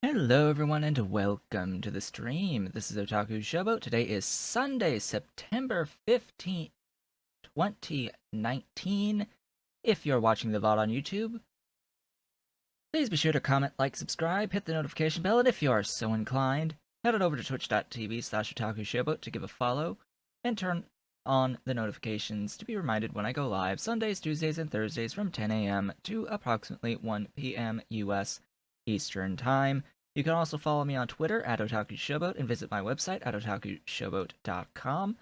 Hello everyone and welcome to the stream. This is Otaku Showboat. Today is Sunday, September 15th, 2019. If you're watching the VOD on YouTube, please be sure to comment, like, subscribe, hit the notification bell, and if you are so inclined, head on over to twitch.tv/OtakuShowboat to give a follow, and turn on the notifications to be reminded when I go live Sundays, Tuesdays, and Thursdays from 10 a.m. to approximately 1 p.m. US Eastern Time. You can also follow me on Twitter at Otaku Showboat and visit my website at otakushowboat.com.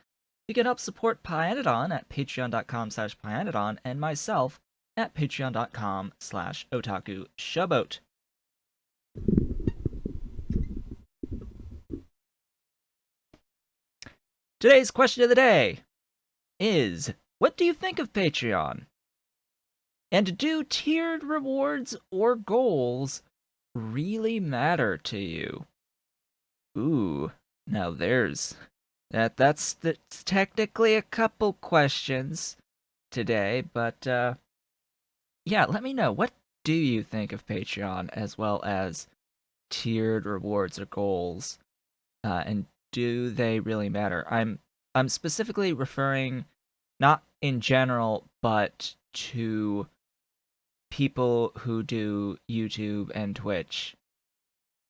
You can help support Pyanodon at patreon.com/Pyanodon and myself at patreon.com/Otaku Showboat. Today's question of the day is, what do you think of Patreon? And do tiered rewards or goals really matter to you? Ooh, now that's technically a couple questions today, but yeah, let me know, what do you think of Patreon as well as tiered rewards or goals, and do they really matter? I'm specifically referring not in general, but to people who do YouTube and Twitch.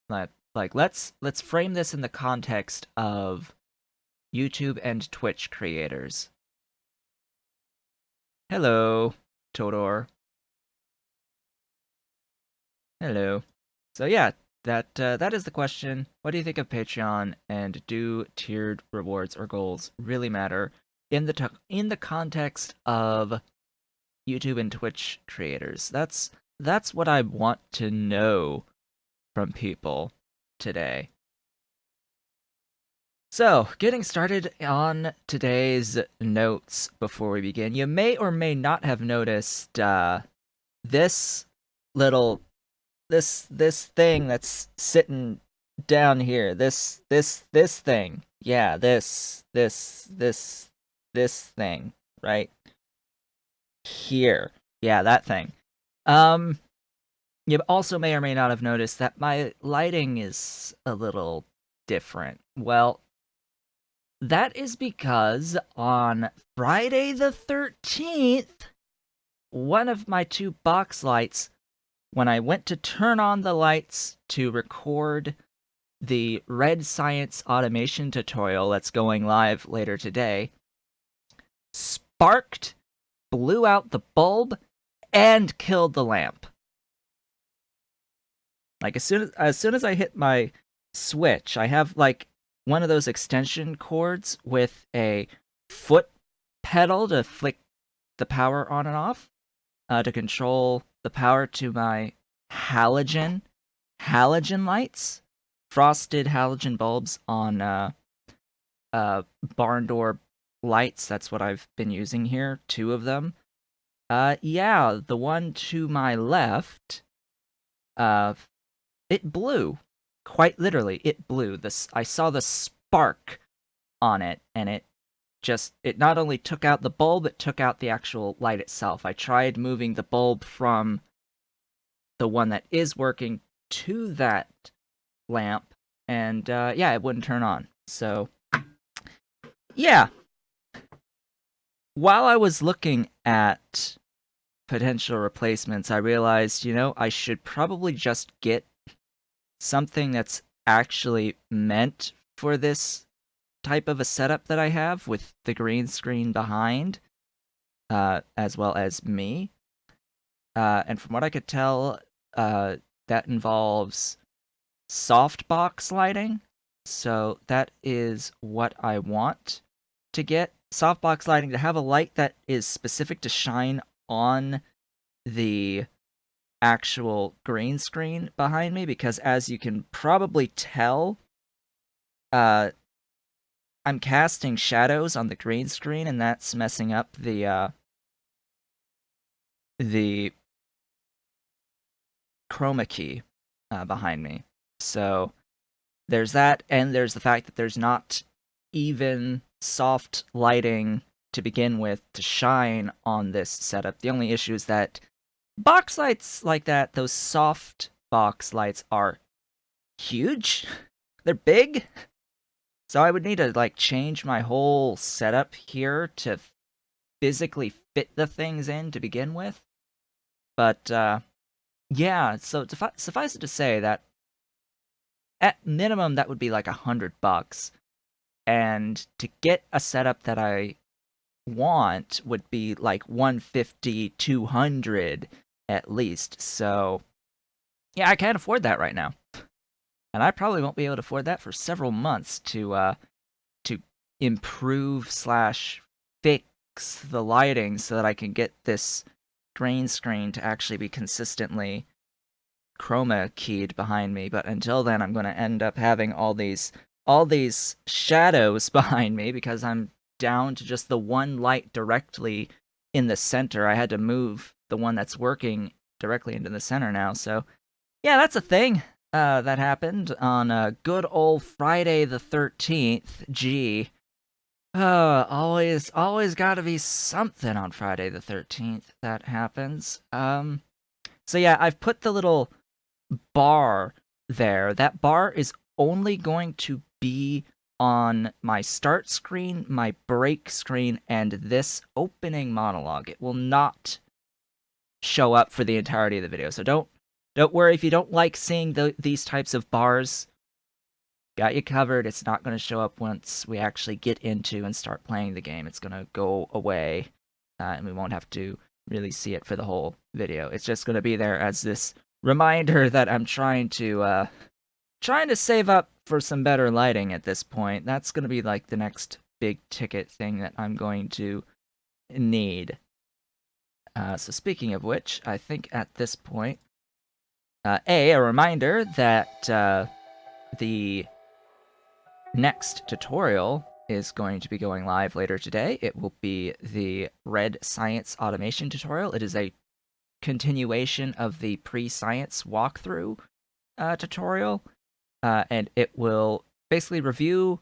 Let's frame this in the context of YouTube and Twitch creators. Hello, Todor. Hello. So yeah, that is the question. What do you think of Patreon, and do tiered rewards or goals really matter in the context of YouTube and Twitch creators? That's what I want to know from people today. So, getting started on today's notes before we begin, you may or may not have noticed this little this thing that's sitting down here. This thing. Yeah, this thing, right? Here. Yeah, that thing. You also may or may not have noticed that my lighting is a little different. Well, that is because on Friday the 13th, one of my two box lights, when I went to turn on the lights to record the Red Science automation tutorial that's going live later today, sparked, blew out the bulb, and killed the lamp. Like, as soon as I hit my switch, I have like one of those extension cords with a foot pedal to flick the power on and off, to control the power to my halogen lights, frosted halogen bulbs on barn door lights. That's what I've been using here, 2 of them. Yeah, the one to my left, it blew. Quite literally, it blew. I saw the spark on it, and it not only took out the bulb, it took out the actual light itself. I tried moving the bulb from the one that is working to that lamp, and yeah, it wouldn't turn on. So, yeah. While I was looking at potential replacements, I realized, I should probably just get something that's actually meant for this type of a setup that I have, with the green screen behind, as well as me. And from what I could tell, that involves softbox lighting. So that is what I want to get. Softbox lighting, to have a light that is specific to shine on the actual green screen behind me, because as you can probably tell, I'm casting shadows on the green screen, and that's messing up the chroma key behind me. So there's that, and there's the fact that there's not even soft lighting to begin with to shine on this setup. The only issue is that box lights like that, those soft box lights, are huge. They're big. So I would need to, like, change my whole setup here to physically fit the things in to begin with. But, yeah, so suffice it to say that at minimum that would be like $100. And to get a setup that I want would be like 150, 200 at least. So, yeah, I can't afford that right now. And I probably won't be able to afford that for several months to improve slash fix the lighting so that I can get this green screen to actually be consistently chroma keyed behind me. But until then, I'm going to end up having all these shadows behind me because I'm down to just the one light directly in the center. I had to move the one that's working directly into the center now. So yeah, that's a thing that happened on good old Friday the 13th. Gee. Always gotta be something on Friday the 13th that happens. So yeah, I've put the little bar there. That bar is only going to be on my start screen, my break screen, and this opening monologue. It will not show up for the entirety of the video. So don't worry if you don't like seeing these types of bars. Got you covered. It's not going to show up once we actually get into and start playing the game. It's going to go away, and we won't have to really see it for the whole video. It's just going to be there as this reminder that I'm trying to save up for some better lighting at this point. That's going to be like the next big ticket thing that I'm going to need. So speaking of which, I think at this point, a reminder that the next tutorial is going to be going live later today. It will be the Red Science Automation tutorial. It is a continuation of the pre-science walkthrough tutorial, and it will basically review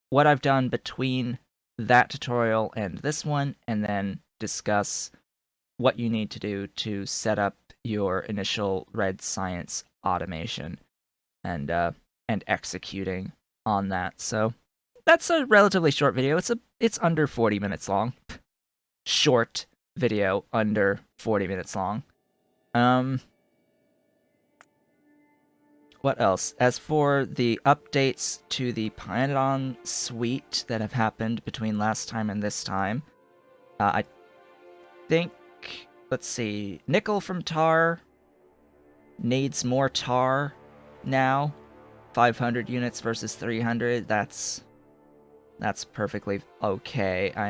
what I've done between that tutorial and this one, and then discuss what you need to do to set up your initial Red Science automation and executing on that. So that's a relatively short video. It's under 40 minutes long. Short video under 40 minutes long. What else? As for the updates to the Pyanodon suite that have happened between last time and this time, I think, let's see, nickel from tar needs more tar now. 500 units versus 300. That's perfectly okay. I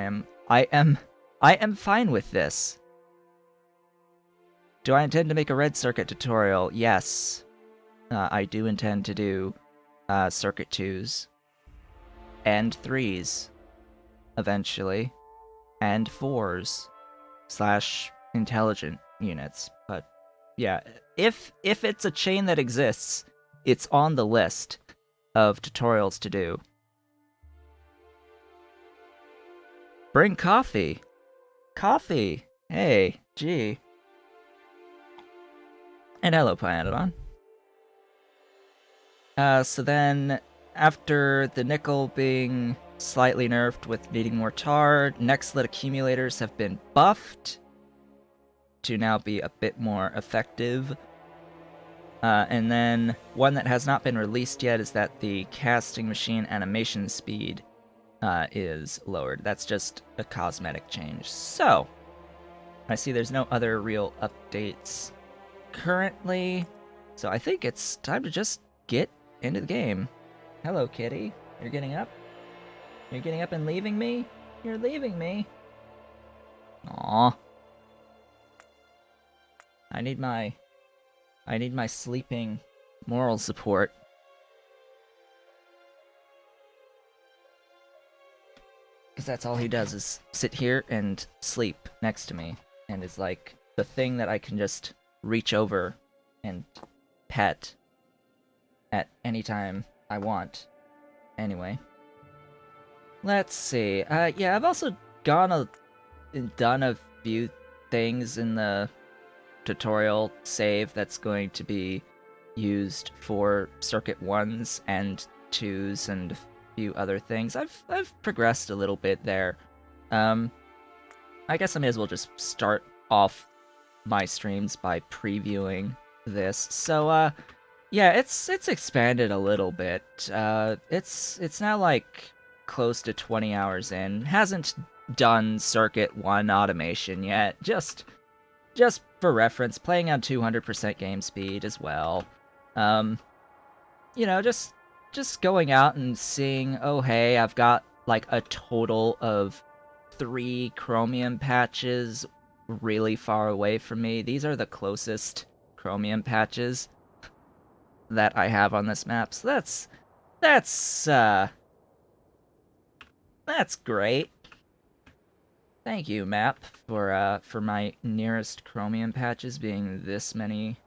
am fine with this. Do I intend to make a red circuit tutorial? Yes. I do intend to do circuit 2s and 3s eventually, and 4s / intelligent units. But yeah, if it's a chain that exists, it's on the list of tutorials to do. Bring coffee. Coffee. Hey, gee. And hello, Pyanodon. So then, after the nickel being slightly nerfed with needing more tar, next lit accumulators have been buffed to now be a bit more effective. And then one that has not been released yet is that the casting machine animation speed is lowered. That's just a cosmetic change. So, I see there's no other real updates currently. So I think it's time to just get into the game. Hello, kitty. You're getting up? You're getting up and leaving me? You're leaving me. Aww. I need my sleeping moral support. Because that's all he does is sit here and sleep next to me. And is like the thing that I can just reach over and pet at any time I want. Anyway. Let's see. Yeah, I've also done a few things in the tutorial save that's going to be used for Circuit 1s and 2s and a few other things. I've progressed a little bit there. I guess I may as well just start off my streams by previewing this. So, yeah, it's expanded a little bit. It's now like close to 20 hours in. Hasn't done Circuit 1 automation yet. Just for reference, playing on 200% game speed as well. You know, just going out and seeing, oh hey, I've got like a total of 3 chromium patches really far away from me. These are the closest chromium patches that I have on this map. So that's great. Thank you, map, for my nearest chromium patches being this many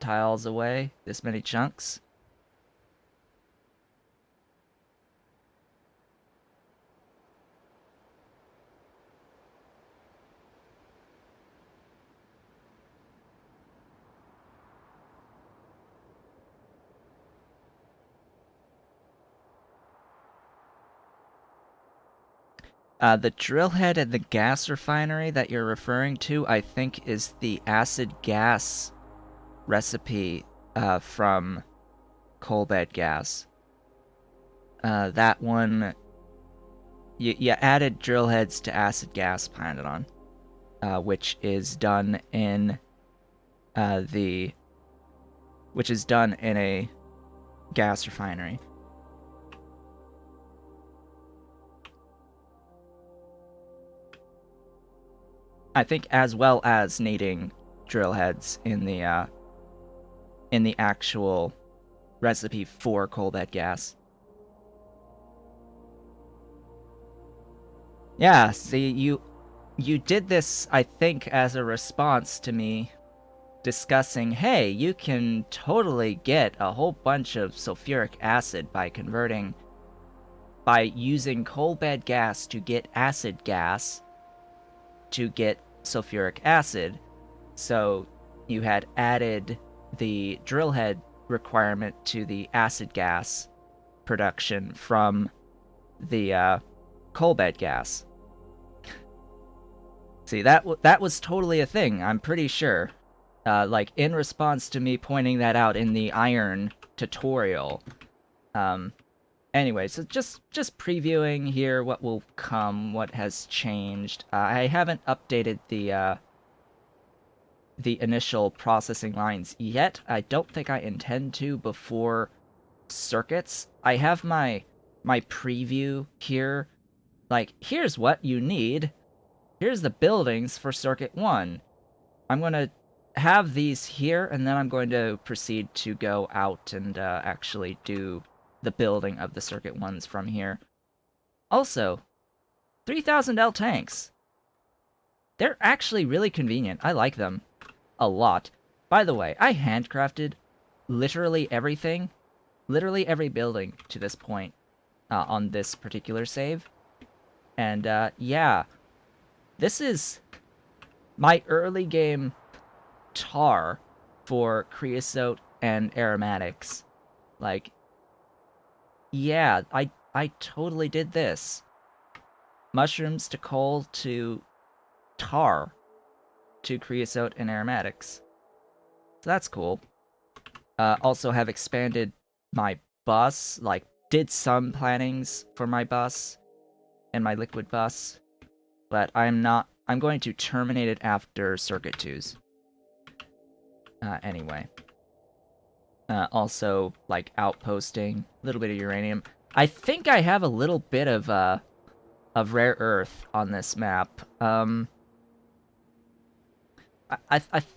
tiles away, this many chunks. The drill head and the gas refinery that you're referring to, I think, is the acid gas recipe from coal bed gas. That one, you added drill heads to acid gas Pyanodon, which is done in a gas refinery. I think as well as needing drill heads in the actual recipe for coal bed gas. Yeah, see, you did this, I think, as a response to me discussing, hey, you can totally get a whole bunch of sulfuric acid by using coal bed gas to get acid gas to get sulfuric acid. So you had added the drill head requirement to the acid gas production from the coal bed gas. See, that was totally a thing, I'm pretty sure. Like, in response to me pointing that out in the iron tutorial. Anyway, so just previewing here what will come, what has changed. I haven't updated the initial processing lines yet. I don't think I intend to before circuits. I have my preview here. Like, here's what you need. Here's the buildings for Circuit 1. I'm going to have these here, and then I'm going to proceed to go out and actually do the building of the Circuit 1s from here. Also, 3000L tanks. They're actually really convenient. I like them a lot. By the way, I handcrafted literally everything, literally every building to this point on this particular save. And yeah, this is my early game tar for creosote and aromatics. Like, yeah, I totally did this. Mushrooms to coal to tar to creosote and aromatics. So that's cool. Also have expanded my bus, like did some plannings for my bus and my liquid bus, but I'm going to terminate it after Circuit 2s. Anyway. Also, like, outposting, a little bit of uranium. I think I have a little bit of rare earth on this map. I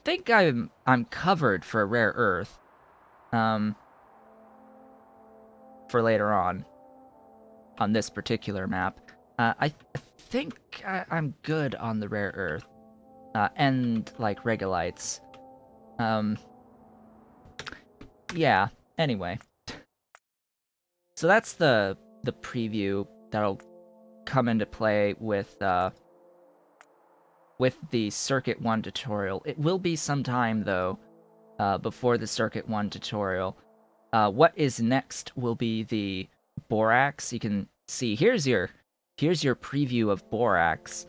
think I'm covered for rare earth. For later on this particular map. I think I'm good on the rare earth. And, like, regolites. Yeah, anyway. So that's the preview that'll come into play with the Circuit 1 tutorial. It will be some time, though, before the Circuit 1 tutorial. What is next will be the Borax. You can see, here's your preview of Borax.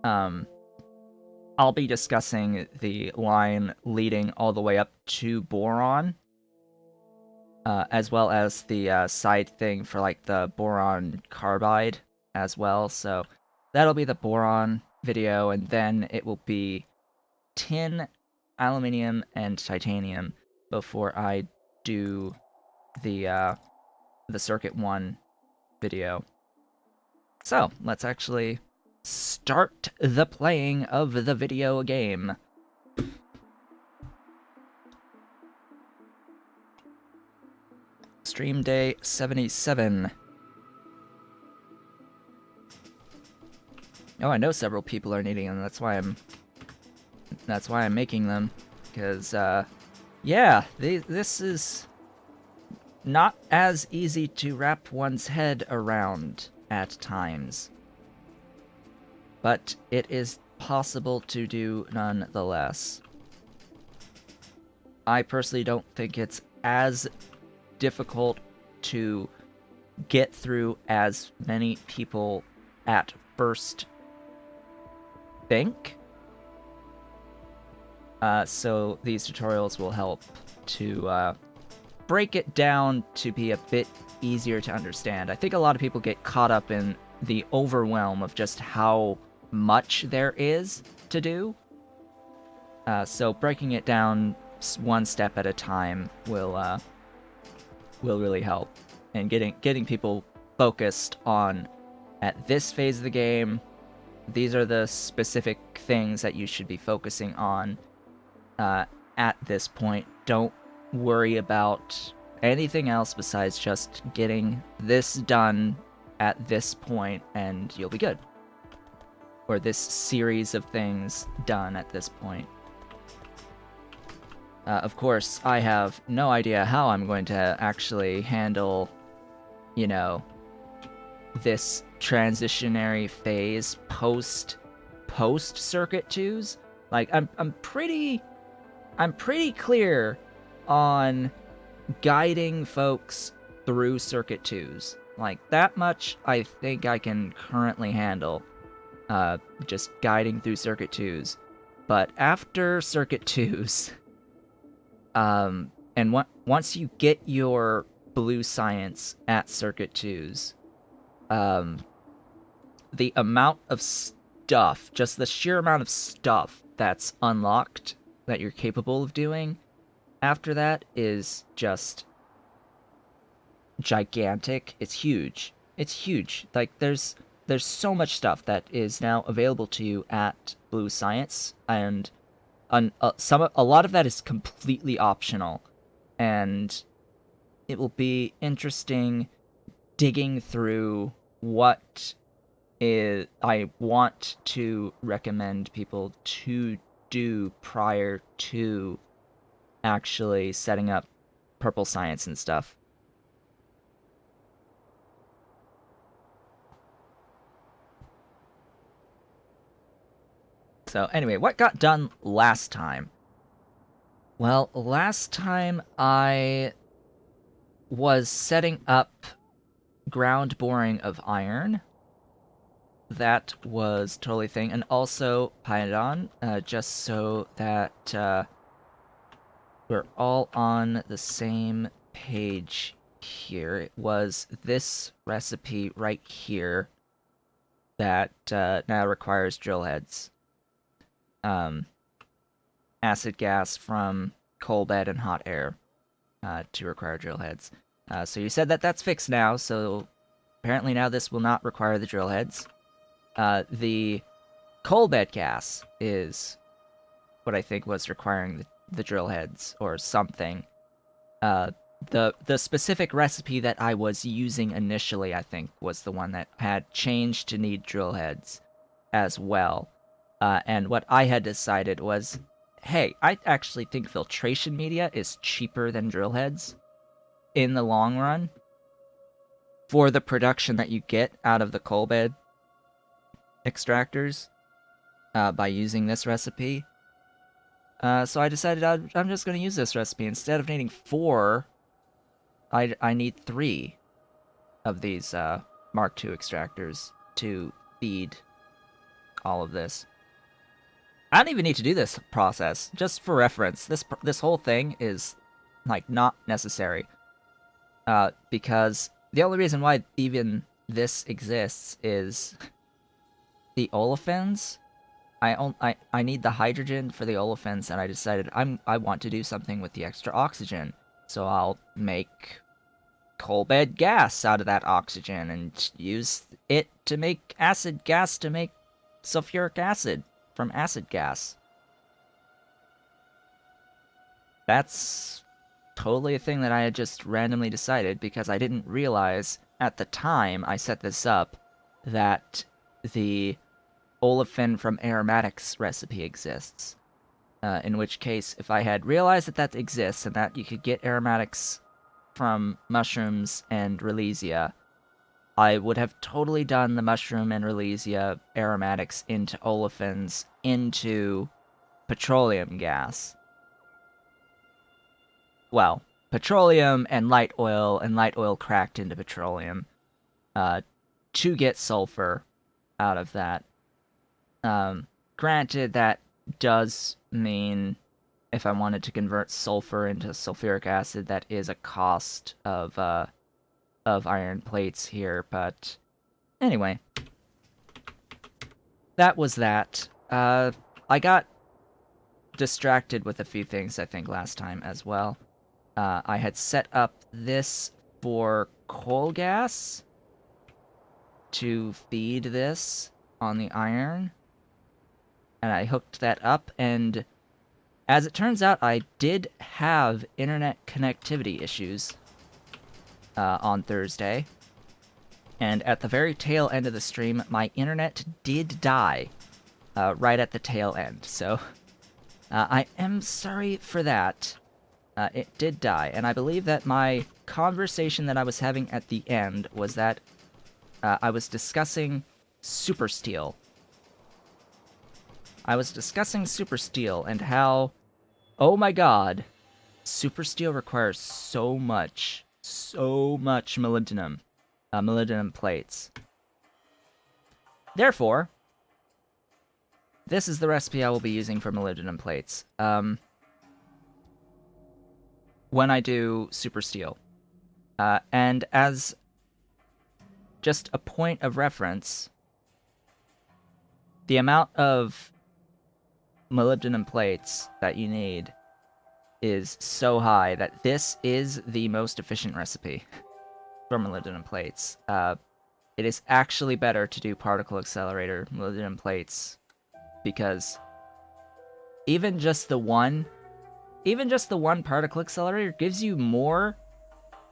I'll be discussing the line leading all the way up to Boron, as well as the side thing for like the boron carbide as well. So that'll be the boron video, and then it will be tin, aluminium, and titanium before I do the Circuit 1 video. So let's actually start the playing of the video game. Stream day 77. Oh, I know several people are needing them. That's why I'm making them, because yeah, this is not as easy to wrap one's head around at times, but it is possible to do nonetheless. I personally don't think it's as difficult to get through as many people at first think. So these tutorials will help to break it down to be a bit easier to understand. I think a lot of people get caught up in the overwhelm of just how much there is to do. So breaking it down one step at a time will really help, and getting people focused on, at this phase of the game, these are the specific things that you should be focusing on at this point. Don't worry about anything else besides just getting this done at this point, and you'll be good. Or this series of things done at this point. Of course, I have no idea how I'm going to actually handle, you know, this transitionary phase post Circuit 2s. Like, I'm pretty clear on guiding folks through Circuit 2s. Like, that much I think I can currently handle, just guiding through Circuit 2s. But after Circuit 2s, and once you get your blue science at Circuit 2s, the amount of stuff, just the sheer amount of stuff that's unlocked that you're capable of doing after that is just gigantic. It's huge. It's huge. Like, there's so much stuff that is now available to you at Blue Science, and a lot of that is completely optional, and it will be interesting digging through what I want to recommend people to do prior to actually setting up Purple Science and stuff. So anyway, what got done last time? Well, last time I was setting up ground boring of iron. That was totally a thing. And also Pyanodon, just so that we're all on the same page here. It was this recipe right here that now requires drill heads. Acid gas from coal bed and hot air to require drill heads. So you said that that's fixed now, so apparently now this will not require the drill heads. The coal bed gas is what I think was requiring the drill heads or something. The specific recipe that I was using initially, I think, was the one that had changed to need drill heads as well. And what I had decided was, hey, I actually think filtration media is cheaper than drill heads in the long run for the production that you get out of the coal bed extractors by using this recipe. So I decided I'm just going to use this recipe. Instead of needing 4, I need 3 of these Mark II extractors to feed all of this. I don't even need to do this process. Just for reference, this whole thing is like not necessary. Because the only reason why even this exists is the olefins. I need the hydrogen for the olefins, and I decided I want to do something with the extra oxygen, so I'll make coal bed gas out of that oxygen and use it to make acid gas to make sulfuric acid from acid gas. That's totally a thing that I had just randomly decided because I didn't realize at the time I set this up that the olefin from aromatics recipe exists. In which case, if I had realized that that exists and that you could get aromatics from mushrooms and Relesia, I would have totally done the mushroom and Relesia aromatics into olefins into petroleum gas. Well, petroleum and light oil cracked into petroleum to get sulfur out of that. Granted, that does mean if I wanted to convert sulfur into sulfuric acid, that is a cost of iron plates here, but anyway. That was that. I got distracted with a few things, I think, last time as well. I had set up this for coal gas to feed this on the iron. And I hooked that up, and as it turns out, I did have internet connectivity issues on Thursday. And at the very tail end of the stream, my internet did die right at the tail end. So I am sorry for that. It did die, and I believe that my conversation that I was having at the end was that I was discussing super steel. I was discussing super steel and how, oh my god, super steel requires so much molybdenum, molybdenum plates. Therefore, this is the recipe I will be using for molybdenum plates. When I do super steel. And as just a point of reference, the amount of molybdenum plates that you need is so high that this is the most efficient recipe for molybdenum plates. It is actually better to do particle accelerator molybdenum plates because even just the one particle accelerator gives you more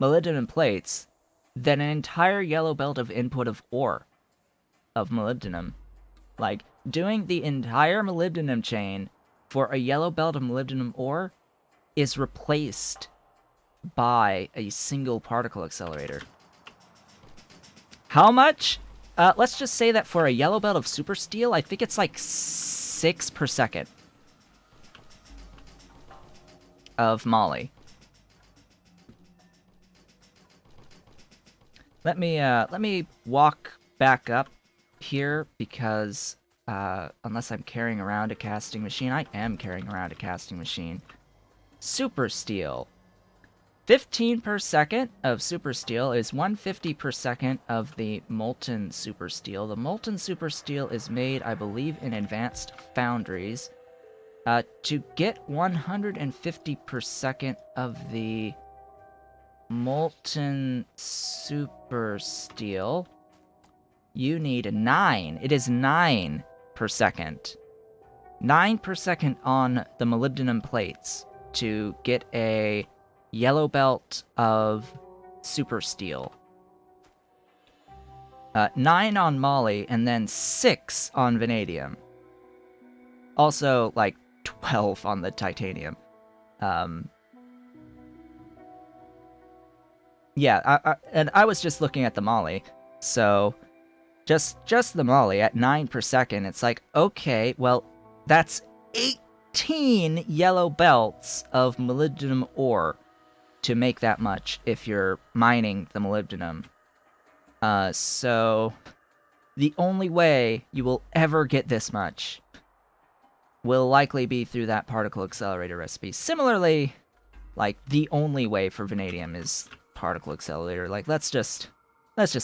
molybdenum plates than an entire yellow belt of input of ore of molybdenum. Like, doing the entire molybdenum chain for a yellow belt of molybdenum ore is replaced by a single particle accelerator. How much? Let's just say that for a yellow belt of super steel, I think it's like 6 per second of moly. Let me walk back up here because unless I'm carrying around a casting machine, I am carrying around a casting machine. Super steel. 15 per second of super steel is 150 per second of the molten super steel. The molten super steel is made, I believe, in advanced foundries. To get 150 per second of the molten super steel, you need 9. It is 9 per second. 9 per second on the molybdenum plates to get a yellow belt of super steel. 9 on moly, and then 6 on vanadium. Also, like, 12 on the titanium. Yeah, and I was just looking at the moly, so just the moly at 9 per second, it's like, okay, well, that's 18 yellow belts of molybdenum ore to make that much if you're mining the molybdenum. So the only way you will ever get this much will likely be through that particle accelerator recipe. Similarly, like, the only way for vanadium is particle accelerator. Like, let's just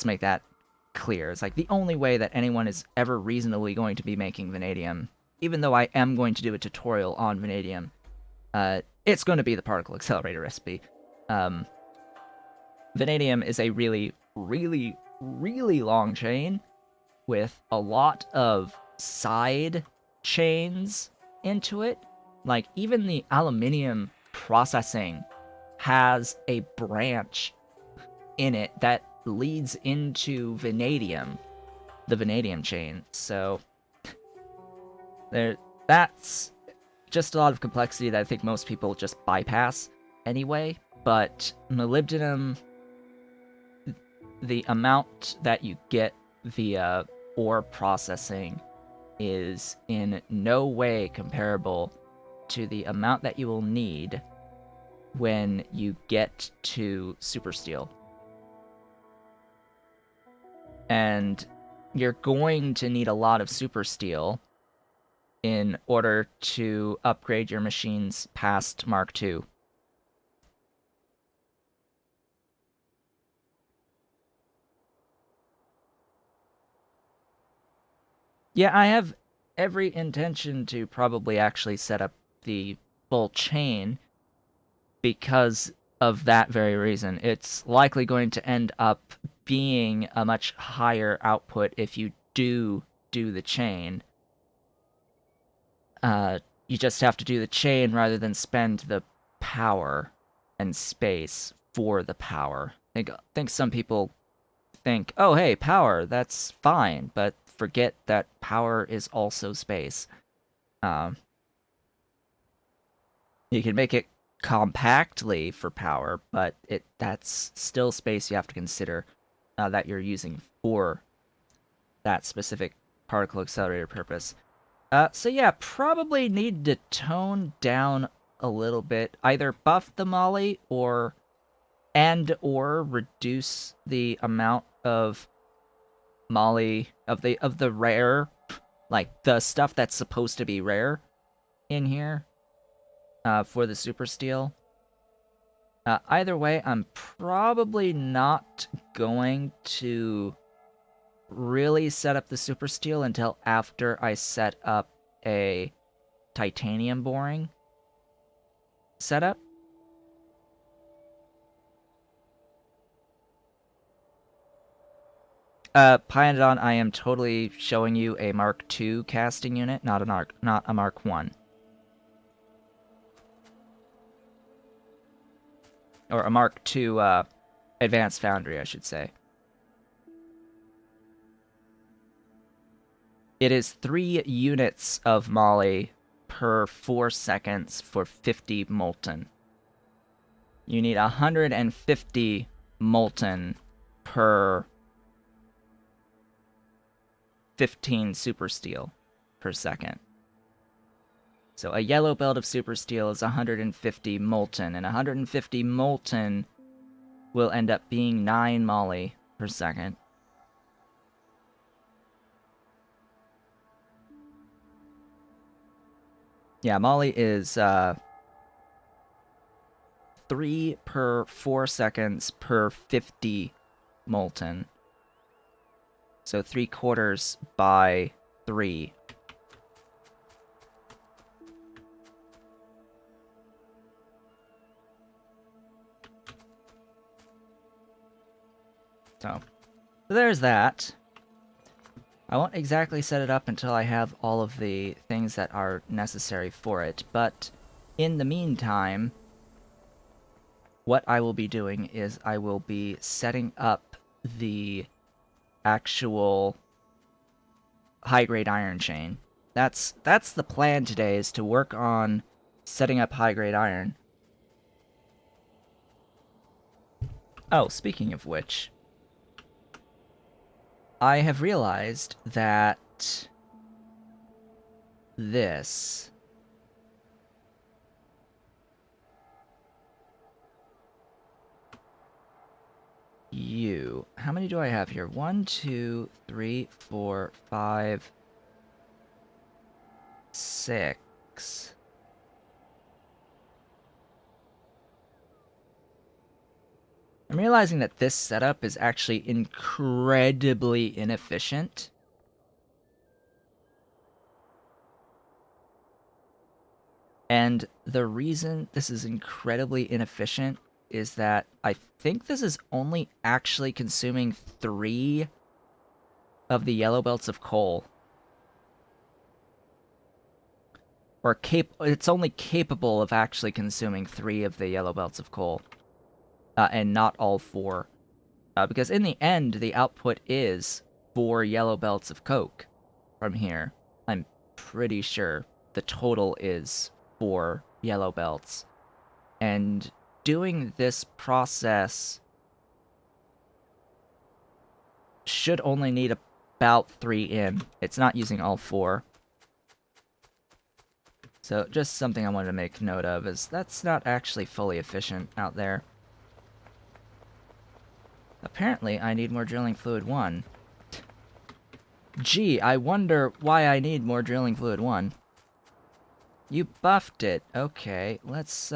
make that clear. It's like the only way that anyone is ever reasonably going to be making vanadium, even though I am going to do a tutorial on vanadium, it's going to be the particle accelerator recipe. Vanadium is a really, really, really long chain with a lot of side chains into it. Like, even the aluminium processing has a branch in it that leads into vanadium, the vanadium chain. So that's just a lot of complexity that I think most people just bypass anyway. But molybdenum, the amount that you get via ore processing is in no way comparable to the amount that you will need when you get to super steel. And you're going to need a lot of super steel in order to upgrade your machines past Mark II. Yeah, I have every intention to probably actually set up the full chain because of that very reason. It's likely going to end up being a much higher output if you do the chain. You just have to do the chain rather than spend the power and space for the power. I think some people think, oh, hey, power, that's fine, but forget that power is also space. You can make it compactly for power, but that's still space you have to consider that you're using for that specific particle accelerator purpose. So yeah, probably need to tone down a little bit, either buff the moly or reduce the amount of moly of the rare, like the stuff that's supposed to be rare in here for the super steel. Either way, I'm probably not going to really set up the super steel until after I set up a titanium boring setup. Pyanodon, I am totally showing you a Mark II casting unit, not a Mark I. Or a Mark II Advanced Foundry, I should say. It is 3 units of moly per 4 seconds for 50 molten. You need 150 molten per 15 super steel per second. So a yellow belt of super steel is 150 molten, and 150 molten will end up being 9 moly per second. Yeah, moly is 3 per 4 seconds per 50 molten. So 3/4 by 3. So there's that. I won't exactly set it up until I have all of the things that are necessary for it, but in the meantime, what I will be doing is I will be setting up the actual high-grade iron chain. That's the plan today, is to work on setting up high-grade iron. Oh, speaking of which, I have realized that this you. How many do I have here? 1, 2, 3, 4, 5, 6. I'm realizing that this setup is actually incredibly inefficient. And the reason this is incredibly inefficient is that I think this is only actually consuming 3 of the yellow belts of coal. Or it's only capable of actually consuming 3 of the yellow belts of coal. And not all 4. Because in the end, the output is 4 yellow belts of coke from here. I'm pretty sure the total is 4 yellow belts. And doing this process should only need about 3 in. It's not using all 4. So just something I wanted to make note of is that's not actually fully efficient out there. Apparently, I need more drilling fluid 1. Gee, I wonder why I need more drilling fluid 1. You buffed it. Okay, let's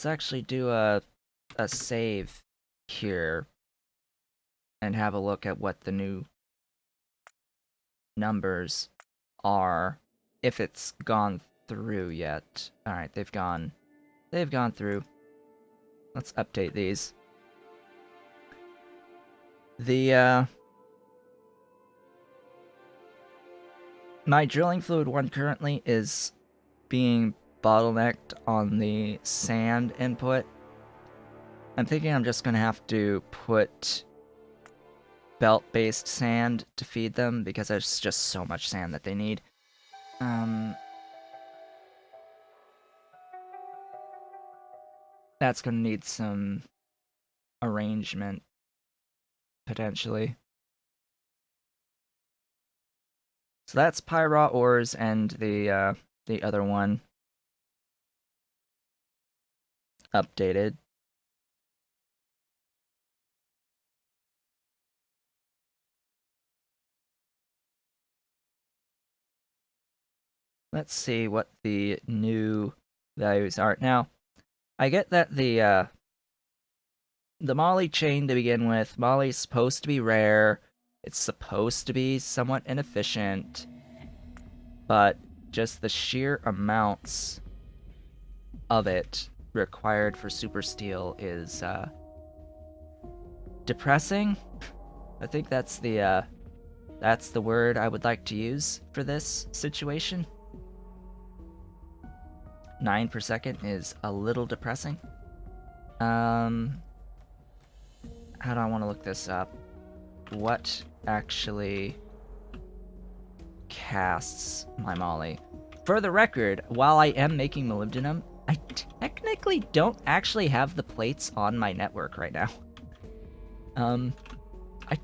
actually do a save here and have a look at what the new numbers are, if it's gone through yet. Alright, they've gone through. Let's update these. My drilling fluid 1 currently is being bottlenecked on the sand input. I'm thinking I'm just gonna have to put belt-based sand to feed them because there's just so much sand that they need. That's gonna need some arrangement, potentially. So that's Pyraw ores and the other one updated. Let's see what the new values are. Now, I get that the moly chain to begin with, moly's supposed to be rare, it's supposed to be somewhat inefficient, but just the sheer amounts of it required for super steel is depressing. I think that's the word I would like to use for this situation. 9 per second is a little depressing. How do I want to look this up? What actually casts my moly? For the record, while I am making molybdenum, I technically don't actually have the plates on my network right now. I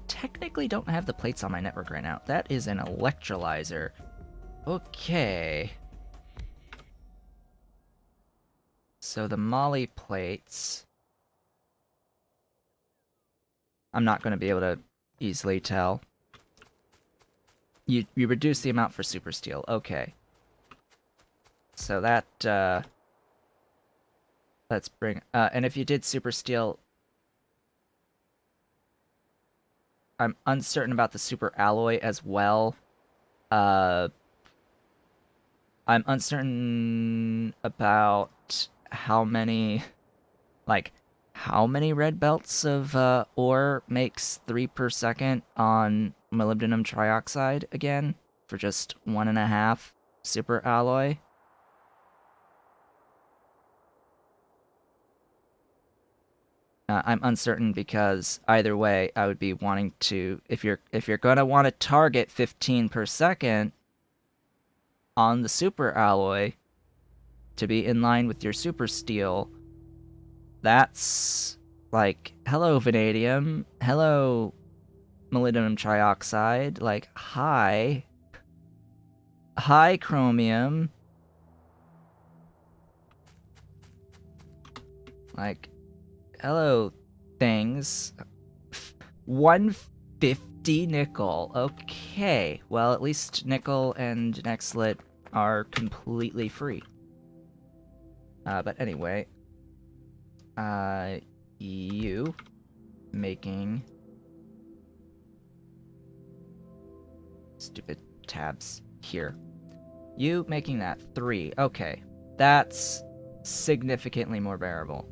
technically don't have the plates on my network right now. That is an electrolyzer. Okay. So the moly plates... I'm not going to be able to easily tell. You reduce the amount for super steel. Okay. So that, let's bring... and if you did super steel... I'm uncertain about the super alloy as well. I'm uncertain about how many... Like, how many red belts of ore makes 3 per second on molybdenum trioxide again? For just 1.5 super alloy? I'm uncertain because either way, I would be wanting to... If you're gonna want to target 15 per second on the super alloy to be in line with your super steel, that's like, hello vanadium, hello molybdenum trioxide, like, hi chromium, like, hello things. 150 nickel. Okay, well, at least nickel and nextlit are completely free. But anyway, you making stupid tabs here. You making that 3. Okay, that's significantly more bearable.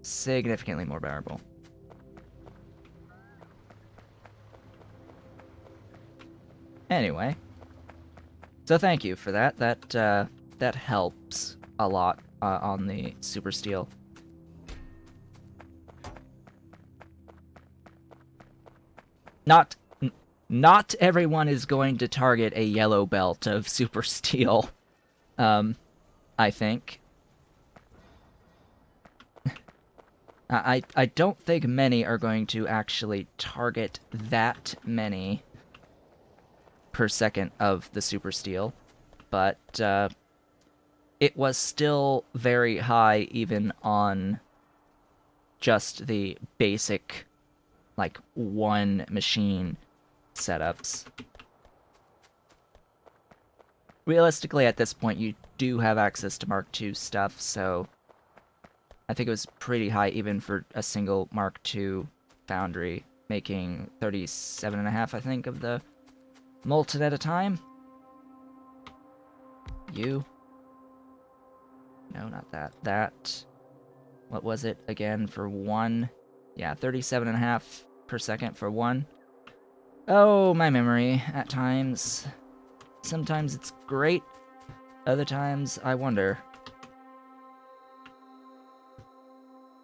Significantly more bearable. Anyway, so thank you for that. That helps a lot on the super steel. Not everyone is going to target a yellow belt of super steel. I think. I don't think many are going to actually target that many per second of the super steel, but it was still very high even on just the basic, like, one machine setups. Realistically, at this point, you do have access to Mark II stuff, so I think it was pretty high even for a single Mark II foundry, making 37.5, I think, of the molten at a time. You. No, not that. That. What was it again for 1? Yeah, 37.5 per second for 1. Oh, my memory at times. Sometimes it's great, other times I wonder.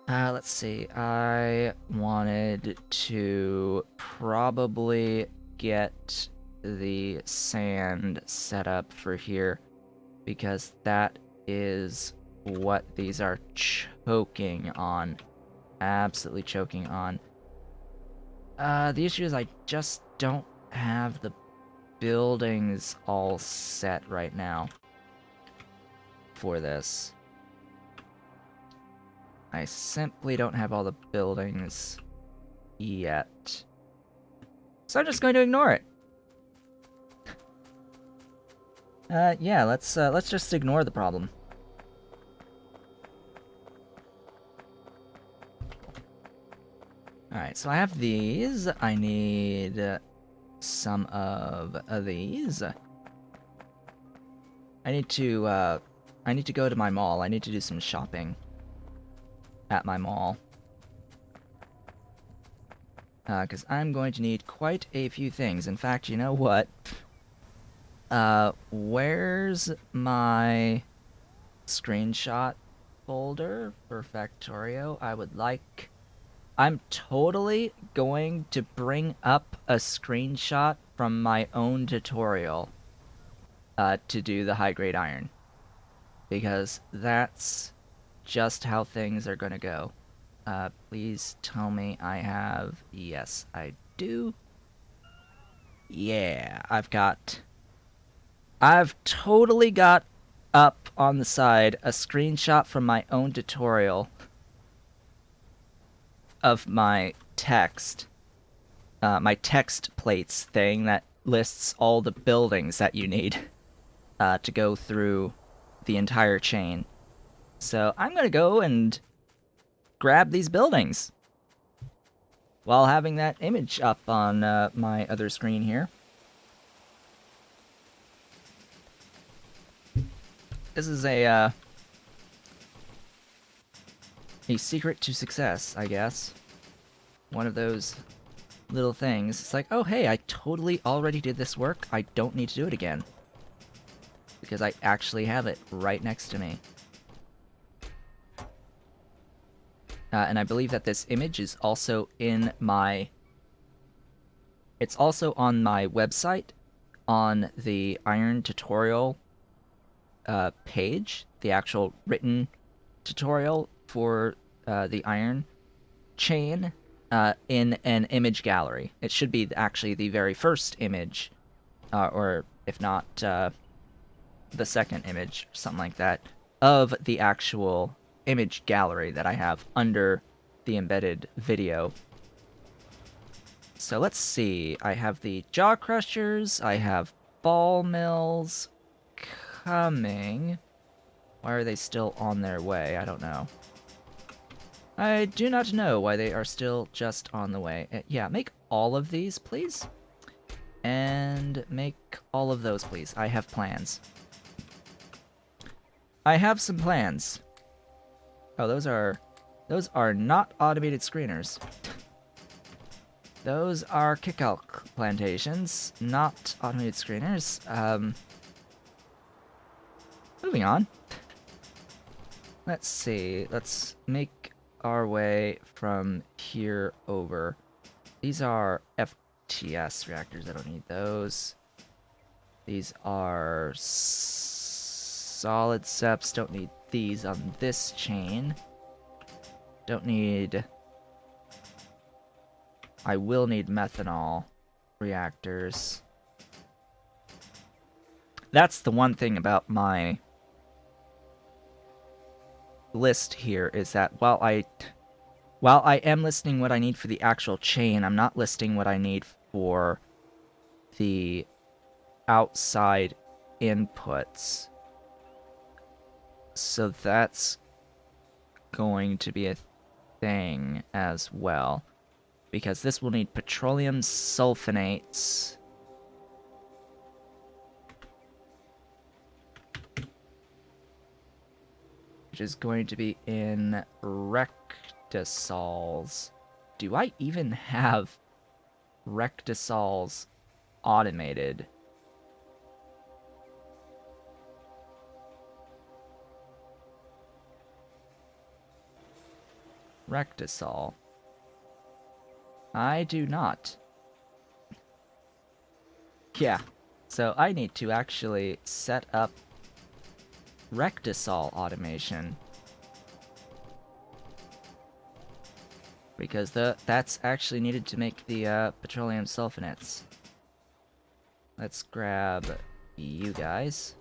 Let's see. I wanted to probably get the sand set up for here, because that is what these are choking on. Absolutely choking on. The issue is I just don't have the buildings all set right now for this. I simply don't have all the buildings yet. So I'm just going to ignore it. Yeah, let's just ignore the problem. Alright, so I have these. I need some of these. I need to go to my mall. I need to do some shopping at my mall. Because I'm going to need quite a few things. In fact, you know what? Where's my screenshot folder for Factorio? I'm totally going to bring up a screenshot from my own tutorial to do the high-grade iron. Because that's just how things are gonna go. Please tell me I have... Yes, I do. Yeah, I've totally got up on the side a screenshot from my own tutorial of my text plates thing that lists all the buildings that you need to go through the entire chain. So I'm gonna go and grab these buildings while having that image up on my other screen here. This is a secret to success, I guess. One of those little things. It's like, oh hey, I totally already did this work. I don't need to do it again. Because I actually have it right next to me. And I believe that this image is also in my... It's also on my website, on the iron tutorial page, the actual written tutorial for the iron chain in an image gallery. It should be actually the very first image, or if not the second image, something like that, of the actual image gallery that I have under the embedded video. So let's see. I have the jaw crushers. I have ball mills coming. Why are they still on their way? I don't know. I do not know why they are still just on the way. Yeah, make all of these, please. And make all of those, please. I have plans. I have some plans. Oh, those are not automated screeners. Those are kickout plantations, not automated screeners. Moving on. Let's see. Let's make our way from here over. These are FTS reactors. I don't need those. These are solid seps. Don't need these on this chain. Don't need... I will need methanol reactors. That's the one thing about my list here, is that while I am listing what I need for the actual chain, I'm not listing what I need for the outside inputs. So that's going to be a thing as well, because this will need petroleum sulfonates. Which is going to be in rectisols. Do I even have rectisols automated? Rectisol. I do not. Yeah, so I need to actually set up rectisol automation, because that's actually needed to make the petroleum sulfonates. Let's grab you guys.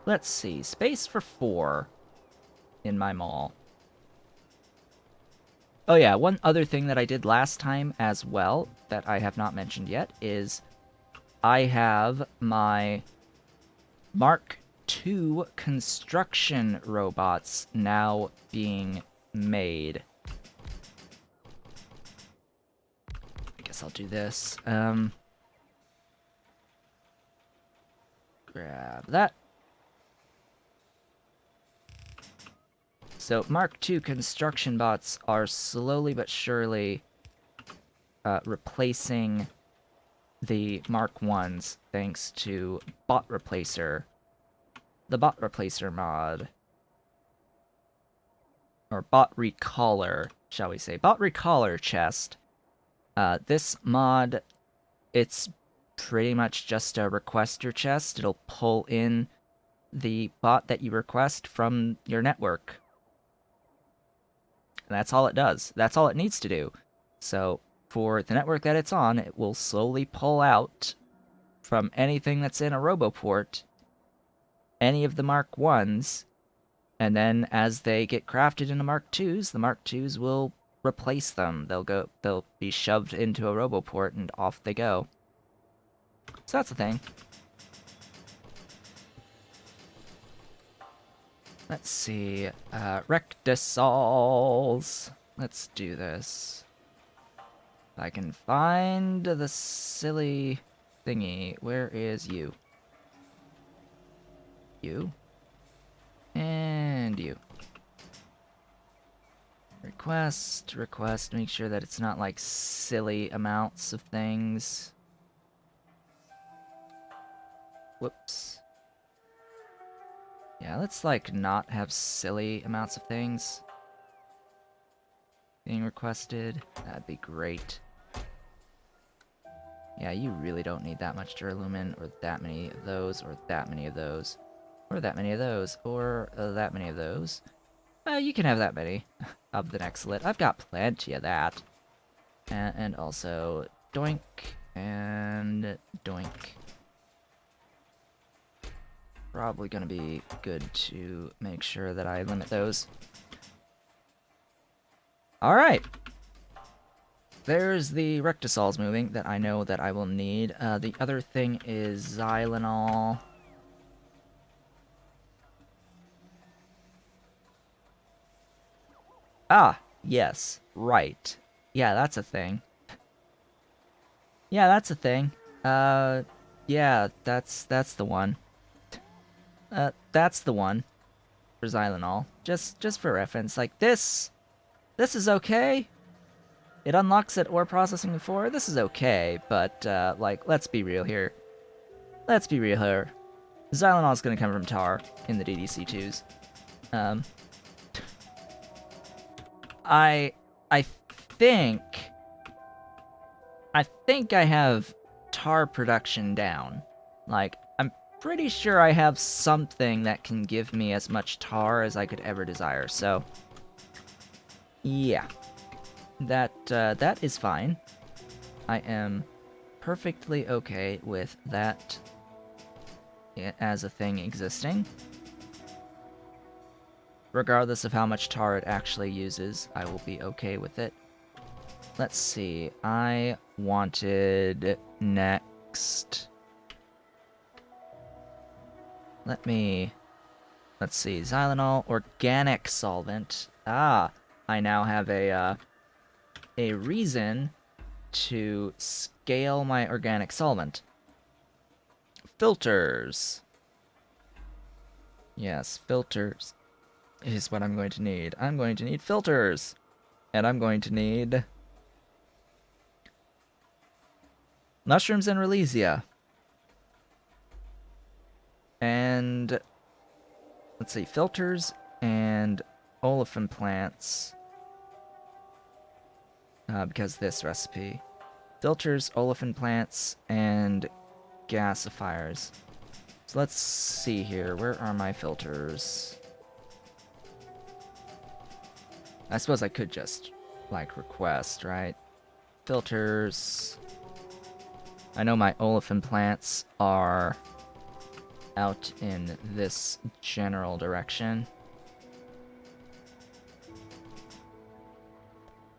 Let's see, space for 4 in my mall. Oh yeah, one other thing that I did last time as well that I have not mentioned yet is I have my Mark II construction robots now being made. I guess I'll do this. Grab that. So Mark II construction bots are slowly but surely replacing the Mark Is thanks to Bot Replacer. The Bot Replacer mod. Or Bot Recaller, shall we say. Bot Recaller chest. This mod, it's pretty much just a requester chest. It'll pull in the bot that you request from your network. And that's all it does. That's all it needs to do. So, for the network that it's on, it will slowly pull out from anything that's in a roboport any of the Mark Is, and then as they get crafted into Mark IIs, the Mark IIs will replace them. They'll be shoved into a roboport and off they go. So that's the thing. Let's see, rectisols. Let's do this. If I can find the silly thingy. Where is you? You. And you. Request, make sure that it's not like silly amounts of things. Whoops. Yeah, let's like not have silly amounts of things being requested. That'd be great. Yeah, you really don't need that much duralumin, or that many of those, or that many of those, or that many of those, or that many of those. You can have that many of the next lit. I've got plenty of that. And also, doink, and doink. Probably gonna be good to make sure that I limit those. Alright. There's the rectisols moving that I know that I will need. The other thing is xylenol. Ah, yes, right. Yeah, that's a thing. Yeah, that's a thing. Yeah, that's the one. That's the one for xylenol. Just for reference, like this is okay. It unlocks at ore processing 4. This is okay, but like, let's be real here. Let's be real here. Xylenol is gonna come from tar in the DDC2s. Um, I think I think I have tar production down. Like, I'm pretty sure I have something that can give me as much tar as I could ever desire. So, yeah, that is fine. I am perfectly okay with that as a thing existing. Regardless of how much tar it actually uses, I will be okay with it. Let's see, I wanted next... let's see, xylenol, organic solvent. Ah, I now have a reason to scale my organic solvent. Filters. Yes, filters is what I'm going to need. I'm going to need filters. And I'm going to need mushrooms and relesia. And let's see, filters and olefin plants. Because this recipe. Filters, olefin plants, and gasifiers. So let's see here. Where are my filters? I suppose I could just, like, request, right? Filters. I know my olefin plants are out in this general direction.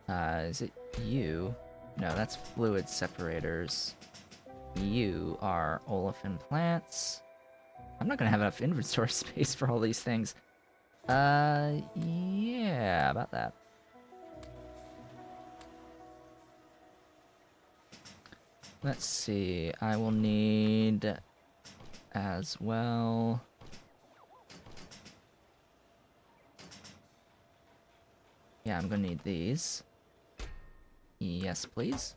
Is it you? No, that's fluid separators. You are olefin plants. I'm not gonna have enough inventory space for all these things. Yeah, about that. Let's see, I will need as well. Yeah, I'm gonna need these. Yes, please.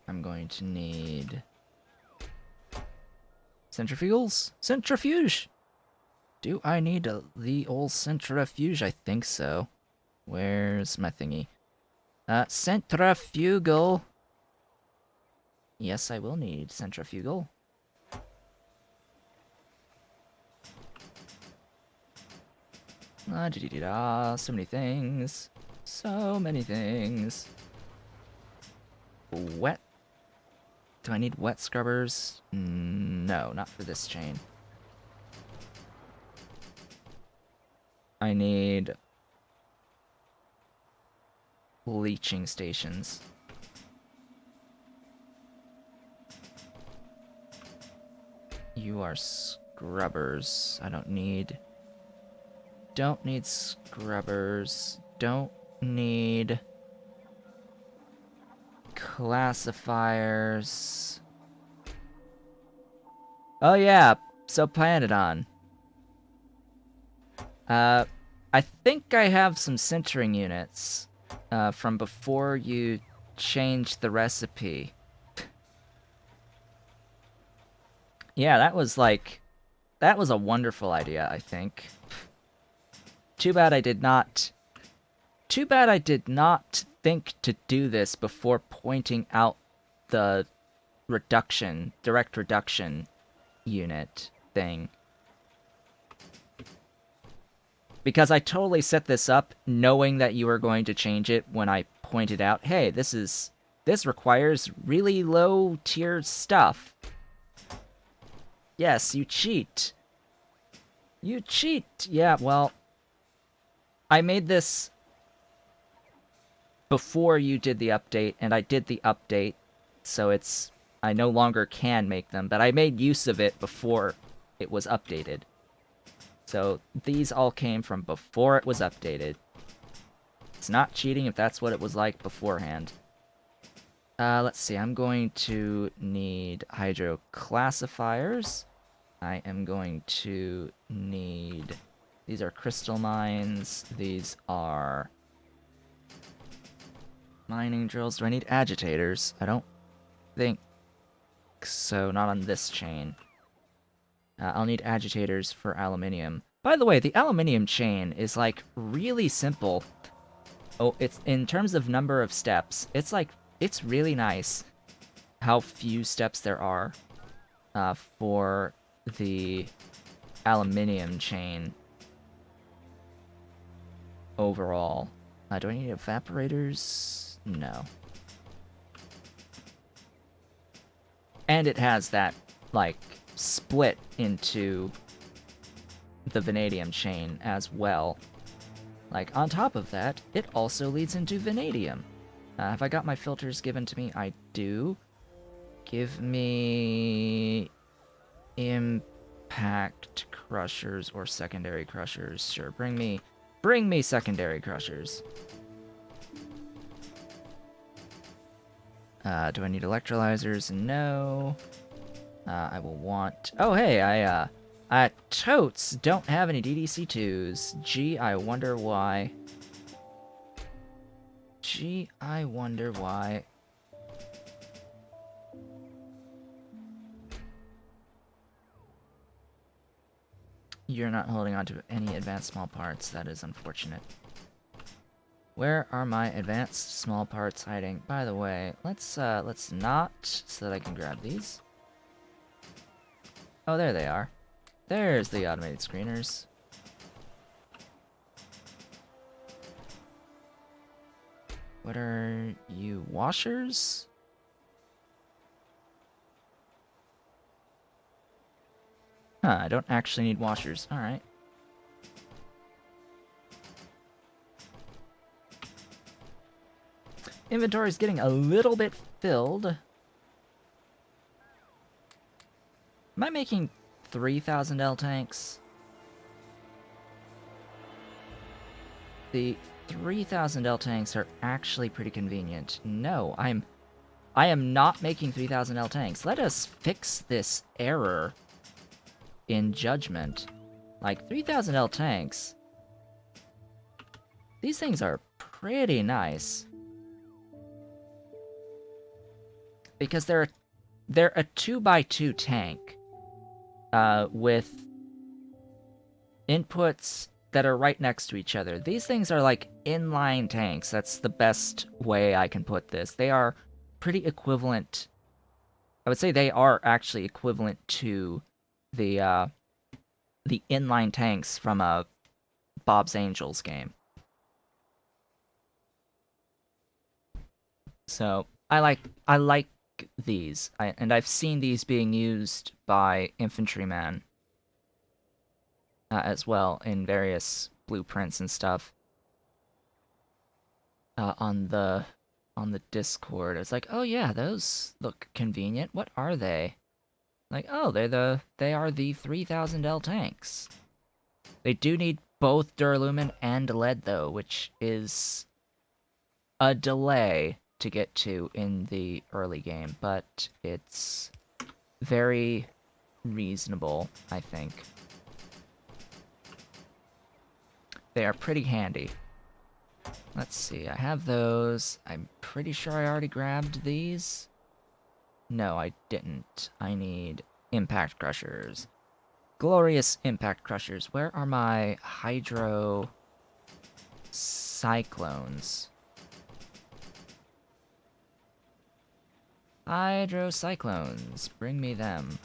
I'm going to need centrifugals? Centrifuge! Do I need the old centrifuge? I think so. Where's my thingy? Centrifugal. Yes, I will need centrifugal. So many things. So many things. Wet. Do I need wet scrubbers? No, not for this chain. I need leaching stations. You are scrubbers. I don't need scrubbers. Don't need classifiers. Oh yeah, so Pyanodon. I think I have some sintering units from before you changed the recipe. Yeah, that was a wonderful idea, I think. Too bad I did not think to do this before pointing out the direct reduction unit thing. Because I totally set this up knowing that you were going to change it when I pointed out, hey, this requires really low tier stuff. Yes, you cheat. You cheat. Yeah, well, I made this before you did the update, and I did the update, so it's... I no longer can make them, but I made use of it before it was updated. So these all came from before it was updated. It's not cheating if that's what it was like beforehand. Let's see, I'm going to need hydro classifiers. I am going to need... These are crystal mines. These are mining drills. Do I need agitators? I don't think so. Not on this chain. I'll need agitators for aluminium. By the way, the aluminium chain is, like, really simple. Oh, it's... In terms of number of steps, it's, like... It's really nice how few steps there are for the aluminium chain overall. Do I need evaporators? No. And it has that, like, split into the vanadium chain as well. Like, on top of that, it also leads into vanadium. Have I got my filters given to me? I do. Give me... impact crushers or secondary crushers. Sure, bring me secondary crushers. Do I need electrolyzers? No. I will want... Oh, hey, I totes don't have any DDC2s. Gee, I wonder why. Gee, I wonder why. You're not holding on to any advanced small parts. That is unfortunate. Where are my advanced small parts hiding? By the way, let's not, so that I can grab these. Oh, there they are. There's the automated screeners. What are you, washers? Huh, I don't actually need washers. Alright. Inventory's getting a little bit filled. Am I making 3,000 L tanks? The 3,000 L tanks are actually pretty convenient. No, I am not making 3,000 L tanks. Let us fix this error in judgment. Like, 3,000 L tanks. These things are pretty nice. Because they're a 2x2 tank. With inputs that are right next to each other. These things are like inline tanks. That's the best way I can put this. They are pretty equivalent. I would say they are actually equivalent to the inline tanks from a Bob's Angels game. So I like these, and I've seen these being used by infantrymen as well in various blueprints and stuff on the Discord. It's like, oh yeah, those look convenient. What are they? Like, oh, they are the 3,000 L tanks. They do need both duralumin and lead though, which is a delay to get to in the early game, but it's very reasonable, I think. They are pretty handy. Let's see, I have those. I'm pretty sure I already grabbed these. No, I didn't. I need impact crushers. Glorious impact crushers. Where are my hydro cyclones? Hydrocyclones, bring me them.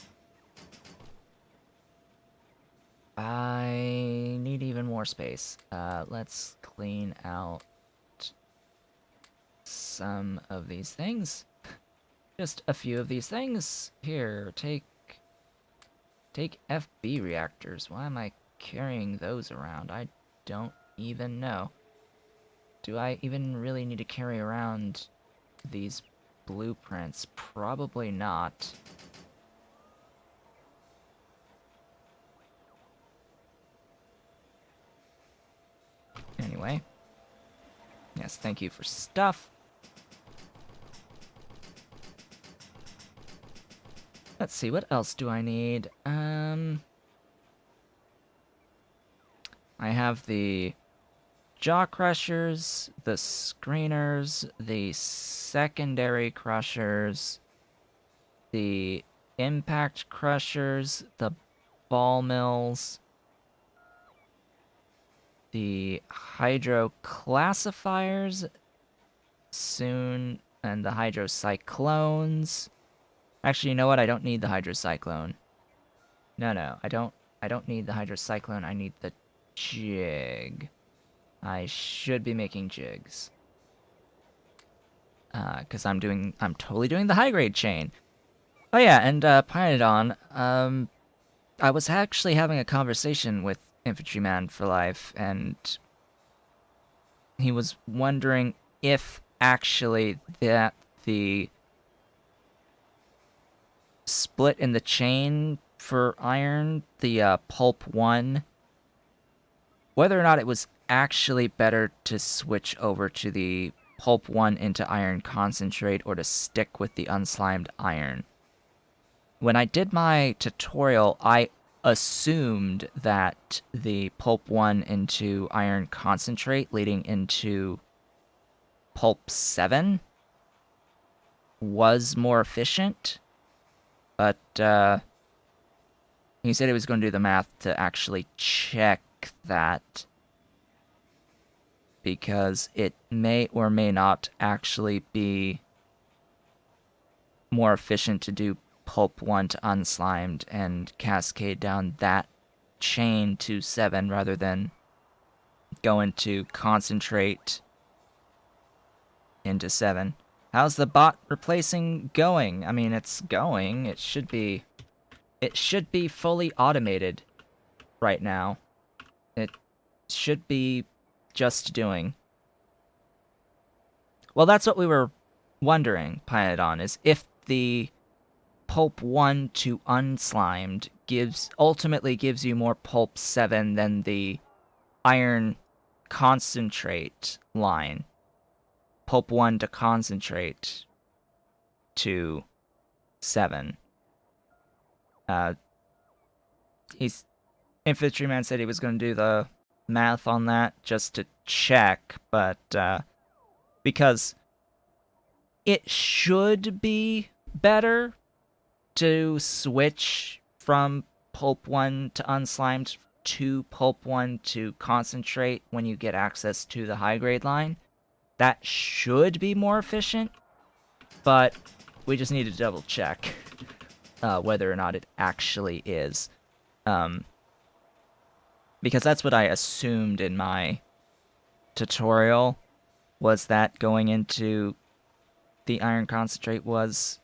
I need even more space. Let's clean out some of these things. Just a few of these things. Here, take FB reactors. Why am I carrying those around? I don't even know. Do I even really need to carry around these blueprints? Probably not. Anyway. Yes, thank you for stuff. Let's see, what else do I need? I have the jaw crushers, the screeners, the secondary crushers, the impact crushers, the ball mills, the hydro classifiers soon, and the hydrocyclones. Actually, you know what? I don't need the hydrocyclone. No, I don't need the hydrocyclone. I need the jig. I should be making jigs. Because I'm totally doing the high grade chain. Oh yeah, and Pyanodon, I was actually having a conversation with Infantryman for Life, and he was wondering if actually that the split in the chain for iron, the pulp 1, whether or not it was actually better to switch over to the pulp 1 into iron concentrate or to stick with the unslimed iron. When I did my tutorial, I assumed that the pulp 1 into iron concentrate leading into pulp 7 was more efficient, but he said he was going to do the math to actually check that, because it may or may not actually be more efficient to do pulp 1 to unslimed and cascade down that chain to 7 rather than go into concentrate into 7. How's the bot replacing going? I mean, it's going. It should be fully automated right now. It should be just doing. Well, that's what we were wondering, Pyanodon, is if the pulp 1 to unslimed ultimately gives you more pulp 7 than the iron concentrate line. Pulp 1 to concentrate to 7. Infantryman said he was going to do the math on that just to check, but because it should be better to switch from pulp 1 to unslimed to pulp 1 to concentrate when you get access to the high grade line. That should be more efficient, but we just need to double check whether or not it actually is. Because that's what I assumed in my tutorial, was that going into the iron concentrate was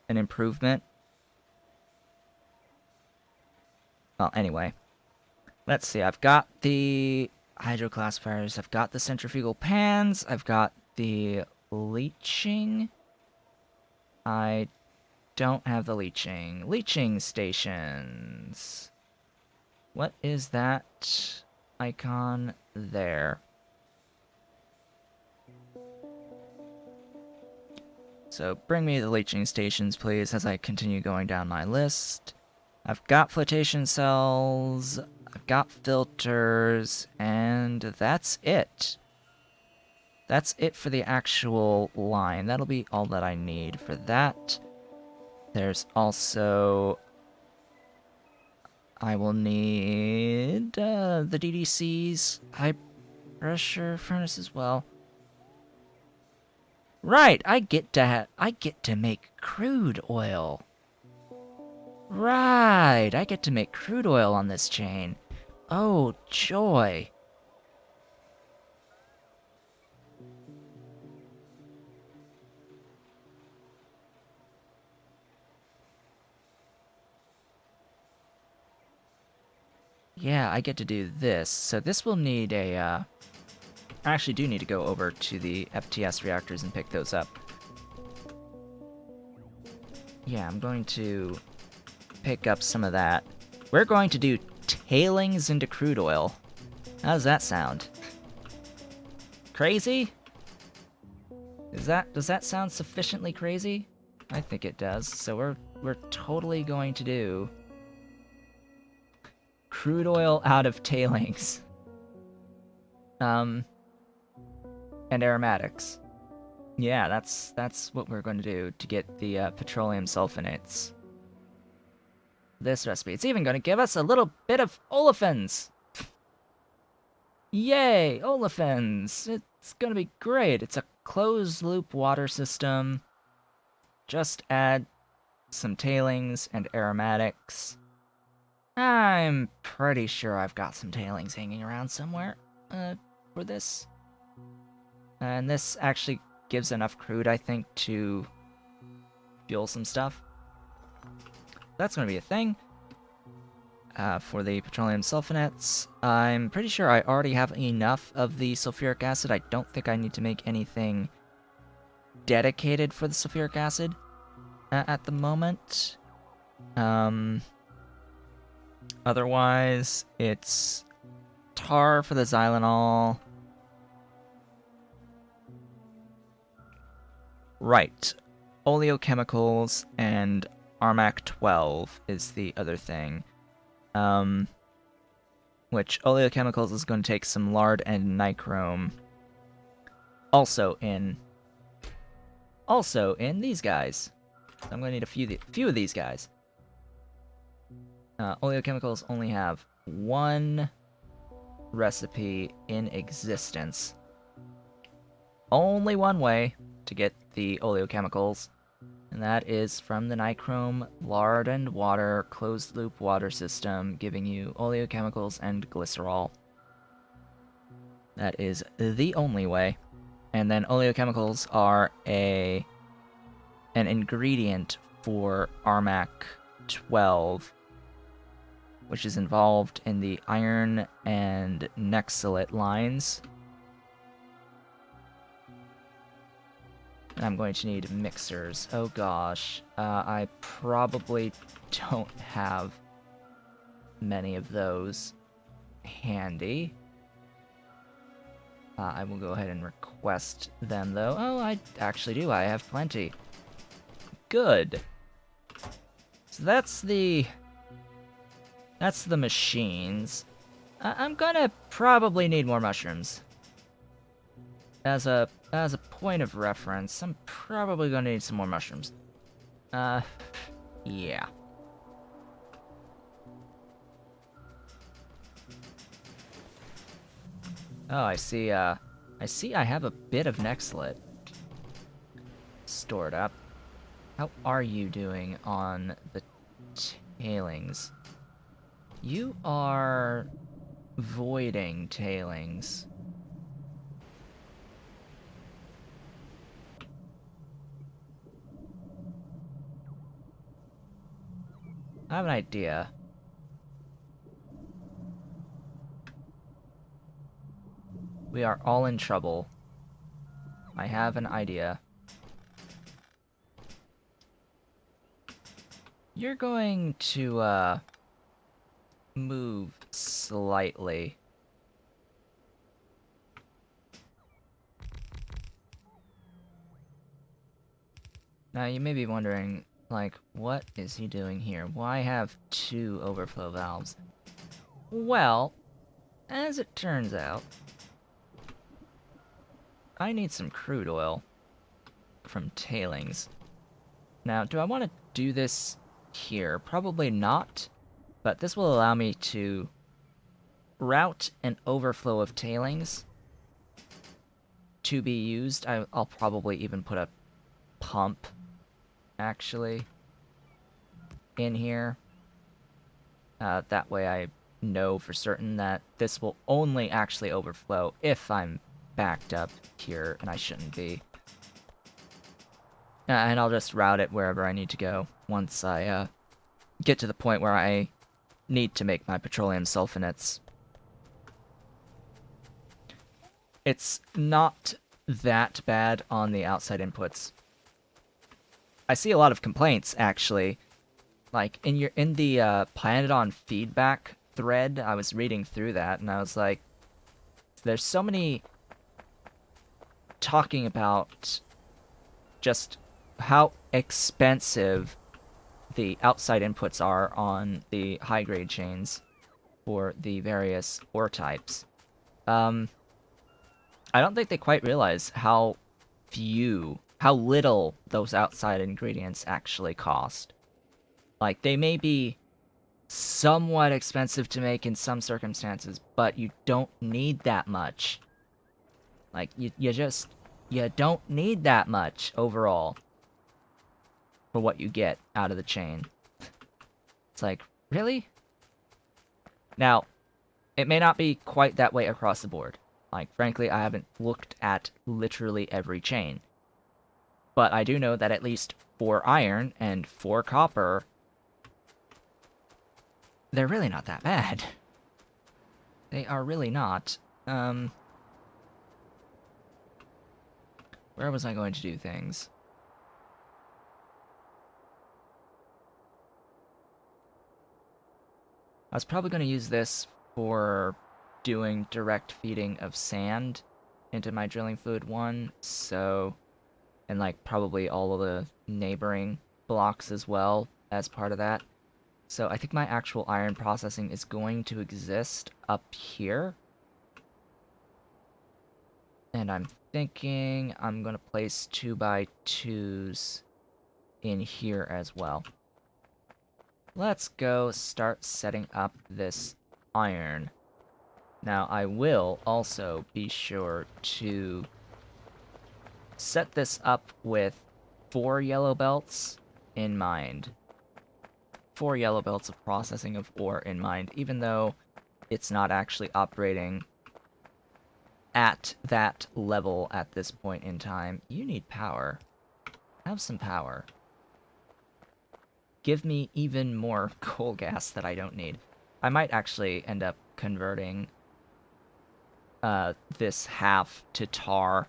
an improvement. Well, anyway. Let's see, I've got the hydroclassifiers, I've got the centrifugal pans, I've got the leaching. I don't have the leaching. Leaching stations. What is that icon there? So bring me the leaching stations, please, as I continue going down my list. I've got flotation cells, I've got filters, and that's it. That's it for the actual line. That'll be all that I need for that. There's also... I will need the DDC's high pressure furnace as well. Right, I get to make crude oil. Right, I get to make crude oil on this chain. Oh, joy. Yeah, I get to do this. So this will need a I actually do need to go over to the FTS reactors and pick those up. Yeah, I'm going to pick up some of that. We're going to do tailings into crude oil. How does that sound? Crazy? Does that sound sufficiently crazy? I think it does. So we're totally going to do crude oil out of tailings. And aromatics. Yeah, that's what we're going to do to get the petroleum sulfonates. This recipe. It's even going to give us a little bit of olefins. Yay, olefins! It's going to be great. It's a closed-loop water system. Just add some tailings and aromatics. I'm pretty sure I've got some tailings hanging around somewhere for this. And this actually gives enough crude, I think, to fuel some stuff. That's going to be a thing. For the petroleum sulfonates, I'm pretty sure I already have enough of the sulfuric acid. I don't think I need to make anything dedicated for the sulfuric acid at the moment. Otherwise, it's tar for the xylenol. Right. Oleochemicals and Armac 12 is the other thing. Which oleochemicals is going to take some lard and nichrome. Also in these guys. So I'm going to need a few of these guys. Oleochemicals only have one recipe in existence. Only one way to get the oleochemicals, and that is from the nichrome lard and water closed-loop water system, giving you oleochemicals and glycerol. That is the only way. And then oleochemicals are an ingredient for Armac 12, which is involved in the iron and nexalate lines. And I'm going to need mixers. Oh gosh, I probably don't have many of those handy. I will go ahead and request them though. Oh, I actually do. I have plenty. Good. So that's the machines. I'm gonna probably need more mushrooms. As a point of reference, I'm probably gonna need some more mushrooms. Yeah. Oh, I see I have a bit of nexalate stored up. How are you doing on the tailings? You are voiding tailings. I have an idea. We are all in trouble. I have an idea. You're going to, move slightly. Now, you may be wondering, like, what is he doing here? Why have two overflow valves? Well, as it turns out, I need some crude oil from tailings. Now, do I want to do this here? Probably not, but this will allow me to route an overflow of tailings to be used. I'll probably even put a pump, actually, in here. That way I know for certain that this will only actually overflow if I'm backed up here, and I shouldn't be. And I'll just route it wherever I need to go once I get to the point where I need to make my petroleum sulfonates. it's not that bad on the outside inputs. I see a lot of complaints, actually. Like, in the Pyanodon feedback thread, I was reading through that, and I was like, there's so many talking about just how expensive the outside inputs are on the high-grade chains for the various ore types. I don't think they quite realize how little those outside ingredients actually cost. Like, they may be somewhat expensive to make in some circumstances, but you don't need that much. Like, you don't need that much overall for what you get out of the chain. It's like, really? Now, it may not be quite that way across the board. Like, frankly, I haven't looked at literally every chain. But I do know that at least for iron and for copper, they're really not that bad. They are really not. Where was I going to do things? I was probably going to use this for doing direct feeding of sand into my drilling fluid one, so... and, like, probably all of the neighboring blocks as well as part of that. So I think my actual iron processing is going to exist up here. And I'm thinking I'm going to place 2x2s in here as well. Let's go start setting up this iron. Now, I will also be sure to set this up with 4 yellow belts in mind. 4 yellow belts of processing of ore in mind, even though it's not actually operating at that level at this point in time. You need power. Have some power. Give me even more coal gas that I don't need. I might actually end up converting this half to tar,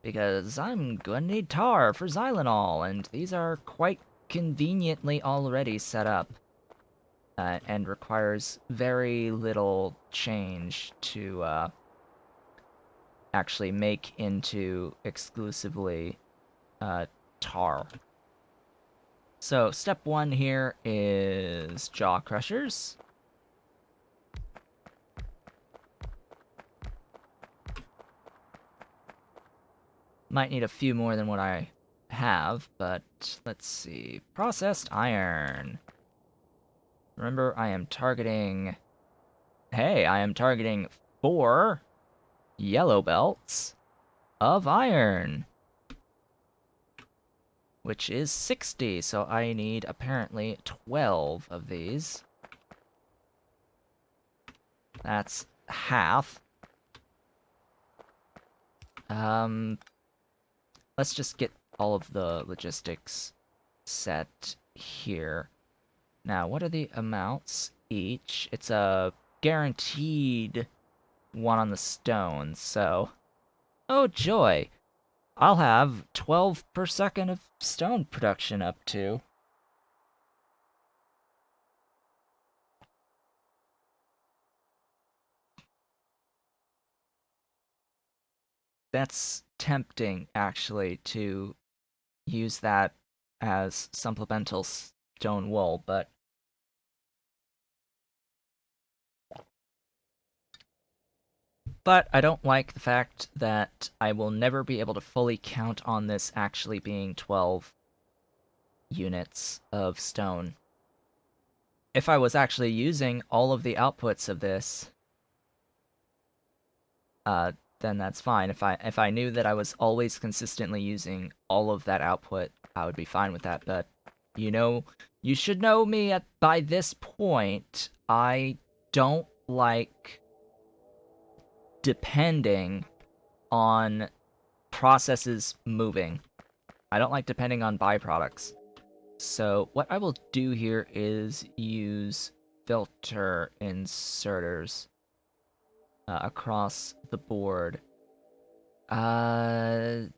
because I'm gonna need tar for xylenol, and these are quite conveniently already set up, and requires very little change to actually make into exclusively tar. So step 1 here is jaw crushers. Might need a few more than what I have, but let's see. Processed iron. Remember, I am targeting... Hey, I am targeting 4 yellow belts of iron, which is 60, so I need apparently 12 of these. That's half. Let's just get all of the logistics set here. Now, what are the amounts each? It's a guaranteed one on the stone, so... Oh, joy! I'll have 12 per second of stone production up to. That's tempting, actually, to use that as supplemental stone wool, but... But I don't like the fact that I will never be able to fully count on this actually being 12 units of stone. If I was actually using all of the outputs of this, then that's fine. If I knew that I was always consistently using all of that output, I would be fine with that. But you should know me by this point. I don't like depending on processes moving. I don't like depending on byproducts. So what I will do here is use filter inserters. across the board. I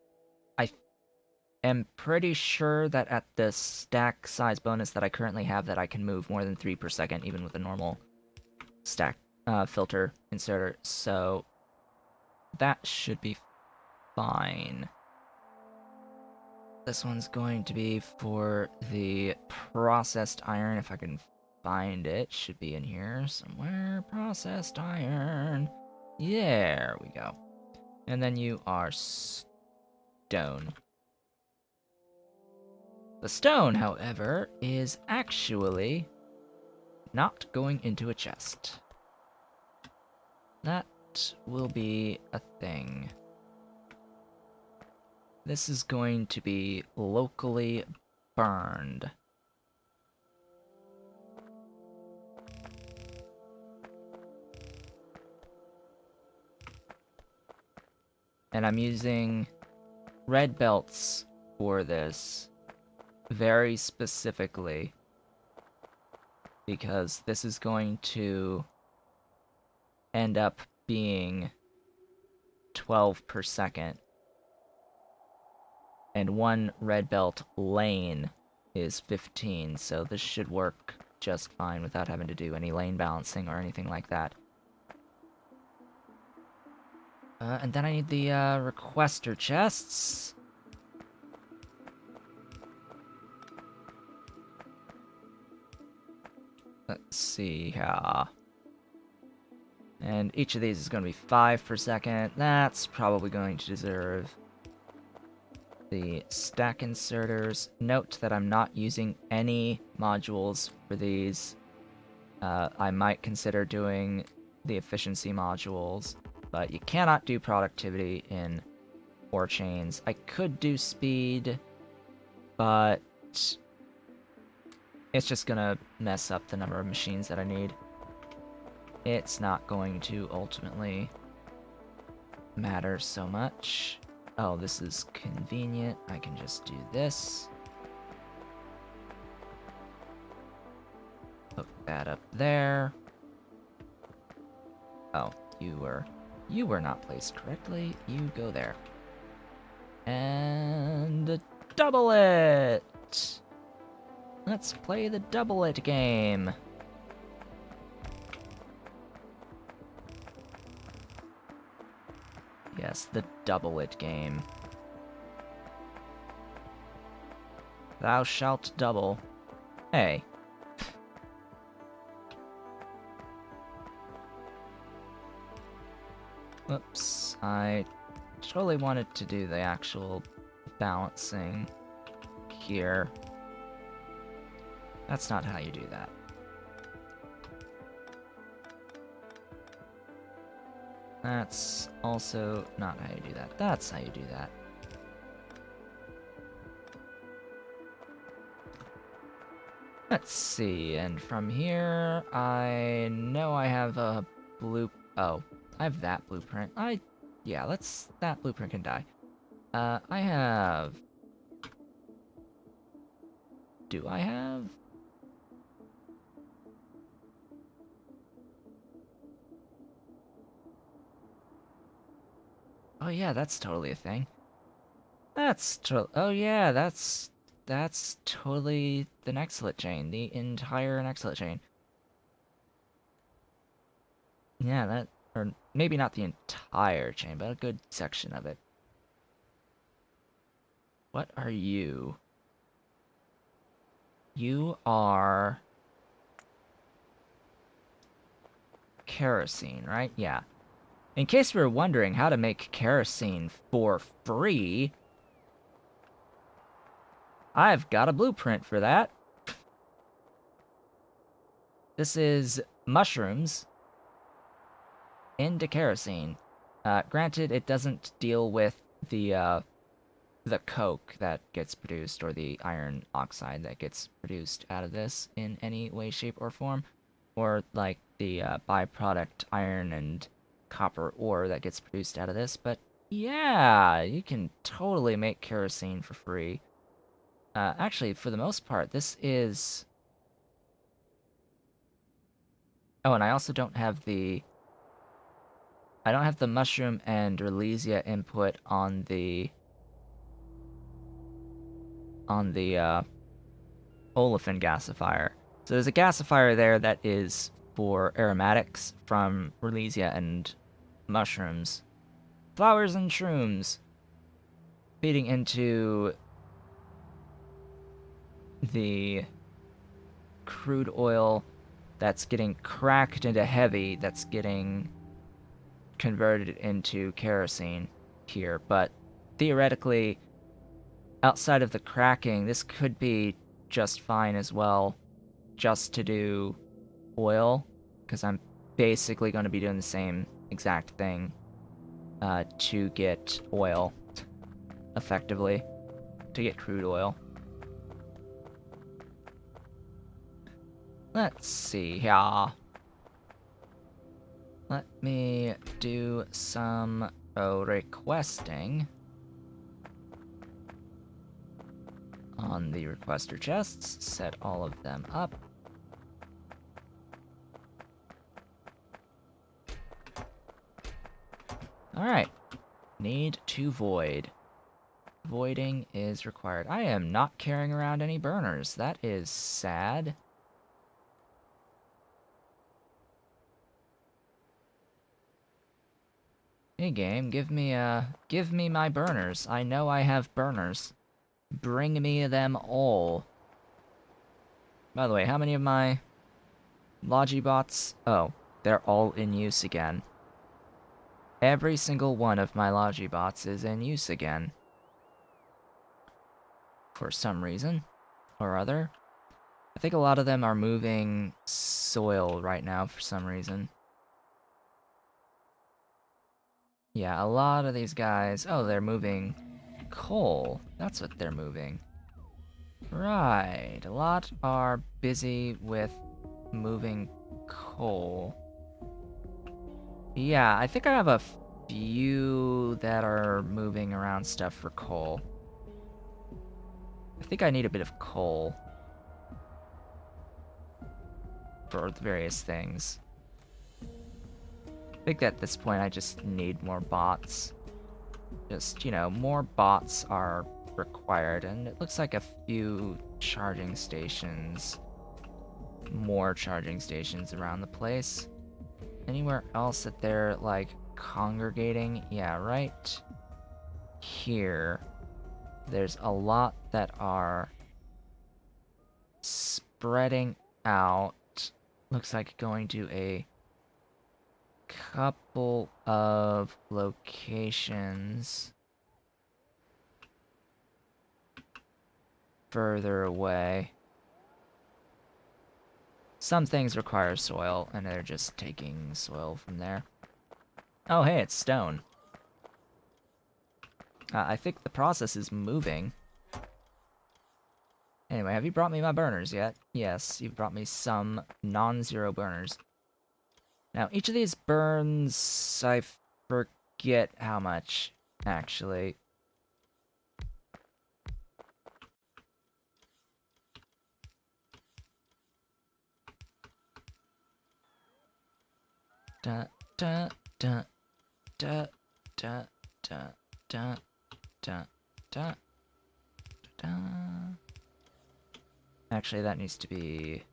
am pretty sure that at the stack size bonus that I currently have that I can move more than 3 per second even with a normal stack filter inserter, so that should be fine. This one's going to be for the processed iron, if I can find it. Should be in here somewhere. Processed iron. There we go. And then you are stone. The stone, however, is actually not going into a chest. That will be a thing. This is going to be locally burned. And I'm using red belts for this very specifically because this is going to end up being 12 per second. And one red belt lane is 15, so this should work just fine without having to do any lane balancing or anything like that. And then I need the requester chests. Let's see here. And each of these is going to be 5 per second. That's probably going to deserve the stack inserters. Note that I'm not using any modules for these. I might consider doing the efficiency modules, but you cannot do productivity in ore chains. I could do speed, but it's just gonna mess up the number of machines that I need. It's not going to ultimately matter so much. Oh, this is convenient. I can just do this. Hook that up there. Oh, you were not placed correctly. You go there. And double it! Let's play the double it game. Yes, the double it game. Thou shalt double. Hey. Whoops, I totally wanted to do the actual balancing here. That's not how you do that. That's also not how you do that. That's how you do that. Let's see, and from here, I know I have a oh, I have that blueprint. Yeah, that blueprint can die. I have... Do I have? Oh yeah, that's totally a thing. Oh yeah, that's totally the Nextlet chain, the entire Nextlet chain. Yeah, that, or maybe not the entire chain, but a good section of it. What are you? You are kerosene, right? Yeah. In case you were wondering how to make kerosene for free, I've got a blueprint for that. This is mushrooms into kerosene. Granted, it doesn't deal with the coke that gets produced or the iron oxide that gets produced out of this in any way, shape, or form, or like the byproduct iron and copper ore that gets produced out of this. But yeah, you can totally make kerosene for free. Actually, for the most part, this is... Oh, and I also don't have the I don't have the mushroom and Relesia input on the olefin gasifier. So there's a gasifier there that is for aromatics from Relesia and mushrooms. Flowers and shrooms feeding into the crude oil that's getting cracked into heavy, that's getting converted into kerosene here. But theoretically, outside of the cracking, this could be just fine as well, just to do oil, because I'm basically going to be doing the same exact thing to get oil, effectively, to get crude oil. Let's see here. Let me do some requesting on the requester chests, set all of them up. Alright, need to void. Voiding is required. I am not carrying around any burners. That is sad. Hey game, give me my burners. I know I have burners. Bring me them all. By the way, how many of my Logibots? Oh, they're all in use again. Every single one of my Logibots is in use again. For some reason or other. I think a lot of them are moving soil right now for some reason. Yeah, a lot of these guys... Oh, they're moving coal. That's what they're moving. Right. A lot are busy with moving coal. Yeah, I think I have a few that are moving around stuff for coal. I think I need a bit of coal for the various things. I think at this point I just need more bots. Just, you know, more bots are required, and it looks like a few charging stations. More charging stations around the place. Anywhere else that they're, like, congregating? Yeah, right here. There's a lot that are spreading out. Looks like going to a couple of locations further away. Some things require soil, and they're just taking soil from there. Oh, hey, it's stone. I think the process is moving. Anyway, have you brought me my burners yet? Yes, you've brought me some non-zero burners. Now, each of these burns, I forget how much, actually. Da da da da da da da da da da. Actually, that needs to be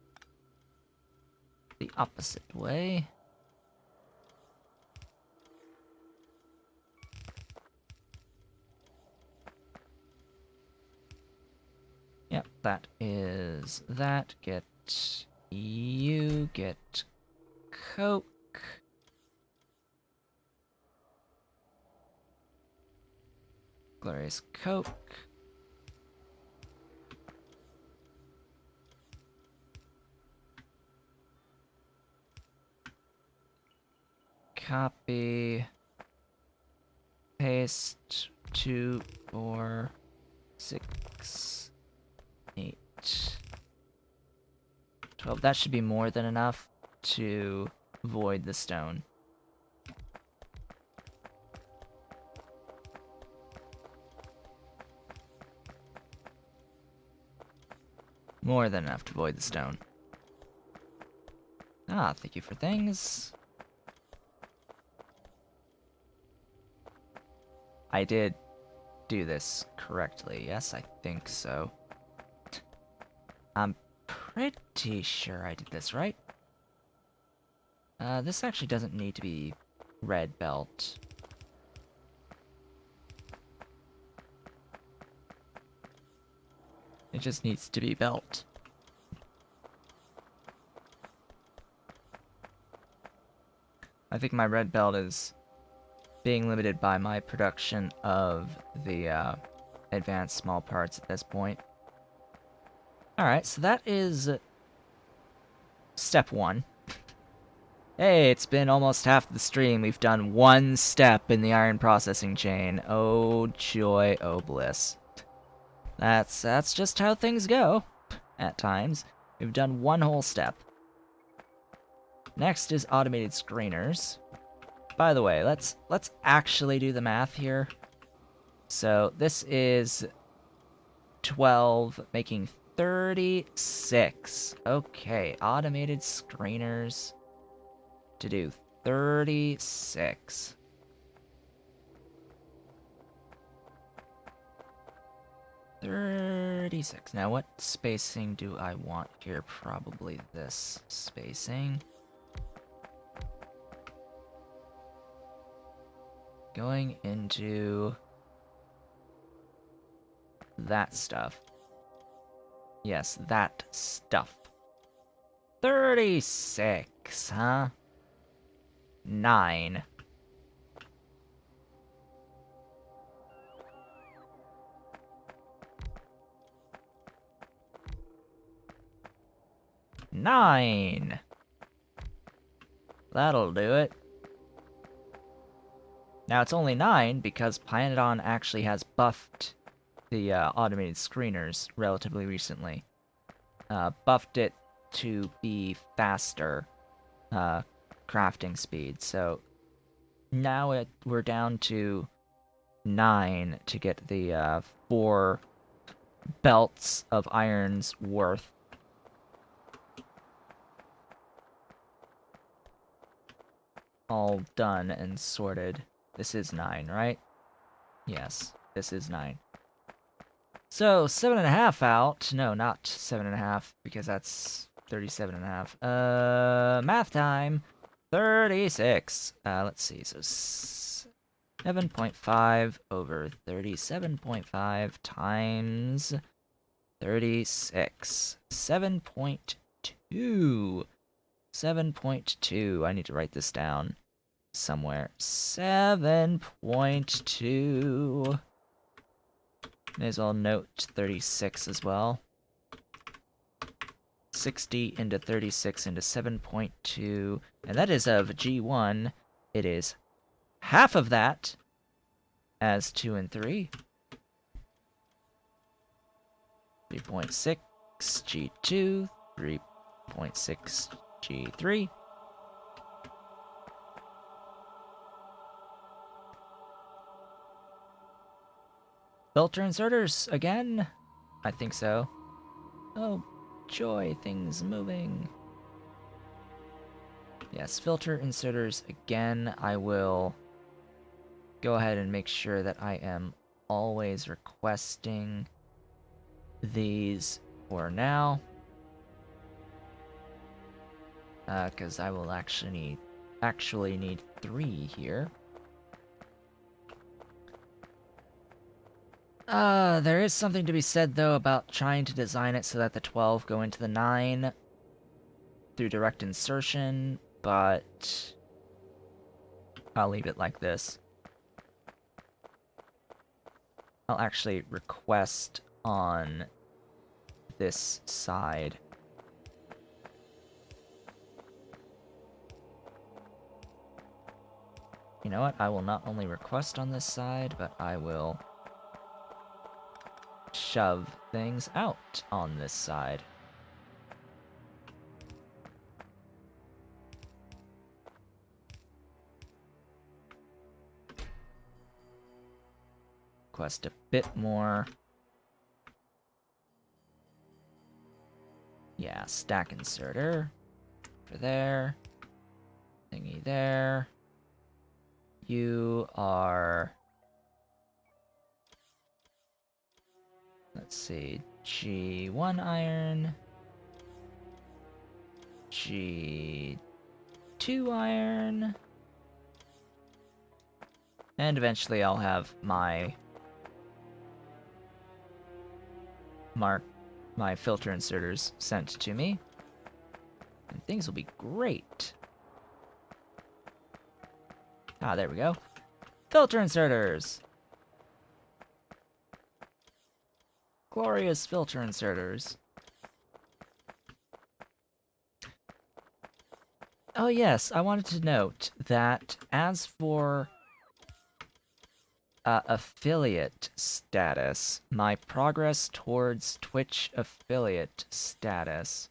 the opposite way. Yep, that is that. Get you, get Coke. Glorious Coke. Copy. Paste. 2, 4, 6, 8, 12. That should be more than enough to void the stone. More than enough to void the stone. Ah, thank you for things. I did do this correctly. Yes, I think so. I'm pretty sure I did this right. This actually doesn't need to be red belt. It just needs to be belt. I think my red belt is being limited by my production of the advanced small parts at this point. Alright, so that is step 1. Hey, it's been almost half the stream. We've done 1 step in the iron processing chain. Oh joy, oh bliss. That's just how things go at times. We've done 1 whole step. Next is automated screeners. By the way, let's actually do the math here. So this is 12 making 36. Okay, automated screeners to do 36. Now, what spacing do I want here? Probably this spacing. Going into that stuff. Yes, that stuff. 36, huh? 9. That'll do it. Now, it's only 9 because Pyanodon actually has buffed the automated screeners relatively recently. Buffed it to be faster crafting speed. So now we're down to 9 to get the 4 belts of irons worth. All done and sorted. This is 9, right? Yes, this is 9. So, 7.5 out. No, not 7.5, because that's 37.5. Math time. 36. Let's see, so 7.5 over 37.5 times 36. 7.2. 7.2. I need to write this down somewhere. 7.2. May as well note 36 as well. 60 into 36 into 7.2. And that is of G1. It is half of that as 2 and 3. 3.6 G2. 3.6 G3. Filter inserters again? I think so. Oh, joy, things moving. Yes, filter inserters again. I will go ahead and make sure that I am always requesting these for now. Because I will actually need 3 here. There is something to be said, though, about trying to design it so that the 12 go into the 9 through direct insertion, but I'll leave it like this. I'll actually request on this side. You know what? I will not only request on this side, but I will shove things out on this side. Request a bit more. Yeah, stack inserter. For there. Thingy there. You are let's see, G1 iron, G2 iron, and eventually I'll have my filter inserters sent to me, and things will be great. Ah, there we go. Filter inserters! Glorious filter inserters. Oh yes, I wanted to note that as for affiliate status, my progress towards Twitch affiliate status,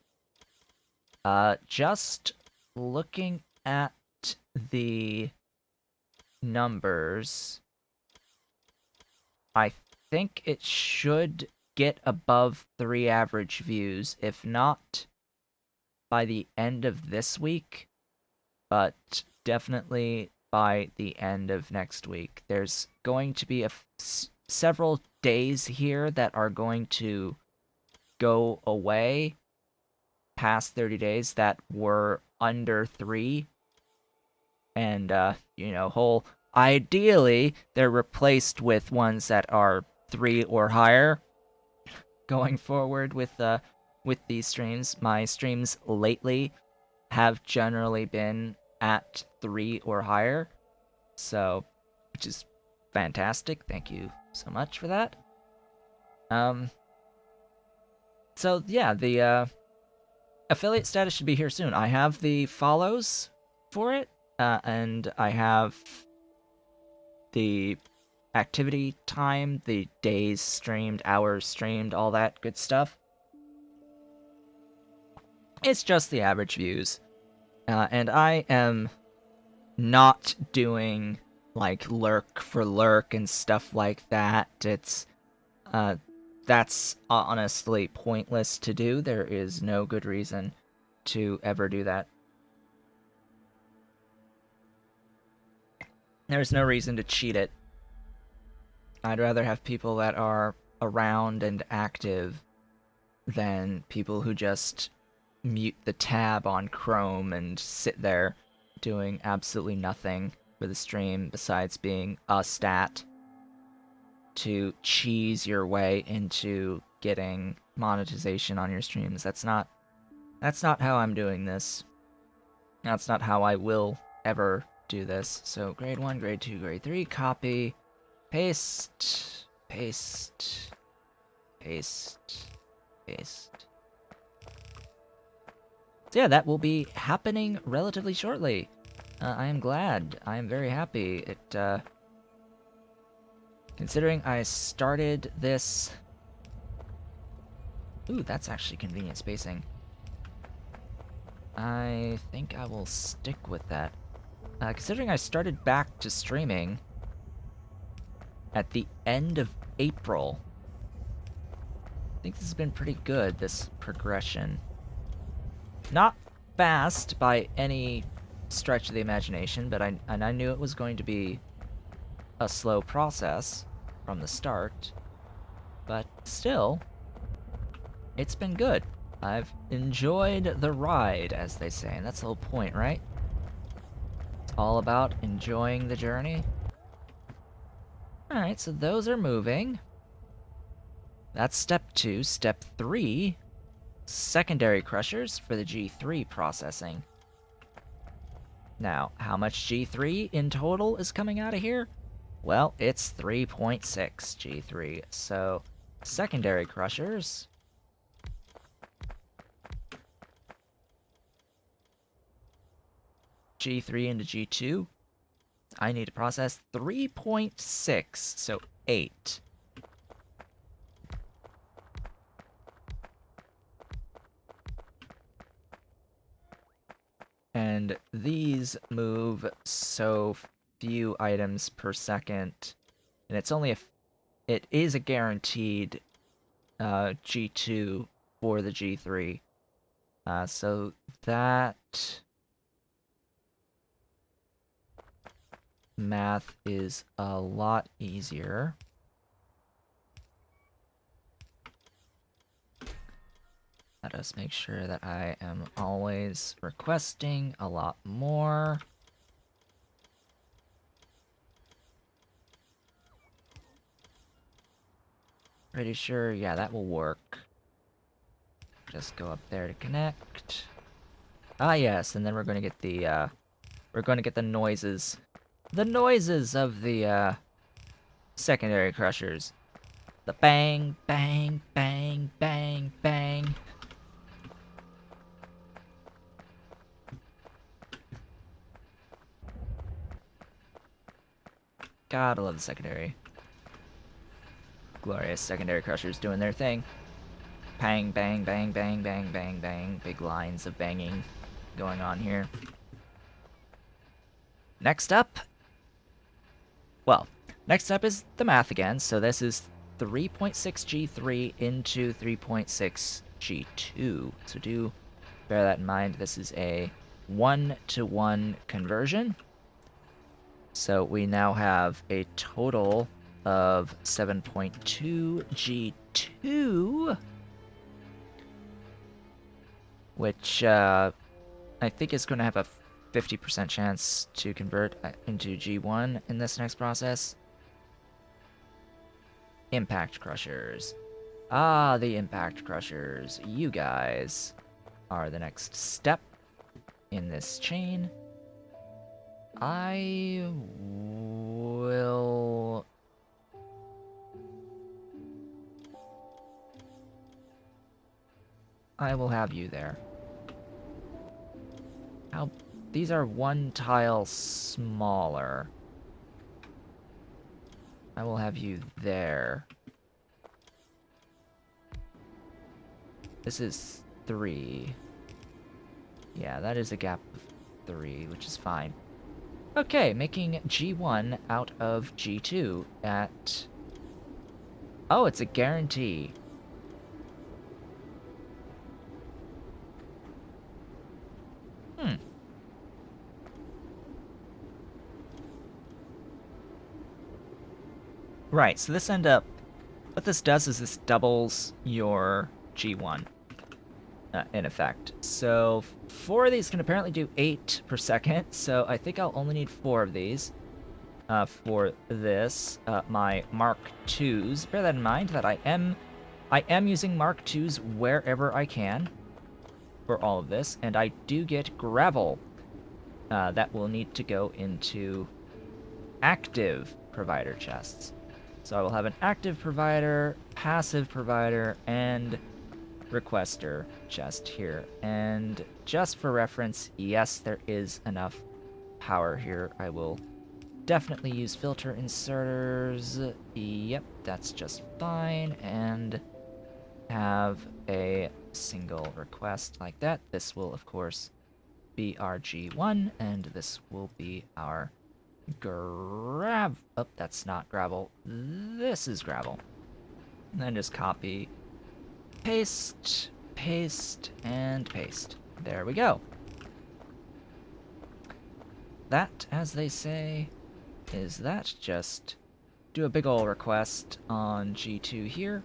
just looking at the numbers, I think it should get above 3 average views, if not by the end of this week, but definitely by the end of next week. There's going to be several days here that are going to go away past 30 days that were under 3. And, ideally, they're replaced with ones that are 3 or higher going forward with these streams. My streams lately have generally been at 3 or higher, so, which is fantastic. Thank you so much for that. So yeah, the affiliate status should be here soon. I have the follows for it, and I have the activity time, the days streamed, hours streamed, all that good stuff. It's just the average views. And I am not doing, like, lurk for lurk and stuff like that. That's honestly pointless to do. There is no good reason to ever do that. There's no reason to cheat it. I'd rather have people that are around and active than people who just mute the tab on Chrome and sit there doing absolutely nothing for the stream besides being a stat to cheese your way into getting monetization on your streams. That's not how I'm doing this. That's not how I will ever do this. So grade 1, grade 2, grade 3, copy, paste, paste, paste, paste. So yeah, that will be happening relatively shortly. I am glad. I am very happy. Considering I started this... Ooh, that's actually convenient spacing. I think I will stick with that. Considering I started back to streaming at the end of April, I think this has been pretty good, this progression. Not fast by any stretch of the imagination, but I knew it was going to be a slow process from the start, but still, it's been good. I've enjoyed the ride, as they say, and that's the whole point, right? It's all about enjoying the journey. Alright, so those are moving. That's step 2. Step 3, secondary crushers for the G3 processing. Now, how much G3 in total is coming out of here? Well, it's 3.6 G3, so secondary crushers. G3 into G2. I need to process 3.6, so 8. And these move so few items per second, and it's only it is a guaranteed G2 for the G3. So that math is a lot easier. Let us make sure that I am always requesting a lot more. Pretty sure, yeah, that will work. Just go up there to connect. Ah, yes, and then we're going to get the noises. The noises of the secondary crushers. The bang, bang, bang, bang, bang. God, I love the secondary. Glorious secondary crushers doing their thing. Bang, bang, bang, bang, bang, bang, bang. Big lines of banging going on here. Next up, well, next up is the math again. So this is 3.6G3 into 3.6G2. So do bear that in mind. This is a 1-to-1 conversion. So we now have a total of 7.2G2, which I think is going to have a 50% chance to convert into G1 in this next process. Impact Crushers. Ah, the Impact Crushers. You guys are the next step in this chain. I will... have you there. How... These are one tile smaller. I will have you there. This is 3. Yeah, that is a gap of 3, which is fine. Okay, making G1 out of G2 at... Oh, it's a guarantee. Right, so this end up... What this does is this doubles your G1, in effect. So 4 of these can apparently do 8 per second, so I think I'll only need 4 of these for this. My Mark IIs. Bear that in mind that I am using Mark IIs wherever I can for all of this, and I do get gravel that will need to go into active provider chests. So I will have an active provider, passive provider, and requester chest here. And just for reference, yes, there is enough power here. I will definitely use filter inserters. Yep, that's just fine. And have a single request like that. This will, of course, be our G1, and this will be our Oh, that's not gravel. This is gravel. And then just copy, paste, paste, and paste. There we go. That, as they say, is that. Just do a big ol' request on G2 here.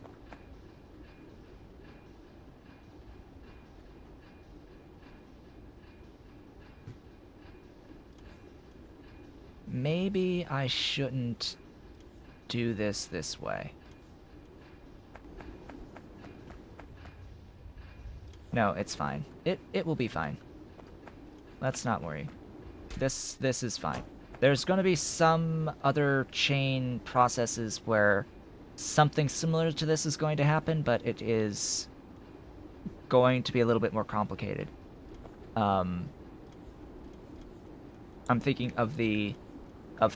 Maybe I shouldn't do this way. No, it's fine. It will be fine. Let's not worry. This is fine. There's going to be some other chain processes where something similar to this is going to happen, but it is going to be a little bit more complicated. I'm thinking of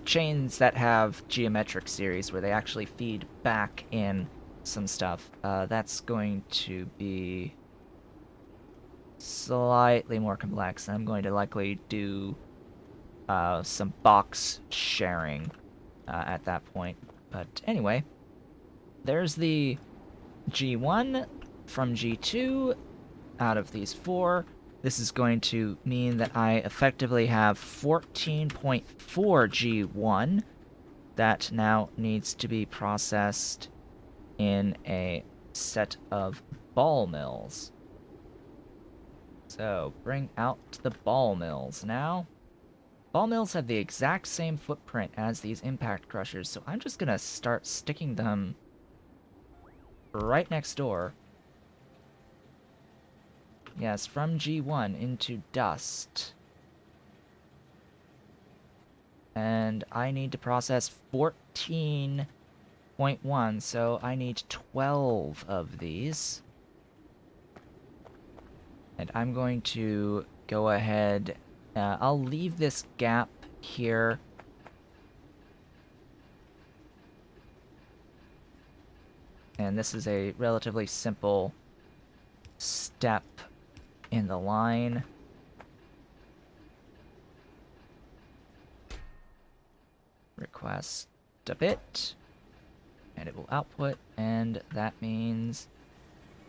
chains that have geometric series where they actually feed back in some stuff. That's going to be slightly more complex. I'm going to likely do some box sharing at that point. But anyway, there's the G1 from G2 out of these 4. This is going to mean that I effectively have 14.4 G1 that now needs to be processed in a set of ball mills. So, bring out the ball mills now. Ball mills have the exact same footprint as these impact crushers, so I'm just gonna start sticking them right next door. Yes, from G1 into dust. And I need to process 14.1, so I need 12 of these. And I'm going to go ahead, I'll leave this gap here. And this is a relatively simple step in the line. Request a bit, and it will output, and that means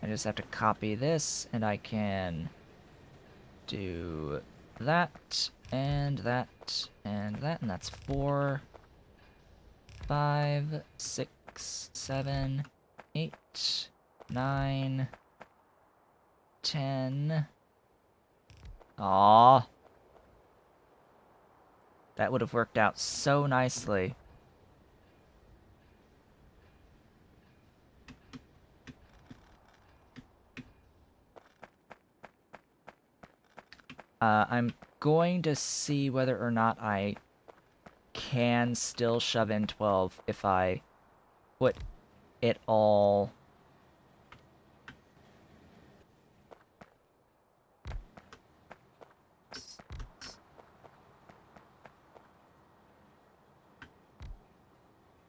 I just have to copy this, and I can do that, and that, and that, and that's 4, 5, 6, 7, 8, 9, 10. Aww. That would have worked out so nicely. I'm going to see whether or not I can still shove in 12 if I put it all...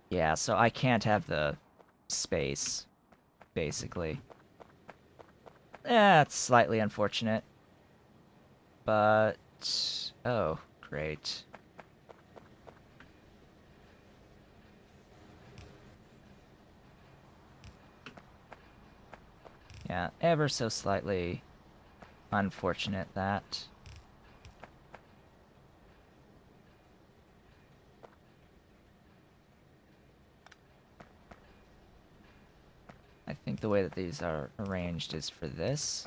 Yeah, so I can't have the space, basically. That's slightly unfortunate. But... oh, great. Yeah, ever so slightly unfortunate that. I think the way that these are arranged is for this.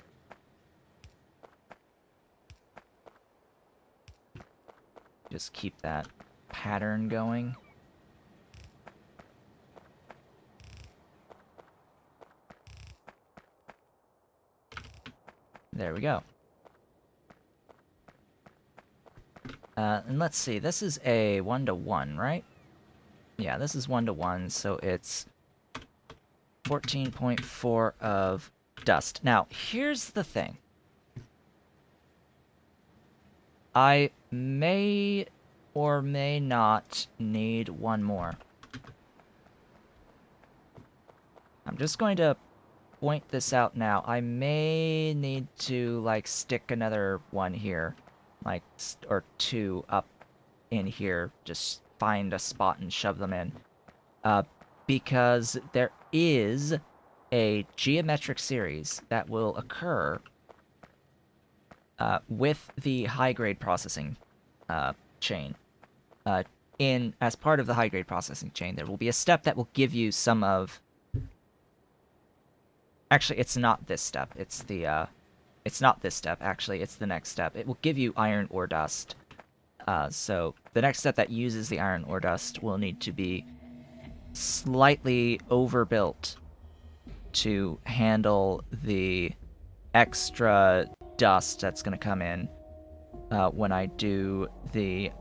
Just keep that pattern going. There we go. And let's see, this is a 1-to-1, right? Yeah, this is 1-to-1, so it's 14.4 of dust. Now, here's the thing. I may or may not need one more. I'm just going to point this out now. I may need to, like, stick another one here. Like, or two up in here. Just find a spot and shove them in. Because there is a geometric series that will occur with the high-grade processing chain. As part of the high-grade processing chain, there will be a step that will give you some of... Actually, it's not this step. It's the, it's not this step, actually. It's the next step. It will give you iron ore dust. So the next step that uses the iron ore dust will need to be slightly overbuilt to handle the extra dust that's going to come in when I do the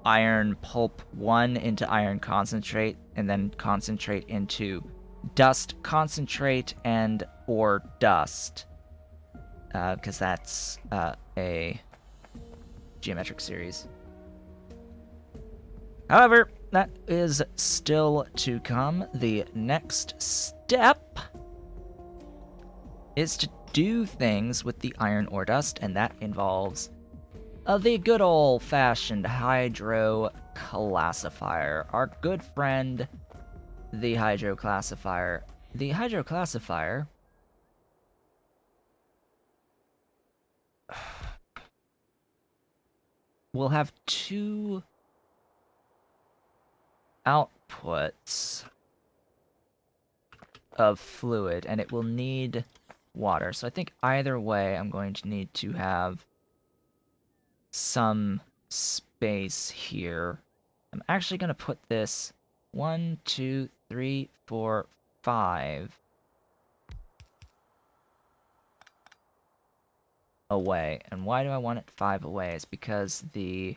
iron pulp 1 into iron concentrate, and then concentrate into dust concentrate and ore dust. Because that's a geometric series. However, that is still to come. The next step is to do things with the iron ore dust, and that involves the good old-fashioned hydro classifier. Our good friend, the hydro classifier. The hydro classifier will have two outputs of fluid, and it will need water. So I think either way, I'm going to need to have some space here. I'm actually going to put this 1, 2, 3, 4, 5 away. And why do I want it 5 away? It's because the...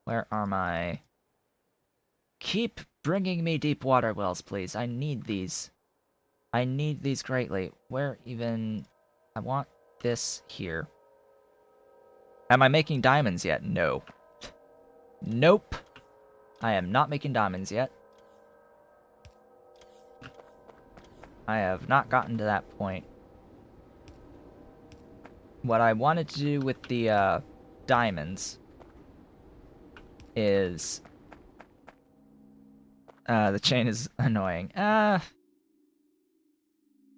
Where are my... Keep bringing me deep water wells, please. I need these. I need these greatly. Where even... I want this here. Am I making diamonds yet? No. Nope. I am not making diamonds yet. I have not gotten to that point. What I wanted to do with the diamonds is... the chain is annoying.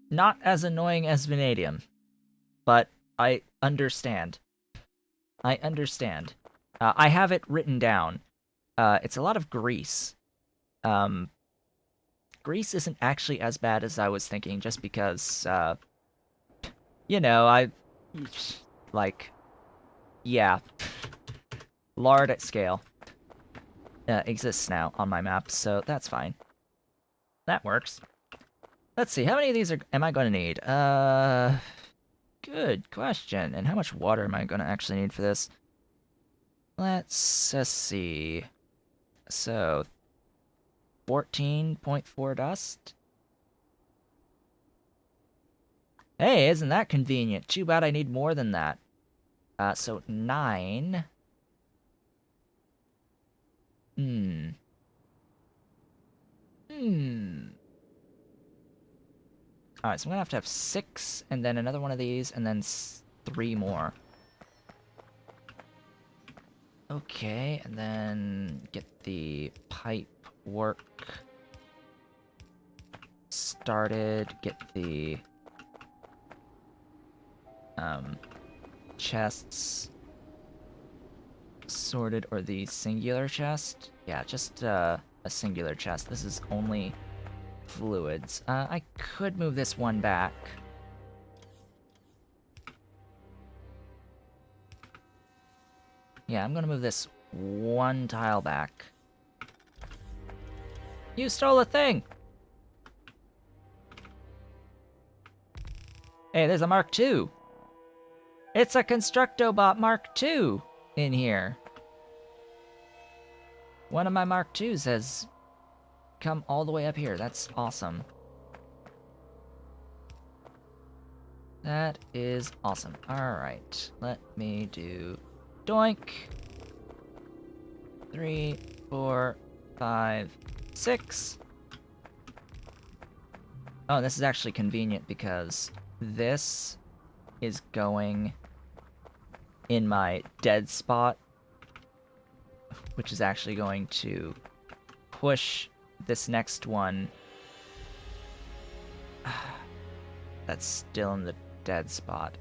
Not as annoying as vanadium, but I understand. I understand. I have it written down. It's a lot of grease. Grease isn't actually as bad as I was thinking, just because, you know, like, yeah, lard at scale exists now on my map, so that's fine. That works. Let's see, how many of these am I going to need? Good question. And how much water am I going to actually need for this? Let's see. So, 14.4 dust? Hey, isn't that convenient? Too bad I need more than that. So 9. Hmm. Alright, so I'm gonna have to have 6, and then another one of these, and then 3 more. Okay, and then get the pipe work started, get the chests sorted, or the singular chest. Yeah, just a singular chest. This is only fluids. I could move this one back. Yeah, I'm gonna move this one tile back. You stole a thing! Hey, there's a Mark II! It's a Constructobot Mark II in here. One of my Mark IIs has come all the way up here. That's awesome. That is awesome. Alright, let me do doink. 3, 4, 5, 6. Oh, this is actually convenient because this is going in my dead spot, which is actually going to push this next one that's still in the dead spot.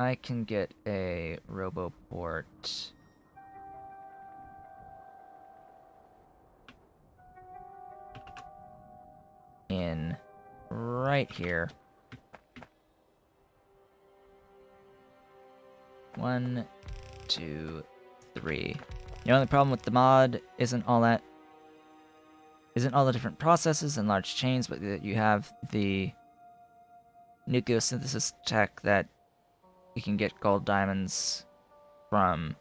I can get a Roboport. In right here. 1, 2, 3. The only problem with the mod isn't all the different processes and large chains, but that you have the nucleosynthesis tech that you can get gold diamonds from,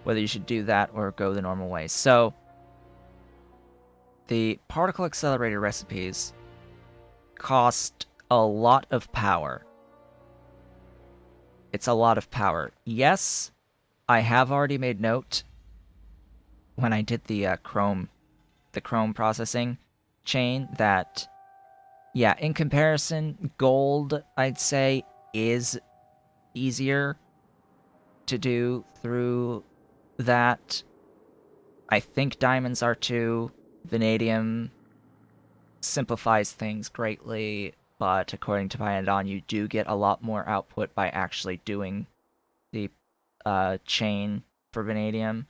whether you should do that or go the normal way. So, the particle accelerator recipes cost a lot of power. It's a lot of power. Yes, I have already made note when I did the chrome processing chain that, yeah, in comparison, gold, I'd say, is easier to do through that. I think diamonds are too. Vanadium simplifies things greatly, but according to Pyanodon, you do get a lot more output by actually doing the chain for vanadium.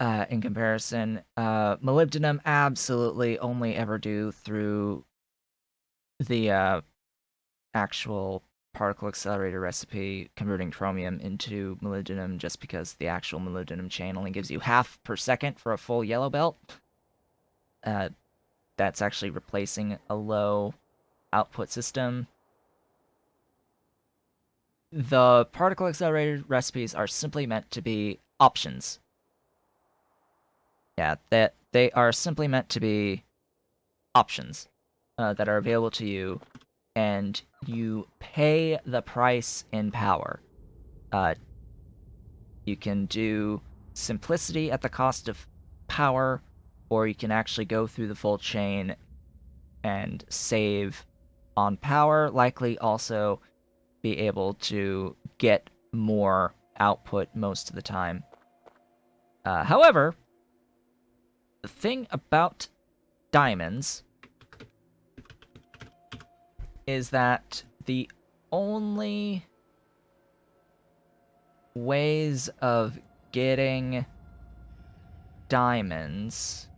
in comparison. Molybdenum absolutely only ever do through the actual particle accelerator recipe, converting chromium into molybdenum, just because the actual molybdenum chain only gives you half per second for a full yellow belt. That's actually replacing a low output system. The particle accelerator recipes are simply meant to be options. Yeah, that they are simply meant to be options that are available to you, and you pay the price in power. Uh, you can do simplicity at the cost of power, or you can actually go through the full chain and save on power, likely also be able to get more output most of the time. However, the thing about diamonds is that the only ways of getting diamonds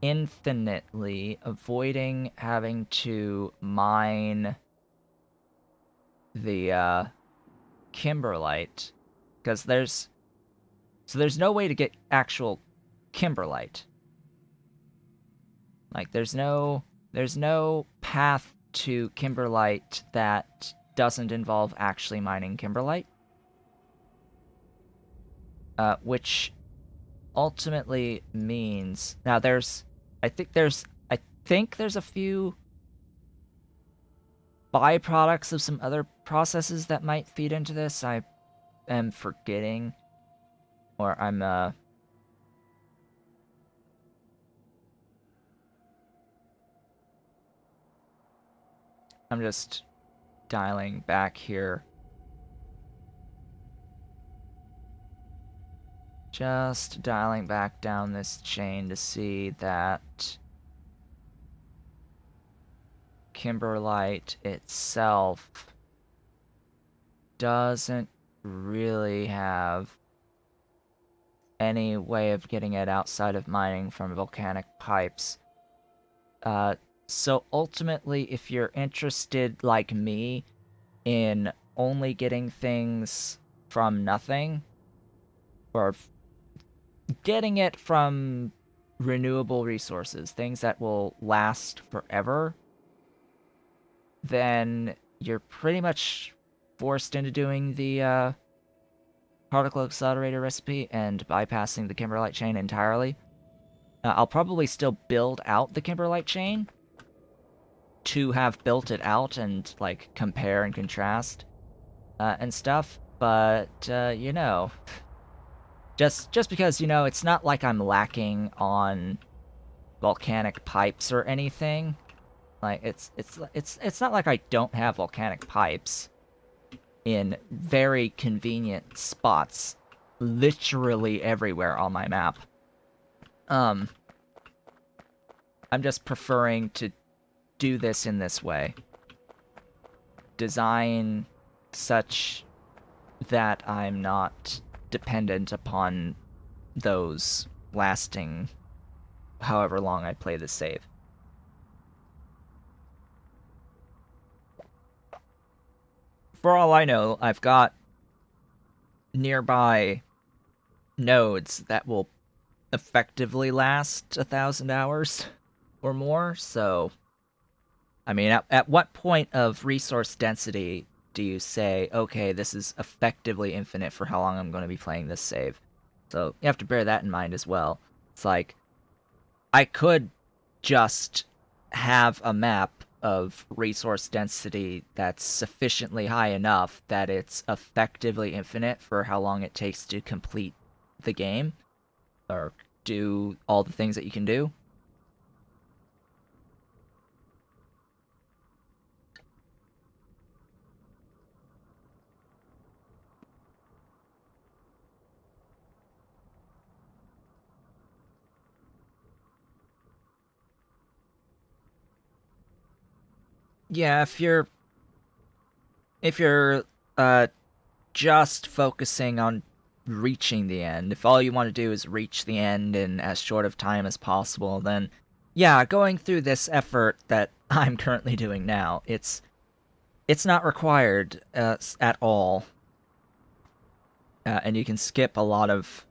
infinitely, avoiding having to mine the kimberlite, because there's no way to get actual kimberlite. Like there's no path to kimberlite that doesn't involve actually mining kimberlite, which ultimately means now I think there's a few byproducts of some other processes that might feed into this. I am forgetting, or I'm just dialing back here. Just dialing back down this chain to see that kimberlite itself doesn't really have any way of getting it outside of mining from volcanic pipes. So ultimately, if you're interested, like me, in only getting things from nothing, or getting it from renewable resources, things that will last forever, then you're pretty much forced into doing the particle accelerator recipe and bypassing the kimberlite chain entirely. I'll probably still build out the kimberlite chain to have built it out and like compare and contrast and stuff, but just because it's not like I'm lacking on volcanic pipes or anything. Like it's not like I don't have volcanic pipes in very convenient spots, literally everywhere on my map. Um, I'm just preferring to do this in this way. Design such that I'm not dependent upon those lasting however long I play this save. For all I know, I've got nearby nodes that will effectively last 1,000 hours or more, so I mean, at what point of resource density do you say, okay, this is effectively infinite for how long I'm going to be playing this save? So you have to bear that in mind as well. It's like, I could just have a map of resource density that's sufficiently high enough that it's effectively infinite for how long it takes to complete the game or do all the things that you can do. Yeah, if you're uh just focusing on reaching the end, if all you want to do is reach the end in as short of time as possible, then yeah, going through this effort that I'm currently doing now, it's not required at all. And you can skip a lot of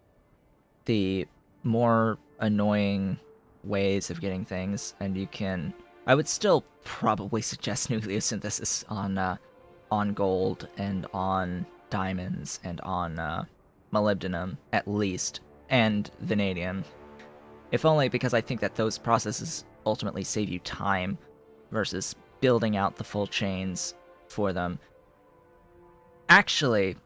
the more annoying ways of getting things, and you can... I would still probably suggest nucleosynthesis on gold and on diamonds and on molybdenum, at least, and vanadium. If only because I think that those processes ultimately save you time versus building out the full chains for them. Actually,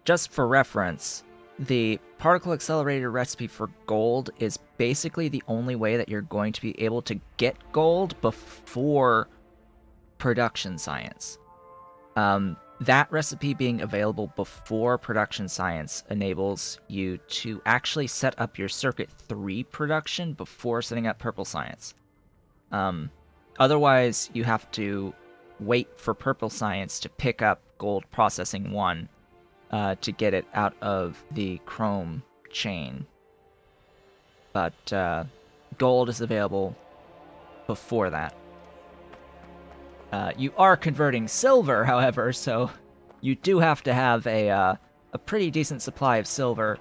just for reference, the particle accelerator recipe for gold is basically the only way that you're going to be able to get gold before production science. That recipe being available before production science enables you to actually set up your circuit 3 production before setting up purple science. Otherwise, you have to wait for purple science to pick up gold processing 1 to get it out of the chrome chain. But gold is available before that. You are converting silver, however, so you do have to have a pretty decent supply of silver.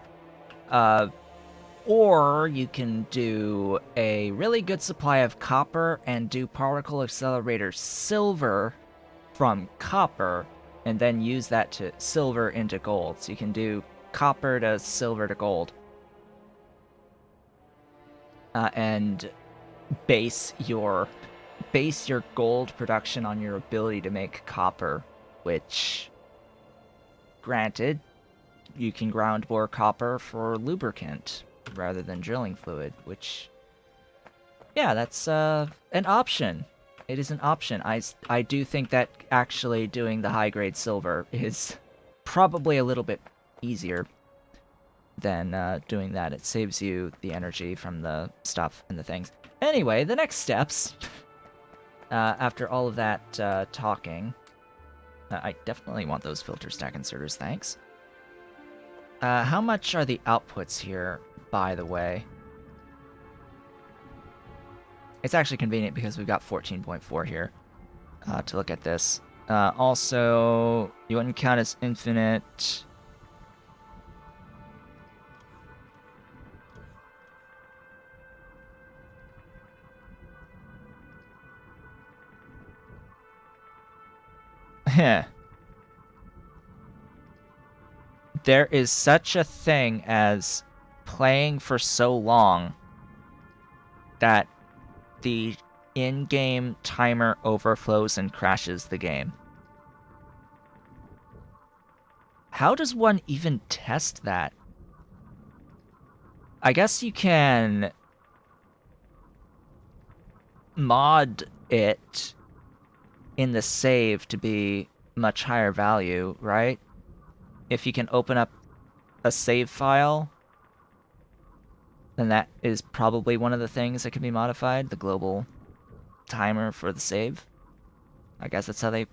Or you can do a really good supply of copper and do particle accelerator silver from copper, and then use that to silver into gold. So you can do copper to silver to gold. And base your gold production on your ability to make copper, which, granted, you can ground bore copper for lubricant rather than drilling fluid, which, yeah, that's an option. It is an option. I do think that actually doing the high-grade silver is probably a little bit easier than doing that. It saves you the energy from the stuff and the things. Anyway, the next steps... after all of that talking, I definitely want those filter stack inserters, thanks. How much are the outputs here, by the way? It's actually convenient because we've got 14.4 here to look at this. Also, you wouldn't count as infinite. Heh. There is such a thing as playing for so long that the in-game timer overflows and crashes the game. How does one even test that? I guess you can mod it in the save to be much higher value, right? If you can open up a save file, then that is probably one of the things that can be modified, the global timer for the save. I guess that's how they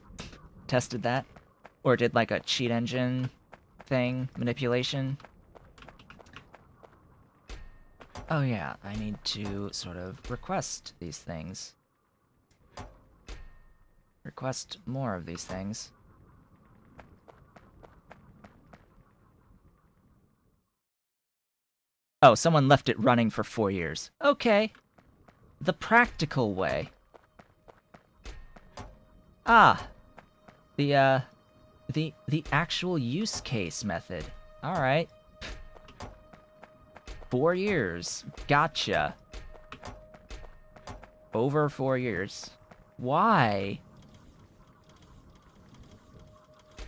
tested that. Or did like a cheat engine thing, manipulation. Oh yeah, I need to sort of request these things. Request more of these things. Oh, someone left it running for 4 years. Okay. The practical way. Ah. The actual use case method. Alright. 4 years. Gotcha. Over 4 years. Why?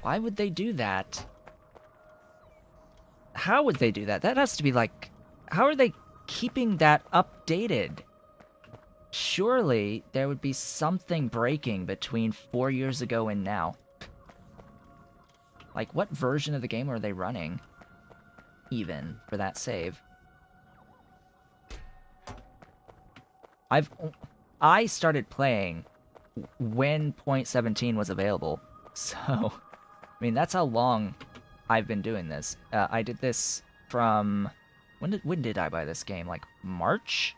Why would they do that? How would they do that? That has to be like... How are they keeping that updated? Surely there would be something breaking between 4 years ago and now. Like, what version of the game are they running? Even, for that save. I started playing when .17 was available. So, I mean, that's how long I've been doing this. I did this from... When did I buy this game? Like, March?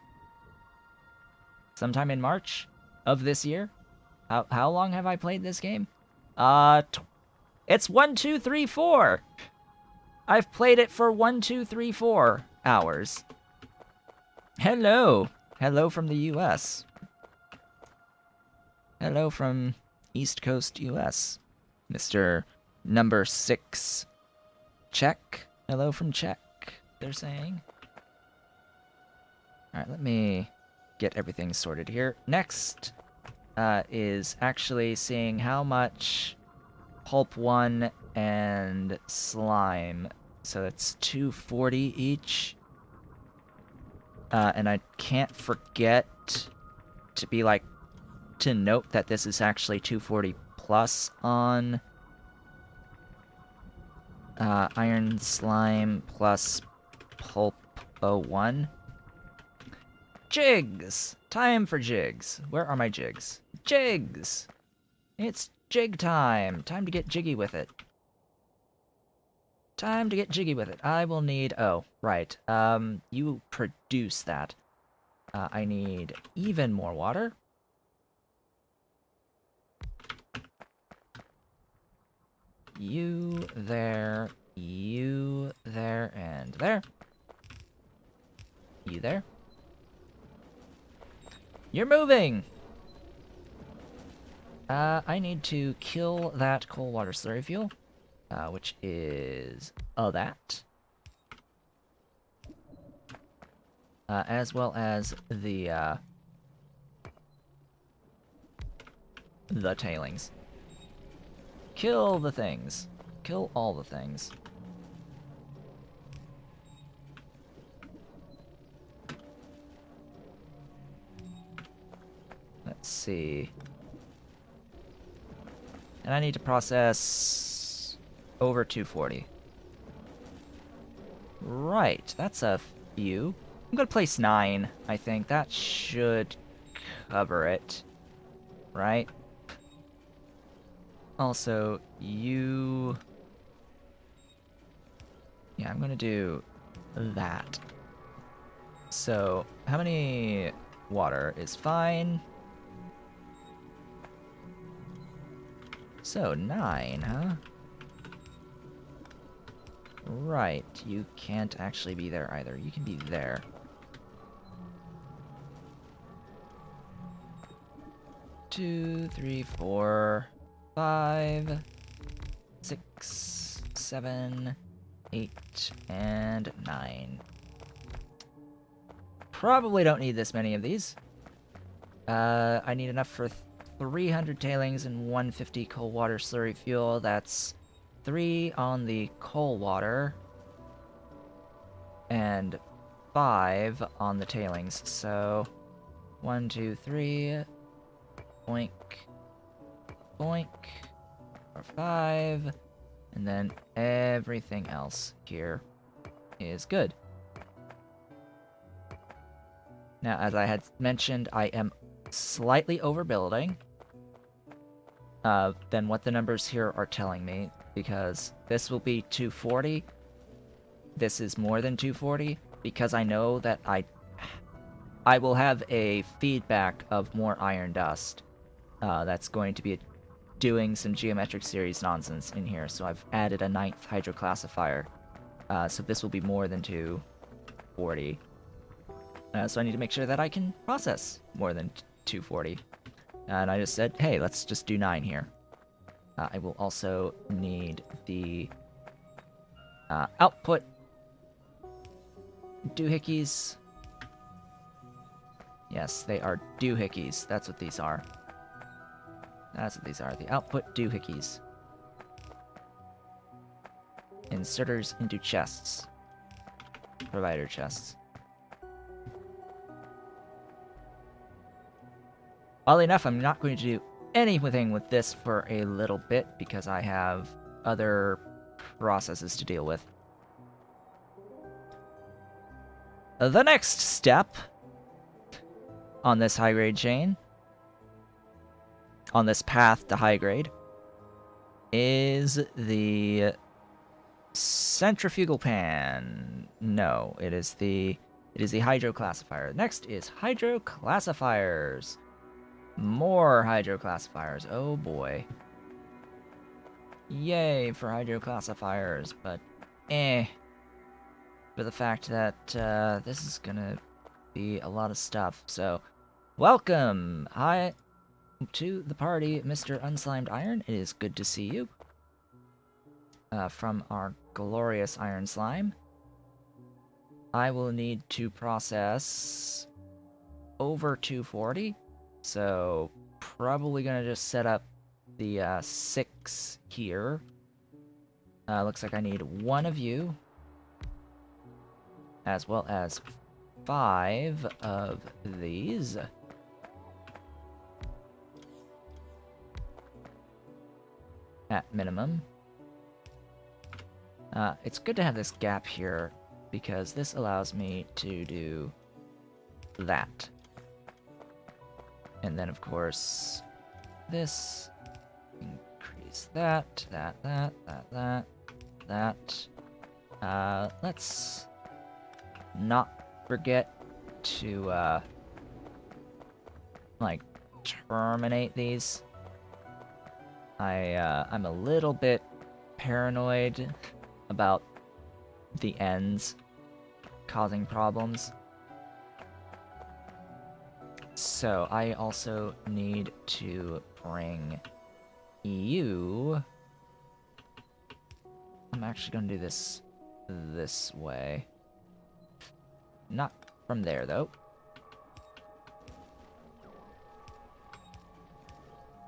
Sometime in March of this year? How long have I played this game? It's 1, 2, 3, 4! I've played it for 1, 2, 3, 4 hours. Hello! Hello from the US. Hello from East Coast US. Mr. Number 6. Czech. Hello from Czech, they're saying. Alright, let me get everything sorted here. Next is actually seeing how much Pulp 1 and Slime. So that's 240 each. And I can't forget to be like, to note that this is actually 240 plus on Iron Slime plus Pulp 01. Jigs! Time for jigs. Where are my jigs? Jigs! It's jig time! Time to get jiggy with it. Time to get jiggy with it. I will need... Oh, right. You produce that. I need even more water. You there, and there. You there. You're moving! I need to kill that coal water slurry fuel, which is that. As well as the tailings. Kill the things. Kill all the things. Let's see. And I need to process over 240. Right, that's a few. I'm gonna place 9, I think. That should cover it. Right? Also, you... Yeah, I'm gonna do that. So, how many water is fine? So, 9, huh? Right, you can't actually be there either. You can be there. Two, 3, 4, 5, 6, 7, 8, and 9. Probably don't need this many of these. I need enough for 300 tailings and 150 cold water slurry fuel. That's 3 on the coal water and 5 on the tailings. So 1, 2, 3, boink, boink, or 5, and then everything else here is good. Now, as I had mentioned, I am slightly overbuilding than what the numbers here are telling me, because this will be 240. This is more than 240, because I know that I will have a feedback of more iron dust. That's going to be doing some geometric series nonsense in here, so I've added a 9th hydroclassifier. So this will be more than 240. So I need to make sure that I can process more than 240. And I just said, hey, let's just do 9 here. I will also need the output doohickeys. Yes, they are doohickeys. That's what these are. That's what these are. The output doohickeys. Inserters into chests. Provider chests. Oddly enough, I'm not going to do anything with this for a little bit because I have other processes to deal with. The next step on this high-grade chain, on this path to high-grade, is the centrifugal pan. No, it is the hydro classifier. Next is hydro classifiers. More hydro classifiers. Oh boy. Yay for hydro classifiers, but for the fact that this is gonna be a lot of stuff. So, welcome hi to the party, Mr. Unslimed Iron. It is good to see you. From our glorious iron slime. I will need to process over 240, so probably gonna just set up the 6 here. Looks like I need 1 of you, as well as 5 of these. At minimum. It's good to have this gap here, because this allows me to do that. And then, of course, this, increase that. Let's not forget to, like, terminate these. I'm a little bit paranoid about the ends causing problems. So I also need to bring you. I'm actually gonna do this way. Not from there though.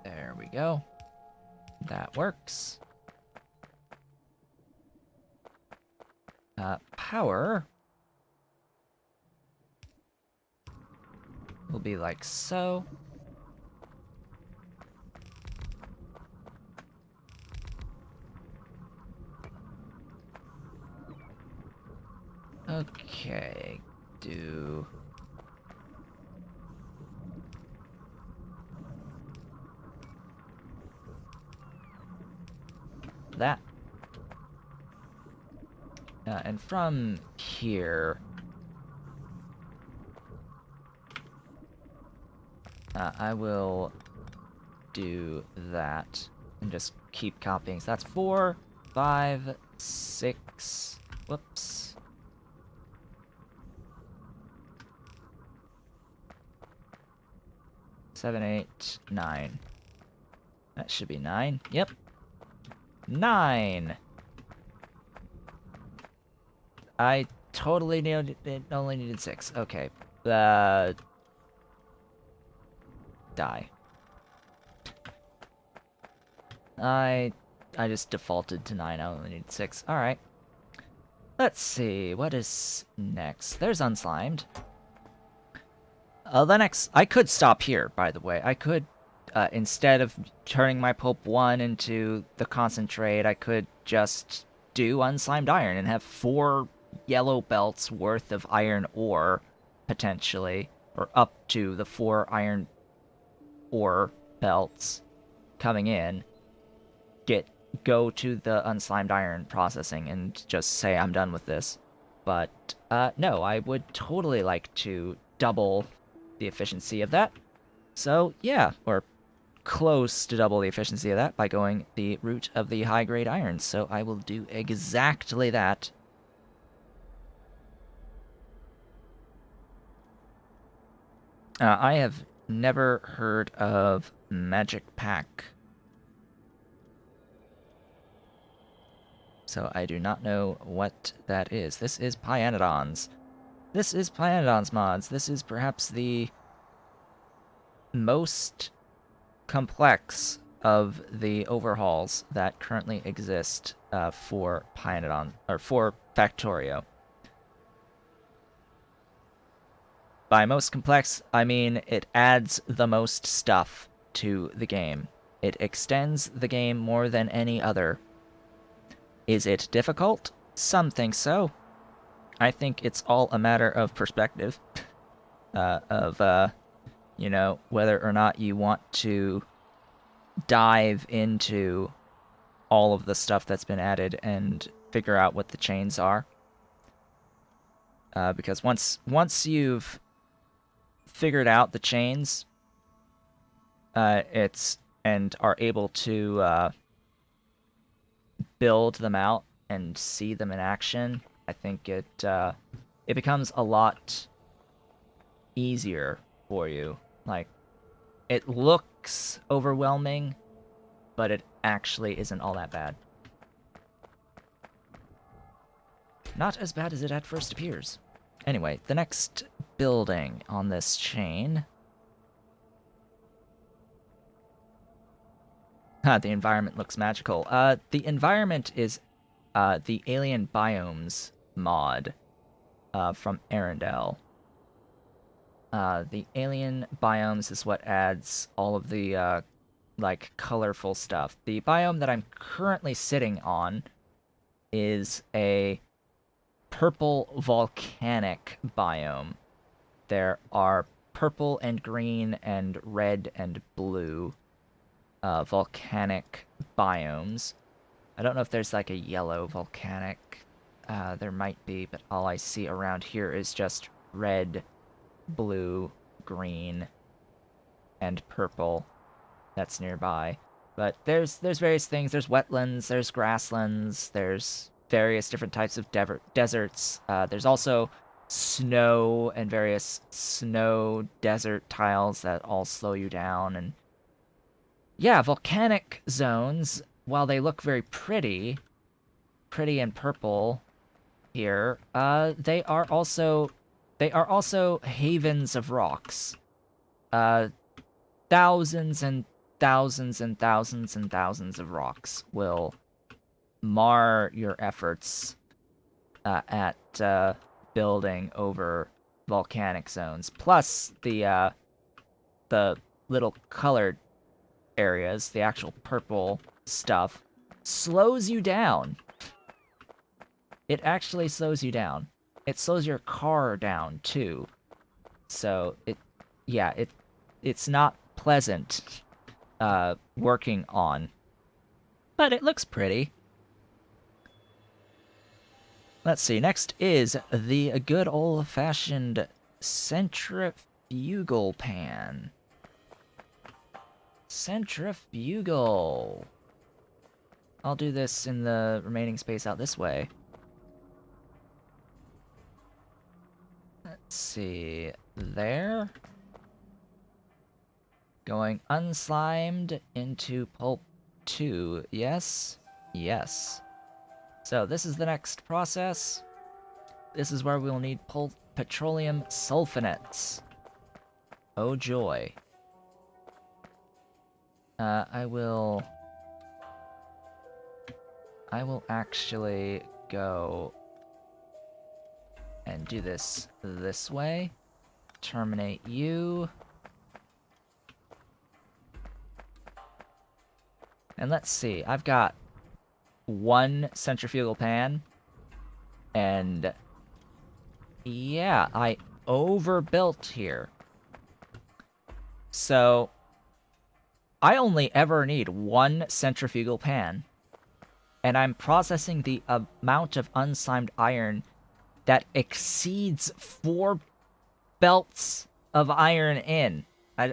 There we go. That works. Power will be like so. Okay, do that. And from here, I will do that and just keep copying. So that's 4, 5, 6. Whoops. 7, 8, 9. That should be 9. Yep. 9. I totally only needed 6. Okay. Die. I just defaulted to 9. I only need 6. Alright. Let's see. What is next? There's Unslimed. The next... I could stop here, by the way. I could, instead of turning my Pulp 1 into the concentrate, I could just do Unslimed Iron and have 4 yellow belts worth of iron ore, potentially. Or up to the 4 iron ore belts coming in. Go to the Unslimed Iron processing and just say I'm done with this. But, no, I would totally like to double the efficiency of that. So, yeah, or close to double the efficiency of that by going the route of the high-grade iron. So I will do exactly that. I have never heard of Magic Pack. So I do not know what that is. This is Pyanodons. This is Pyanodons mods. This is perhaps the most complex of the overhauls that currently exist for Pyanodon, or for Factorio. By most complex, I mean it adds the most stuff to the game. It extends the game more than any other. Is it difficult? Some think so. I think it's all a matter of perspective. You know, whether or not you want to dive into all of the stuff that's been added and figure out what the chains are. Because once you've figured out the chains, and are able to build them out and see them in action, I think it becomes a lot easier for you. Like, it looks overwhelming, but it actually isn't all that bad. Not as bad as it at first appears. Anyway, the next building on this chain. The environment looks magical. The environment is the Alien Biomes mod from Arendelle. The Alien Biomes is what adds all of the like colorful stuff. The biome that I'm currently sitting on is a purple volcanic biome. There are purple and green and red and blue volcanic biomes. I don't know if there's like a yellow volcanic. There might be, but all I see around here is just red, blue, green, and purple that's nearby. But there's various things. There's wetlands, there's grasslands, there's various different types of deserts. There's also snow and various snow desert tiles that all slow you down. And yeah, volcanic zones, while they look very pretty and purple here, they are also havens of rocks. Thousands and thousands and thousands and thousands of rocks will mar your efforts at building over volcanic zones. Plus the little colored areas, the actual purple stuff, slows you down. It actually slows you down. It slows your car down too. So it's not pleasant working on, but it looks pretty. Let's see, next is the good old-fashioned centrifugal pan. Centrifugal. I'll do this in the remaining space out this way. Let's see, there. Going unslimed into pulp 2, yes? Yes. So this is the next process. This is where we'll need petroleum sulfonates. Oh joy. I will actually go and do this way. Terminate you. And let's see, I've got one centrifugal pan, and yeah, I overbuilt here. So I only ever need one centrifugal pan, and I'm processing the amount of unslimed iron that exceeds 4 belts of iron in. I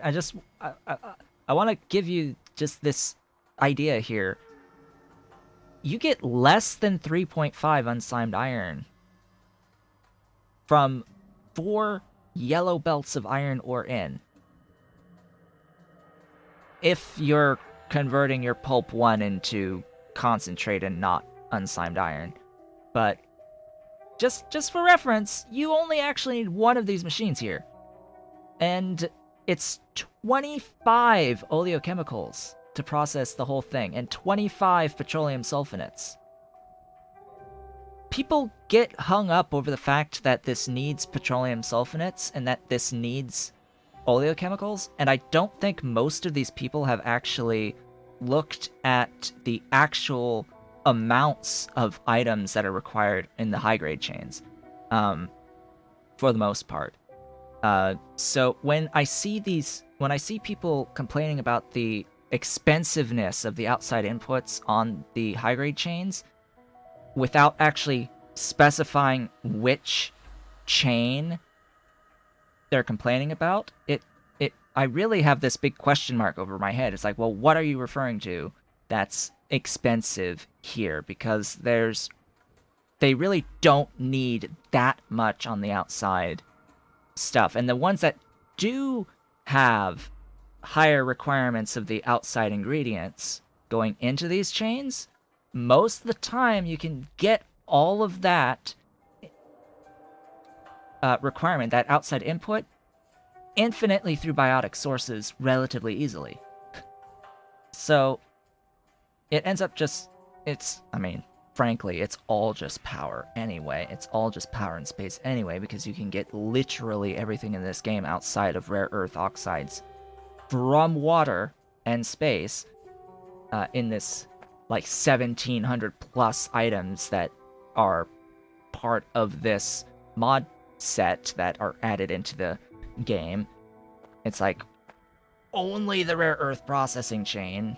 want to give you just this idea here. You get less than 3.5 unslimed iron from 4 yellow belts of iron ore in, if you're converting your pulp 1 into concentrate and not unslimed iron. But just for reference, you only actually need one of these machines here. And it's 25 oleochemicals to process the whole thing, and 25 petroleum sulfonates. People get hung up over the fact that this needs petroleum sulfonates and that this needs oleochemicals, and I don't think most of these people have actually looked at the actual amounts of items that are required in the high-grade chains, for the most part. So when I see people complaining about the expensiveness of the outside inputs on the high-grade chains, without actually specifying which chain they're complaining about, I really have this big question mark over my head. It's like, well, what are you referring to that's expensive here? Because they really don't need that much on the outside stuff. And the ones that do have higher requirements of the outside ingredients going into these chains, most of the time you can get all of that requirement, that outside input, infinitely through biotic sources relatively easily. So it ends up I mean, frankly, it's all just power anyway. It's all just power and space anyway, because you can get literally everything in this game outside of rare earth oxides from water and space in this, like, 1,700 plus items that are part of this mod set that are added into the game. It's like, only the rare earth processing chain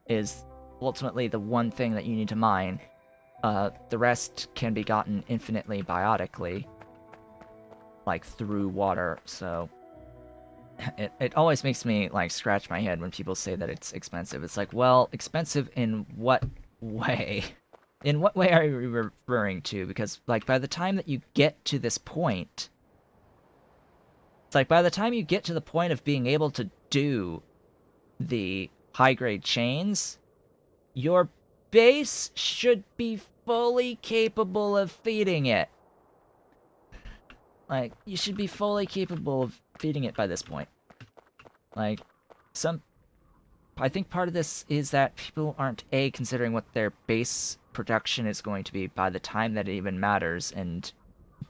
is ultimately the one thing that you need to mine. The rest can be gotten infinitely biotically, like through water, so it always makes me like scratch my head when people say that it's expensive. It's like, well, expensive in what way? In what way are you referring to? Because like by the time that you get to this point, it's like by the time you get to the point of being able to do the high grade chains, your base should be fully capable of feeding it. Like, you should be fully capable of feeding it by this point. Like, I think part of this is that people aren't A, considering what their base production is going to be by the time that it even matters, and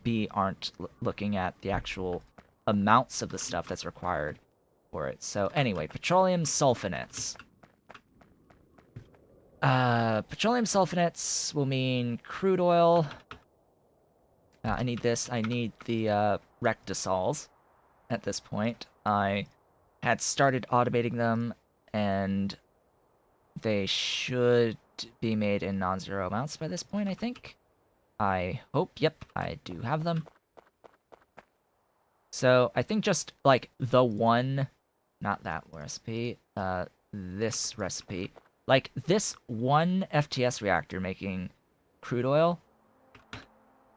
B, aren't looking at the actual amounts of the stuff that's required for it. So anyway, petroleum sulfonates. Petroleum sulfonates will mean crude oil. I need this. I need the rectisols at this point. I had started automating them, and they should be made in non-zero amounts by this point, I think. I hope. Yep, I do have them. So I think just, like, the one... Not that recipe. This recipe. Like, this one FTS reactor making crude oil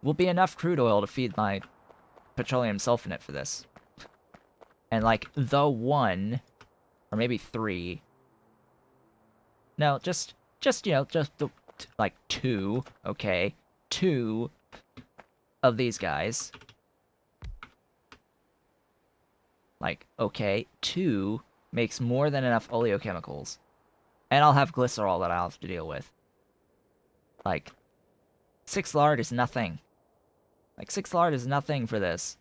will be enough crude oil to feed my petroleum sulfonate for this. And, like, the one, or maybe three. No, just you know, just the, like, two, okay? Two of these guys. Like, okay, two makes more than enough oleochemicals. And I'll have glycerol that I'll have to deal with. Like, 6 lard is nothing. Like, 6 lard is nothing for this.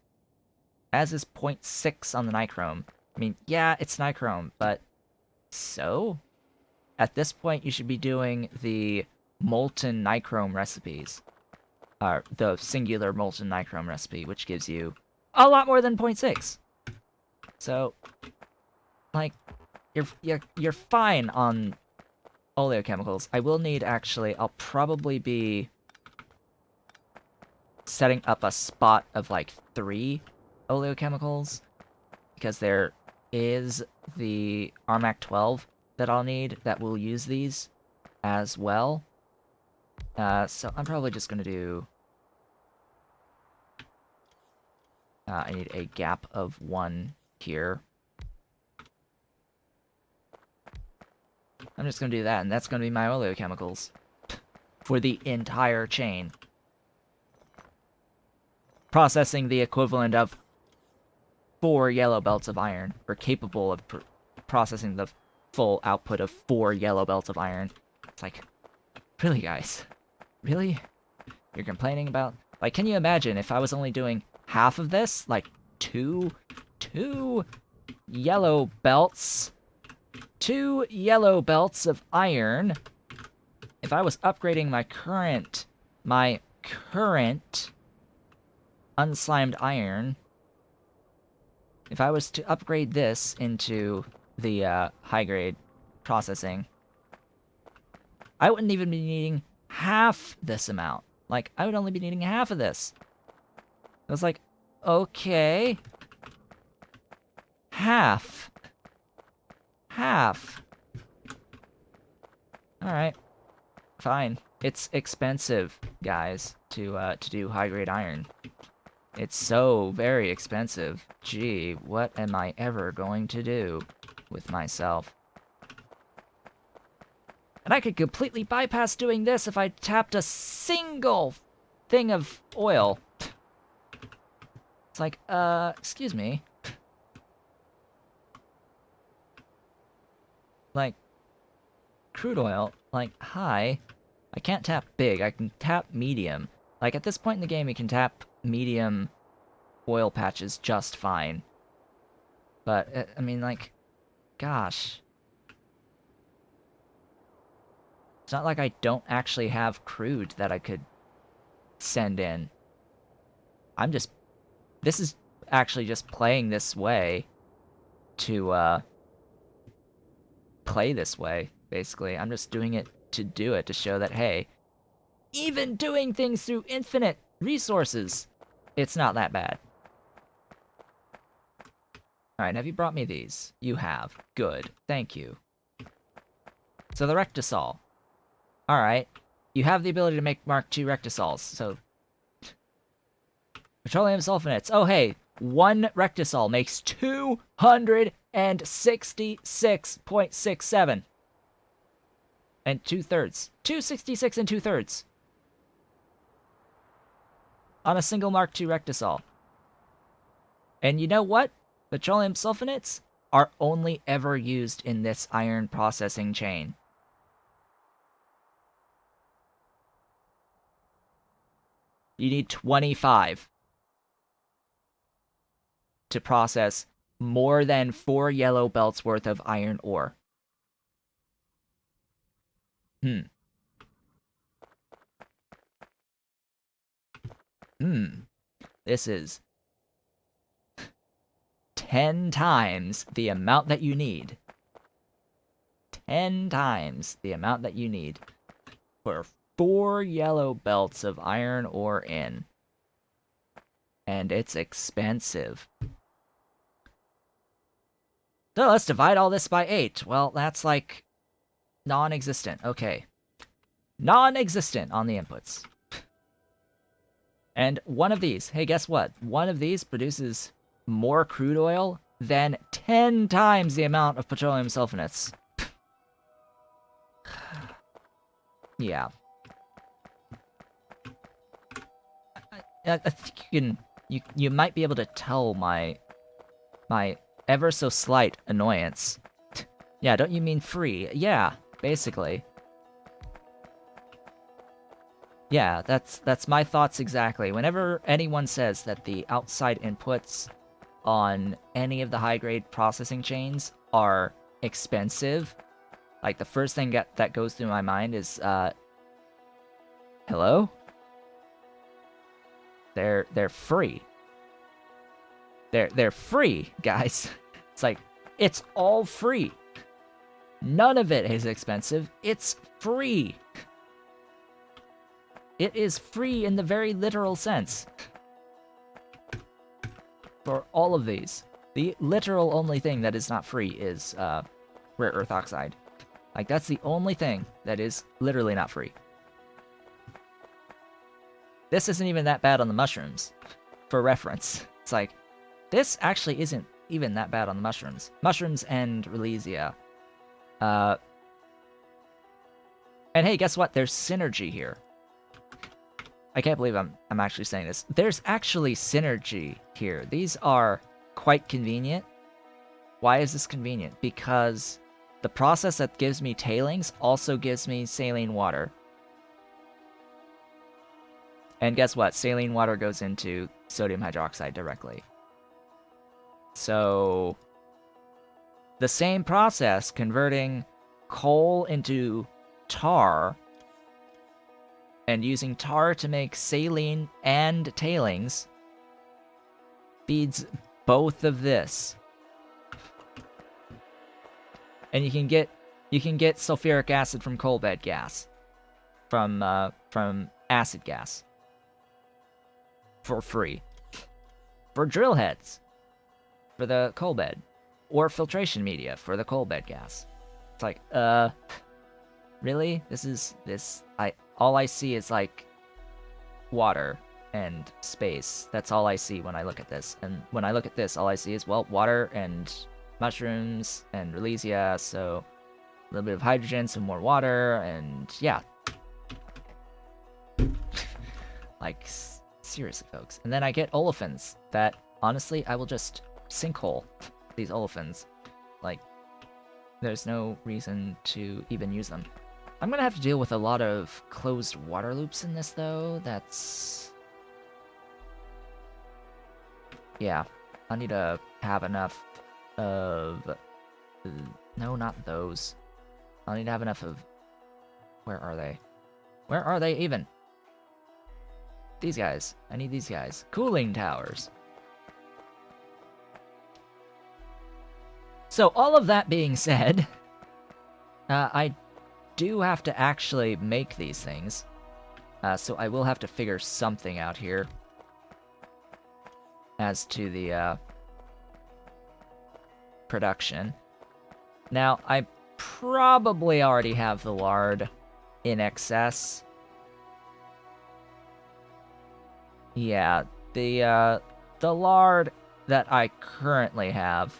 As is 0.6 on the nichrome. I mean, yeah, it's nichrome, but... So? At this point, you should be doing the molten nichrome recipes. The singular molten nichrome recipe, which gives you a lot more than 0.6. So, like, you're fine on oleochemicals. I will need, actually, I'll probably be setting up a spot of, like, 3 oleochemicals, because there is the Armac 12 that I'll need that will use these as well. So I'm probably just gonna do... I need a gap of 1 here. I'm just gonna do that, and that's gonna be my oleochemicals for the entire chain. Processing the equivalent of 4 yellow belts of iron, or capable of processing the full output of 4 yellow belts of iron. It's like, really, guys? Really? You're complaining about... Like, can you imagine if I was only doing half of this? Like, two yellow belts. 2 yellow belts of iron. If I was upgrading my current unslimed iron, if I was to upgrade this into the high grade processing, I wouldn't even be needing half this amount. Like, I would only be needing half of this. I was like, okay. Half. Half. Alright. Fine. It's expensive, guys, to do high-grade iron. It's so very expensive. Gee, what am I ever going to do with myself? And I could completely bypass doing this if I tapped a single thing of oil. It's like, excuse me. Like, crude oil, like, hi. I can't tap big, I can tap medium. Like, at this point in the game, you can tap medium oil patches just fine. But, I mean, like, gosh. It's not like I don't actually have crude that I could send in. I'm just... This is actually just playing this way to, play this way, basically. I'm just doing it to do it, to show that, hey, even doing things through infinite resources, it's not that bad. Alright, have you brought me these? You have. Good. Thank you. So the Rectisol. Alright. You have the ability to make Mark II Rectisols, so... Petroleum sulfonates. Oh, hey. One Rectisol makes 266.67. And 2/3. 266 and 2/3. On a single Mark II Rectisol. And you know what? Petroleum sulfonates are only ever used in this iron processing chain. You need 25 to process more than 4 yellow belts worth of iron ore. This is 10 times the amount that you need. 10 times the amount that you need for 4 yellow belts of iron ore in. And it's expensive. So let's divide all this by 8. Well, that's like non-existent. Okay. Non-existent on the inputs. And one of these, hey, guess what? One of these produces more crude oil than 10 times the amount of petroleum sulfonates. Yeah. I think you might be able to tell my ever so slight annoyance. Yeah, don't you mean free? Yeah, basically. Yeah, that's my thoughts exactly. Whenever anyone says that the outside inputs on any of the high-grade processing chains are expensive, like, the first thing that goes through my mind is, hello? They're free. They're free, guys. It's like, it's all free. None of it is expensive. It's free. It is free in the very literal sense. For all of these. The literal only thing that is not free is rare earth oxide. Like, that's the only thing that is literally not free. This isn't even that bad on the mushrooms, for reference. It's like, this actually isn't even that bad on the mushrooms. Mushrooms and Relesia. And hey, guess what? There's synergy here. I can't believe I'm actually saying this. There's actually synergy here. These are quite convenient. Why is this convenient? Because the process that gives me tailings also gives me saline water. And guess what? Saline water goes into sodium hydroxide directly. So the same process, converting coal into tar and using tar to make saline and tailings, feeds both of this. And you can get sulfuric acid from coal bed gas. from acid gas for free. For drill heads, for the coal bed, or filtration media for the coal bed gas. It's like, really? All I see is like water and space. That's all I see when I look at this. And when I look at this, all I see is, well, water and mushrooms and releasia, so a little bit of hydrogen, some more water, and yeah. Like, seriously, folks. And then I get olefins that, honestly, I will just sinkhole these olefins. Like, there's no reason to even use them. I'm gonna have to deal with a lot of closed water loops in this, though. That's... yeah. I need to have enough of... no, not those. I need to have enough of... where are they? Where are they, even? These guys. I need these guys. Cooling towers. So, all of that being said, I do have to actually make these things. So I will have to figure something out here as to the production. Now, I probably already have the lard in excess. Yeah, the lard that I currently have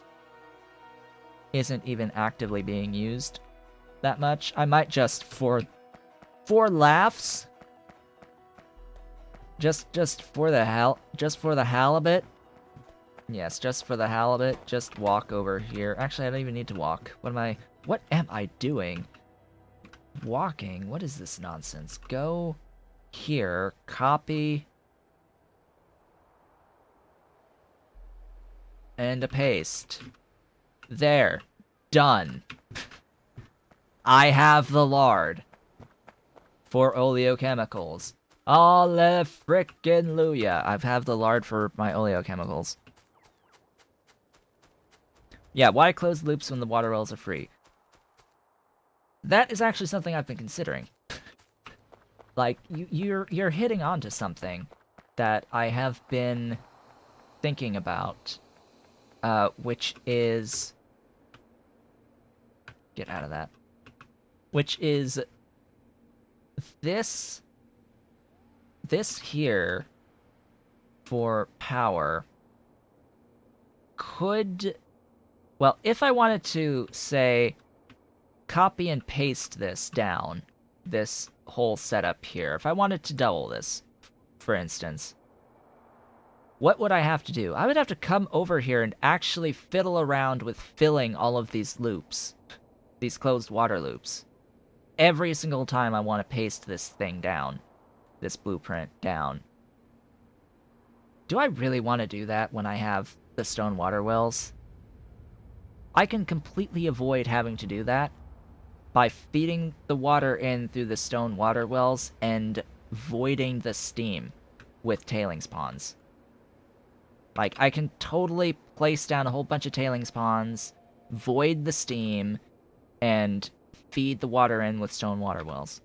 isn't even actively being used that much. I might just for laughs, just for the halibut. Yes, just for the halibut, just walk over here. Actually, I don't even need to walk. What am I doing? Walking? What is this nonsense? Go here, copy, and a paste. There. Done. I have the lard for oleochemicals. Alle frickin' Luya. I have the lard for my oleochemicals. Yeah, why close loops when the water wells are free? That is actually something I've been considering. Like, you're hitting onto something that I have been thinking about, which is... get out of that. Which is this here for power could... well, if I wanted to, say, copy and paste this down, this whole setup here, if I wanted to double this, for instance, what would I have to do? I would have to come over here and actually fiddle around with filling all of these loops, these closed water loops, every single time I want to paste this thing down, this blueprint down. Do I really want to do that when I have the stone water wells? I can completely avoid having to do that by feeding the water in through the stone water wells and voiding the steam with tailings ponds. Like, I can totally place down a whole bunch of tailings ponds, void the steam, and feed the water in with stone water wells.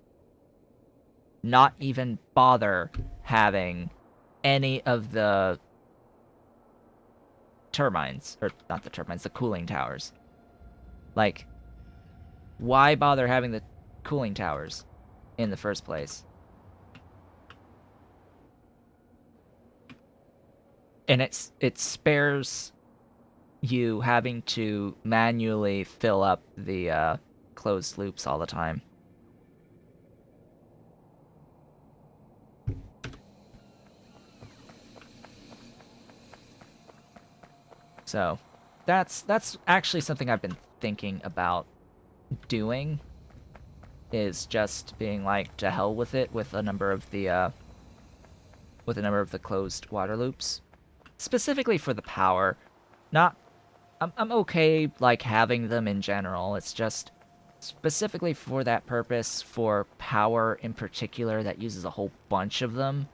Not even bother having any of the turbines, or not the turbines, the cooling towers. Like, why bother having the cooling towers in the first place? And it spares you having to manually fill up the closed loops all the time. So, that's actually something I've been thinking about doing, is just being like, to hell with it with a number of the closed water loops, specifically for the power. I'm okay like having them in general. It's just specifically for that purpose, for power in particular that uses a whole bunch of them.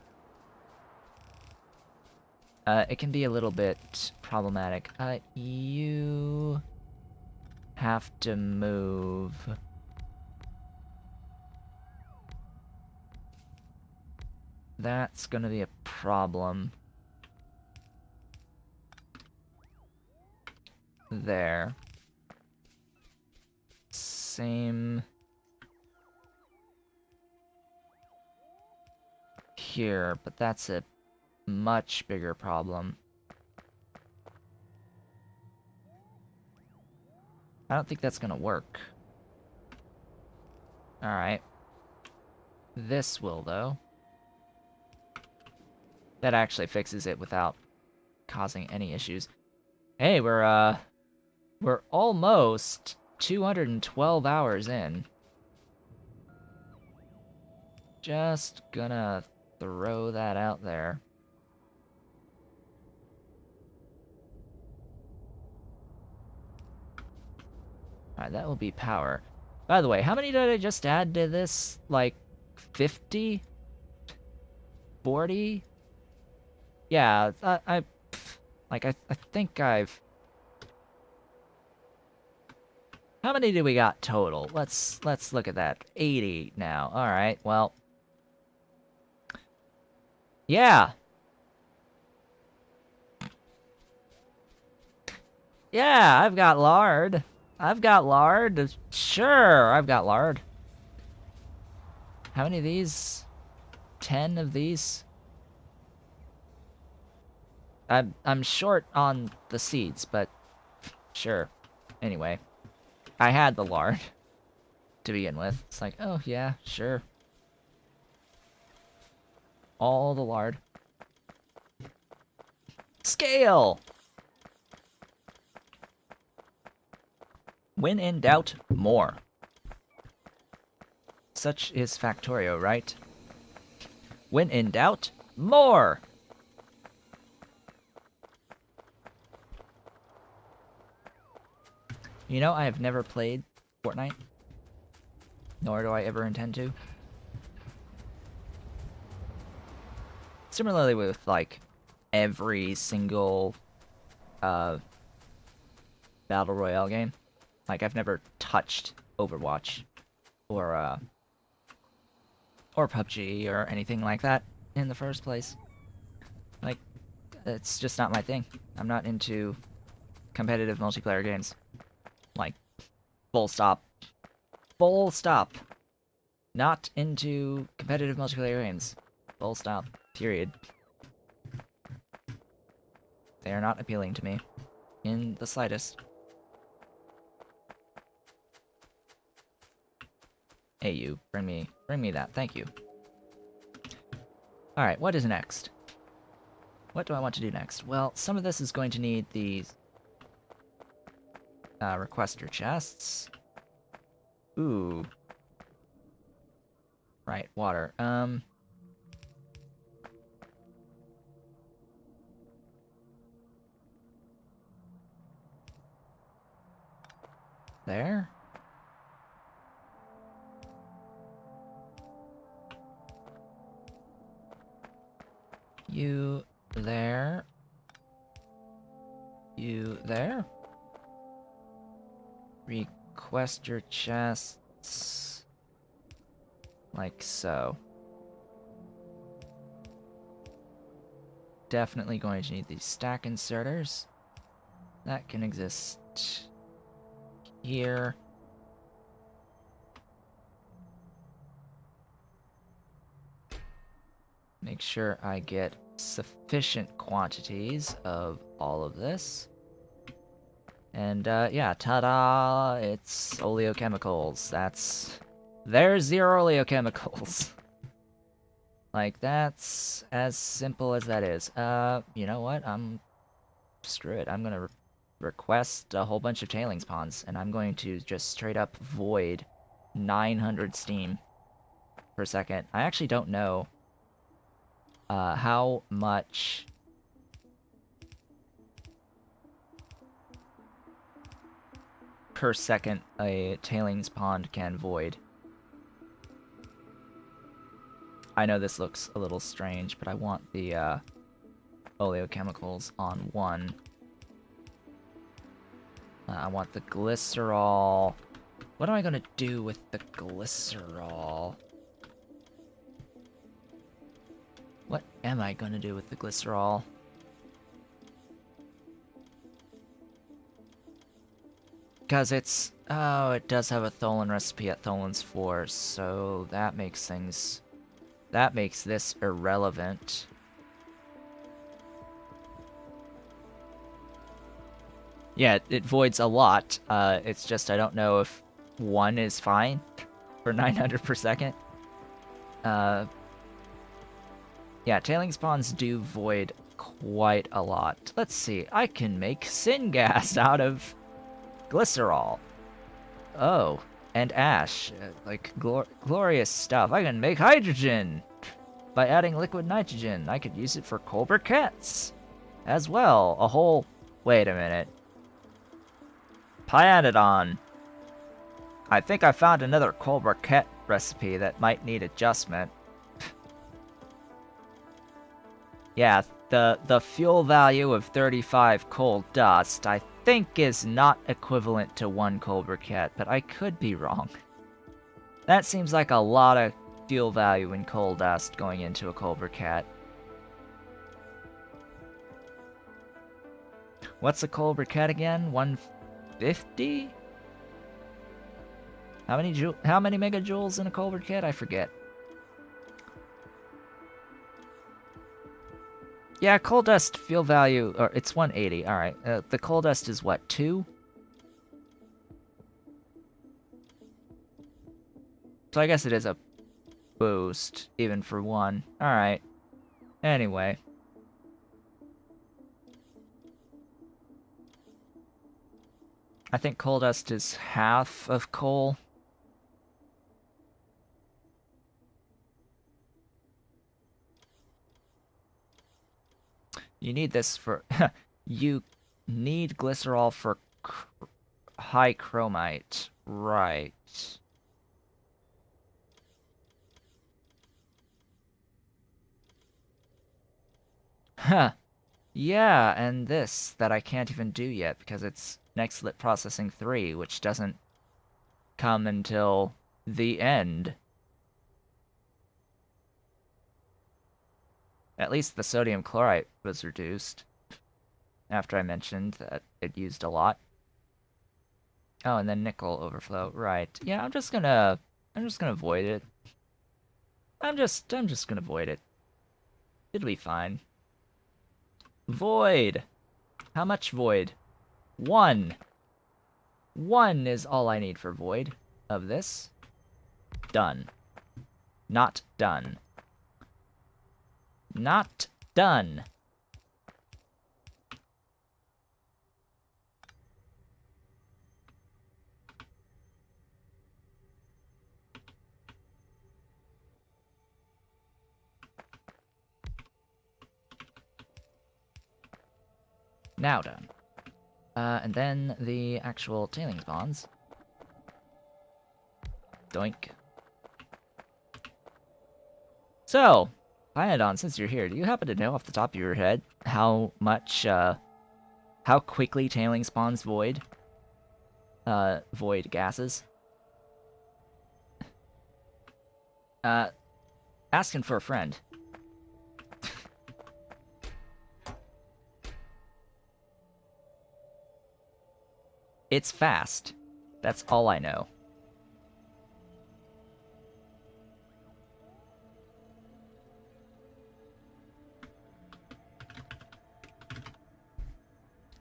It can be a little bit problematic. You have to move that's gonna be a problem. There. Same here, but that's a much bigger problem. I don't think that's gonna work. Alright. This will, though. That actually fixes it without causing any issues. Hey, we're almost 212 hours in. Just gonna throw that out there. Alright, that will be power. By the way, how many did I just add to this? Like, 50? 40? Yeah, I think I've... How many do we got total? Let's look at that. 80 now. Alright, well... Yeah! Yeah, I've got lard. I've got lard. Sure, I've got lard. How many of these? 10 of these? I'm short on the seeds, but sure. Anyway, I had the lard to begin with. It's like, oh yeah, sure. All the lard. Scale! When in doubt, more. Such is Factorio, right? When in doubt, more! You know, I have never played Fortnite. Nor do I ever intend to. Similarly with, like, every single, Battle Royale game. Like, I've never touched Overwatch. Or PUBG, or anything like that in the first place. Like, it's just not my thing. I'm not into competitive multiplayer games. Like, full stop. Full stop. Not into competitive multiplayer games. Full stop. Period. They are not appealing to me. In the slightest. Hey, you. Bring me that. Thank you. Alright, what is next? What do I want to do next? Well, some of this is going to need these requester chests. Ooh. Right, water. There? You there? You there? Requester chests. Like so. Definitely going to need these stack inserters. That can exist here. Make sure I get sufficient quantities of all of this. And, yeah, ta-da! It's oleochemicals. There's your oleochemicals. Like, that's as simple as that is. You know what? Screw it. I'm gonna request a whole bunch of tailings ponds, and I'm going to just straight up void 900 steam per second. I actually don't know how much per second a tailings pond can void. I know this looks a little strange, but I want the oleochemicals on 1. I want the glycerol. What am I gonna do with the glycerol? What am I gonna do with the glycerol? Because it's... Oh, it does have a Tholen recipe at Tholen's 4, so that makes things... That makes this irrelevant. Yeah, it voids a lot. It's just I don't know if 1 is fine for 900 per second. Yeah, tailing spawns do void quite a lot. Let's see, I can make syngas out of glycerol. Oh, and ash. Like, glorious stuff. I can make hydrogen by adding liquid nitrogen. I could use it for coal briquettes as well. A whole... Wait a minute. Pyanodon. I think I found another coal briquette recipe that might need adjustment. Yeah, the fuel value of 35 coal dust, I think is not equivalent to 1 coal briquette, but I could be wrong. That seems like a lot of fuel value in coal dust going into a coal briquette. What's a coal briquette again? 150? How many megajoules in a coal briquette? I forget. Yeah, coal dust fuel value, or it's 180. All right, the coal dust is what, 2? So I guess it is a boost, even for 1. All right. Anyway. I think coal dust is half of coal. You need this for... you need glycerol for high chromite. Right. Huh. Yeah, and this that I can't even do yet because it's next lit processing 3, which doesn't come until the end. At least the sodium chloride was reduced after I mentioned that it used a lot. Oh, and then nickel overflow. Right. Yeah, I'm just gonna void it. I'm just gonna void it. It'll be fine. Void. How much void? 1. 1 is all I need for void of this. Done. Not done. Not done. Now done. And then the actual tailings bonds. Doink. So, Pyanodon, since you're here, do you happen to know off the top of your head how quickly tailing spawns void? Void gases? Asking for a friend. It's fast. That's all I know.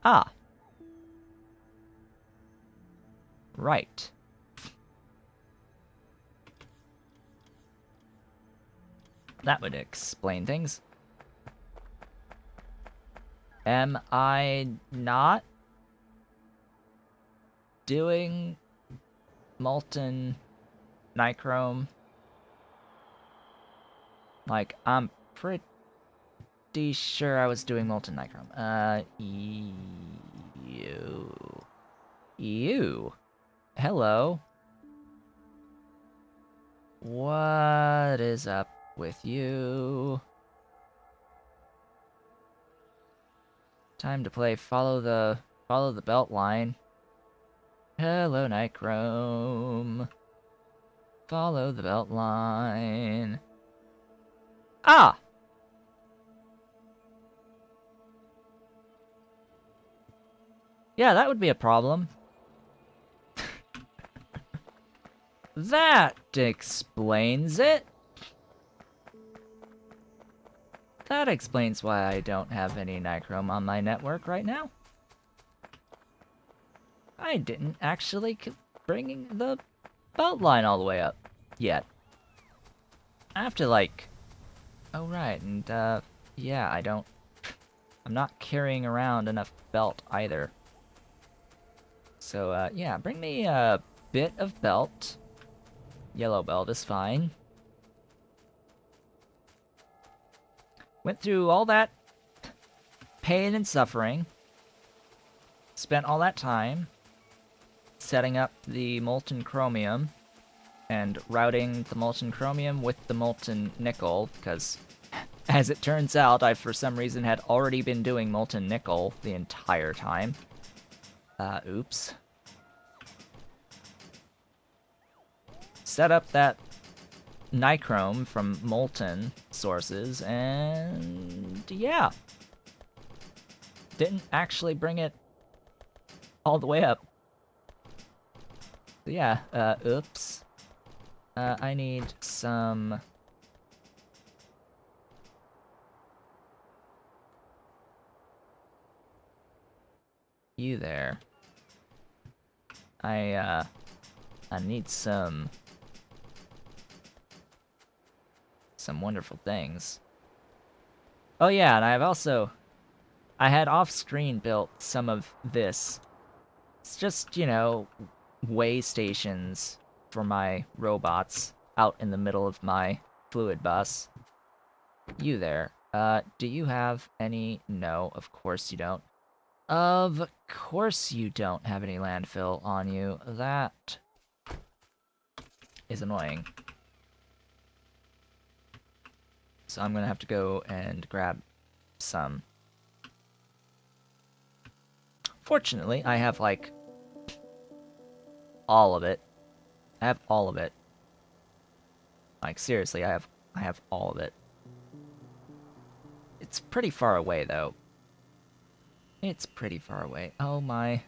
Ah. Right. That would explain things. Am I not doing molten nichrome? Like, I'm pretty sure I was doing molten nichrome. You. Hello. What is up with you? Time to play follow the belt line. Hello, nichrome. Follow the belt line. Ah! Yeah, that would be a problem. That explains it. That explains why I don't have any nichrome on my network right now. I didn't actually bring the belt line all the way up yet. I have to, like... Oh, right, and, yeah, I'm not carrying around enough belt either. So, yeah, bring me a bit of belt. Yellow belt is fine. Went through all that pain and suffering. Spent all that time setting up the molten chromium and routing the molten chromium with the molten nickel, because as it turns out, I for some reason had already been doing molten nickel the entire time. Oops. Set up that nichrome from molten sources, and yeah. Didn't actually bring it all the way up. So yeah, oops. I need some... You there. I need some wonderful things. Oh yeah, and I had off-screen built some of this. It's just, you know, way stations for my robots out in the middle of my fluid bus. You there. Do you have any? No, of course you don't. Of course you don't have any landfill on you. That is annoying. So I'm gonna have to go and grab some. Fortunately, I have, like, all of it. I have all of it. Like, seriously, I have all of it. It's pretty far away, though. It's pretty far away. Oh my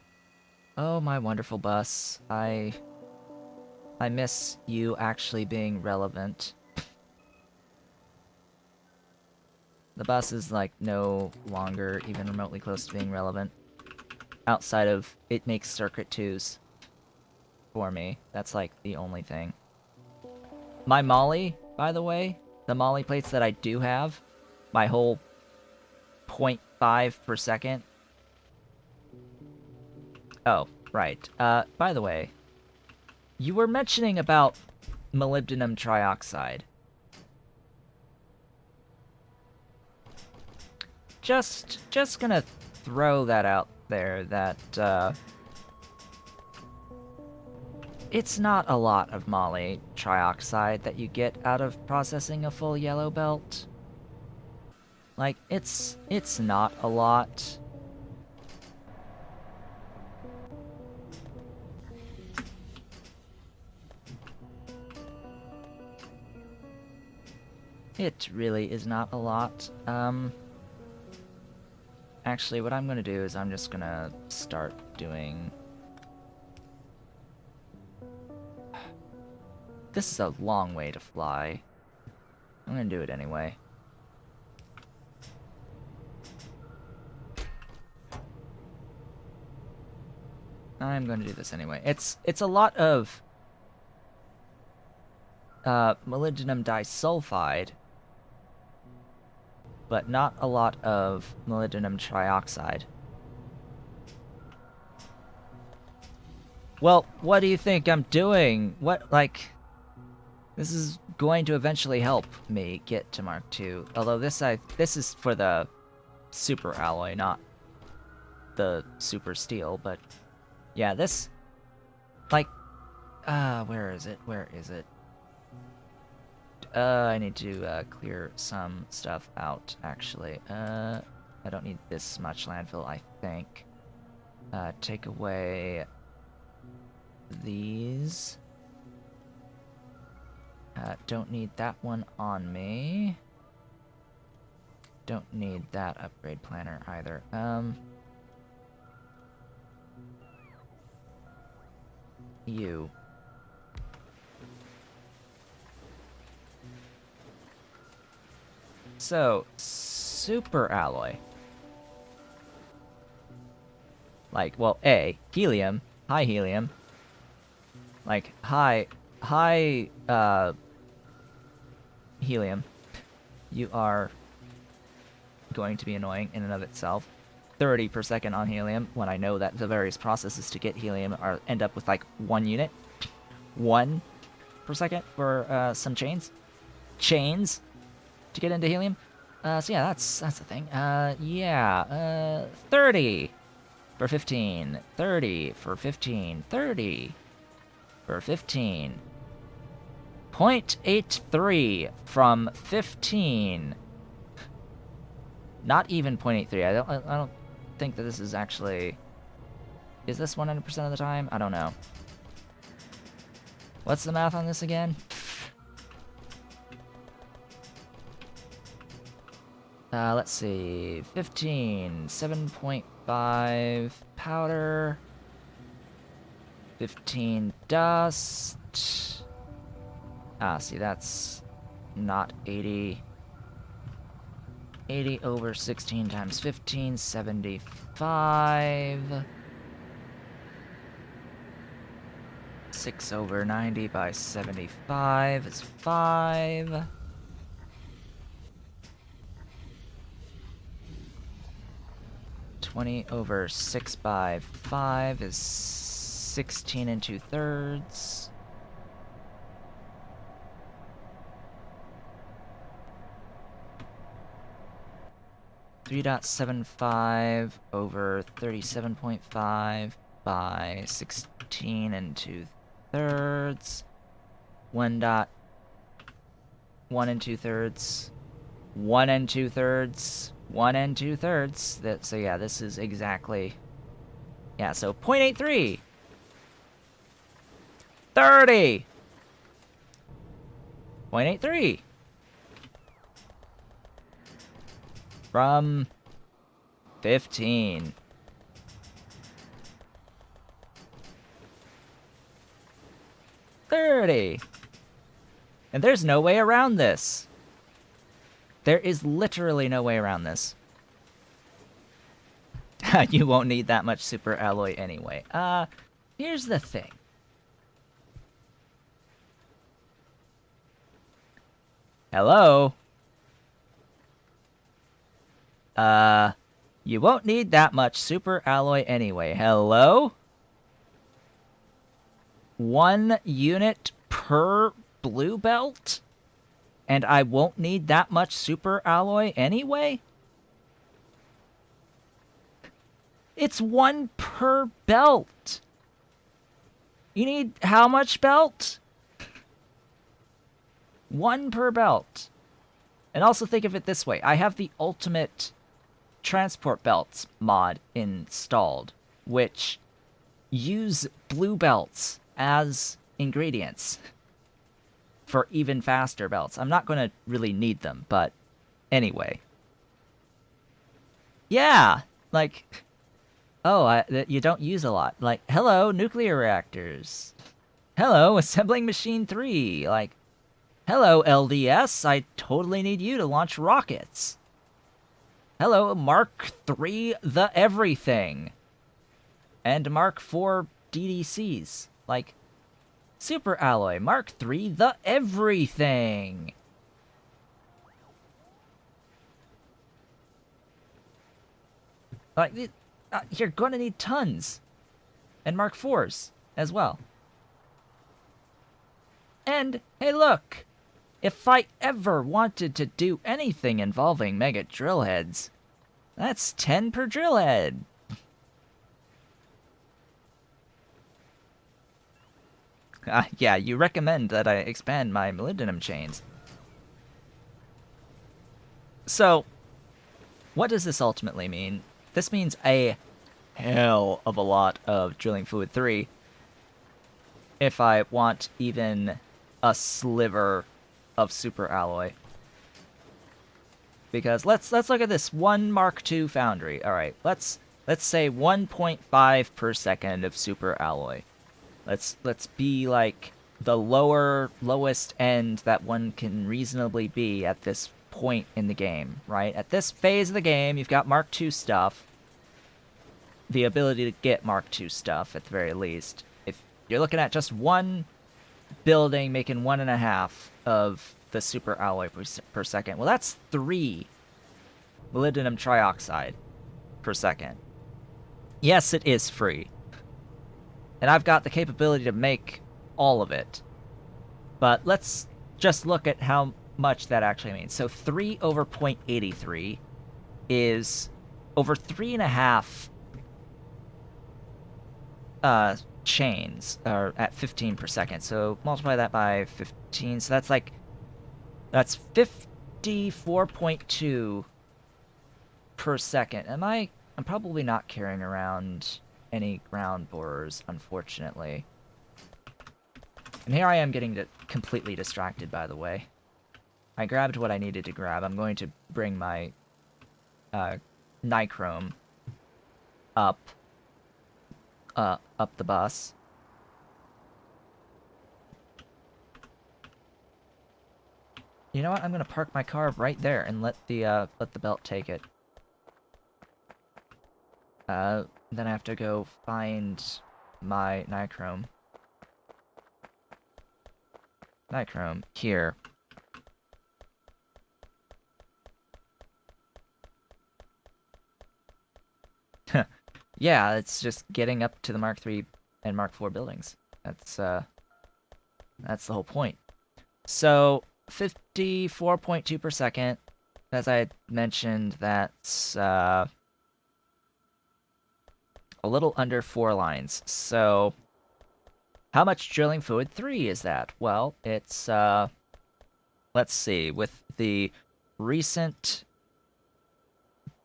wonderful bus. I miss you actually being relevant. The bus is, like, no longer even remotely close to being relevant. Outside of, it makes circuit 2s for me. That's, like, the only thing. My moly, by the way, the moly plates that I do have, my whole 0.5 per second. Oh, right. By the way, you were mentioning about molybdenum trioxide. Just gonna throw that out there that, it's not a lot of moly trioxide that you get out of processing a full yellow belt. Like, it's not a lot. It really is not a lot. Actually, what I'm gonna do is I'm just gonna start doing... This is a long way to fly. I'm gonna do it anyway. I'm gonna do this anyway. It's a lot of molybdenum disulfide, but not a lot of molybdenum trioxide. Well, what do you think I'm doing? What, like... This is going to eventually help me get to Mark II. Although this is for the super alloy, not the super steel, but yeah, this, like, where is it? Where is it? I need to clear some stuff out, actually. I don't need this much landfill, I think. Take away these. Don't need that one on me. Don't need that upgrade planner either. you. So, super alloy. Like, well, A, helium, high helium. Like, high, helium. You are going to be annoying in and of itself. 30 per second on helium, when I know that the various processes to get helium end up with, like, 1 unit. 1 per second for, some chains. Chains to get into helium. So yeah, that's the thing. 30 for 15. 30 for 15. 30 for 15. 0.83 from 15. Not even 0.83. I don't think that this is actually... Is this 100% of the time? I don't know. What's the math on this again? Let's see. 15. 7.5 powder. 15 dust. See, that's not 80. 80 over 16 times 15, 75. 6 over 90 by 75 is 5. 20 over 6 by 5 is 16 and 2/3. 3.75 over 37.5 by 16 and 2/3. 1 and 2/3. 1 and 2/3. 1 and 2/3. So yeah, this is exactly... Yeah, so 0.83. 30. 0.83. From 15. $30. And there's no way around this. There is literally no way around this. You won't need that much super alloy anyway. Here's the thing. Hello? You won't need that much super alloy anyway. Hello? 1 unit per blue belt? And I won't need that much super alloy anyway? It's 1 per belt. You need how much belt? 1 per belt. And also think of it this way. I have the ultimate transport belts mod installed, which use blue belts as ingredients for even faster belts. I'm not going to really need them, but anyway. Yeah, like, oh, you don't use a lot. Like, hello, nuclear reactors. Hello, assembling machine 3. Like, hello, LDS, I totally need you to launch rockets. Hello, Mark 3 the everything. And Mark 4 DDCs. Like, super alloy, Mark 3 the everything. Like, you're gonna need tons. And Mark 4s as well. And, hey look! If I ever wanted to do anything involving mega drill heads, that's 10 per drill head. Yeah, you recommend that I expand my molybdenum chains. So, what does this ultimately mean? This means a hell of a lot of drilling fluid 3 if I want even a sliver of super alloy. Because let's look at this 1 Mark II foundry. All right, let's say 1.5 per second of super alloy. Let's be like the lowest end that one can reasonably be at this point in the game, right? At this phase of the game, you've got Mark II stuff, the ability to get Mark II stuff at the very least. If you're looking at just one building making 1.5 of the super alloy per second, well, that's 3 molybdenum trioxide per second. Yes, it is free. And I've got the capability to make all of it. But let's just look at how much that actually means. So 3 over 0.83 is over 3.5 chains at 15 per second. So multiply that by 15. So that's 54.2 per second. I'm probably not carrying around any ground borers, unfortunately. And here I am getting completely distracted, by the way. I grabbed what I needed to grab. I'm going to bring my nichrome up the bus. You know what? I'm gonna park my car right there and let the belt take it. Then I have to go find my nichrome. Nichrome here. Yeah, it's just getting up to the Mark III and Mark IV buildings. That's the whole point. So 54.2 per second. As I mentioned, that's a little under 4 lines. So how much drilling fluid 3 is that? Well, it's let's see, with the recent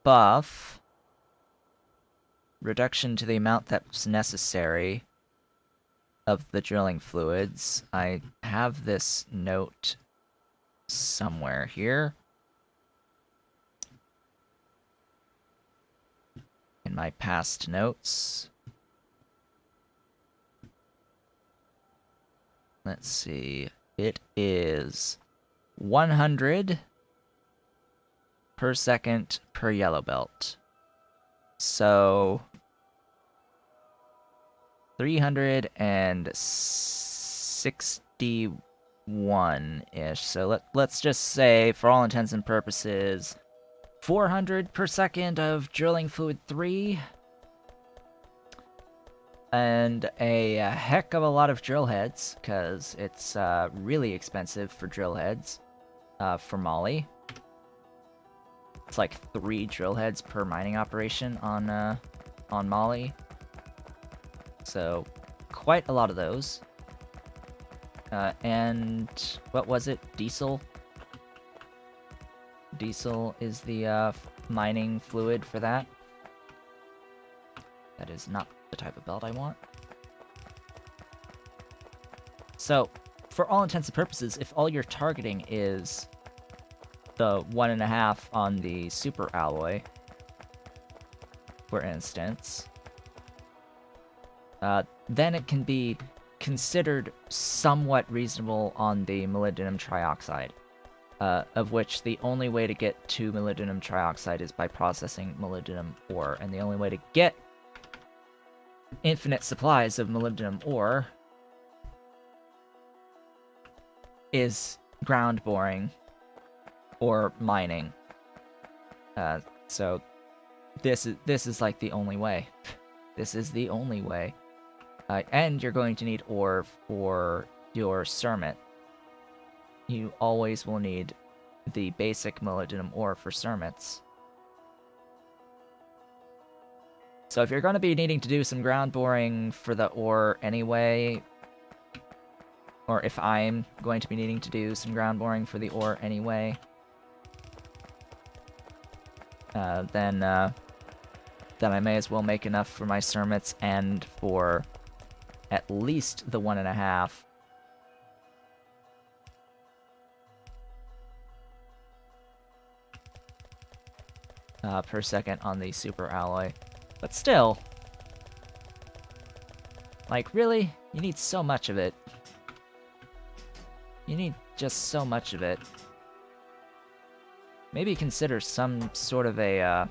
buff reduction to the amount that's necessary of the drilling fluids. I have this note somewhere here in my past notes. Let's see. It is 100 per second per yellow belt. So 361-ish. So let's just say, for all intents and purposes, 400 per second of drilling fluid 3. And a heck of a lot of drill heads, because it's really expensive for drill heads for moly. It's like 3 drill heads per mining operation on moly. So quite a lot of those. And what was it? Diesel? Diesel is the mining fluid for that. That is not the type of belt I want. So, for all intents and purposes, if all you're targeting is the 1.5 on the super alloy, for instance, then it can be considered somewhat reasonable on the molybdenum trioxide, of which the only way to get to molybdenum trioxide is by processing molybdenum ore, and the only way to get infinite supplies of molybdenum ore is ground boring or mining. So this is like the only way. This is the only way. And you're going to need ore for your cermet. You always will need the basic molybdenum ore for cermets. So if you're going to be needing to do some ground boring for the ore anyway, or if I'm going to be needing to do some ground boring for the ore anyway, then I may as well make enough for my cermets and for at least the 1.5. Per second on the super alloy. But still, Like, really? You need so much of it. You need just so much of it. Maybe consider some sort of a,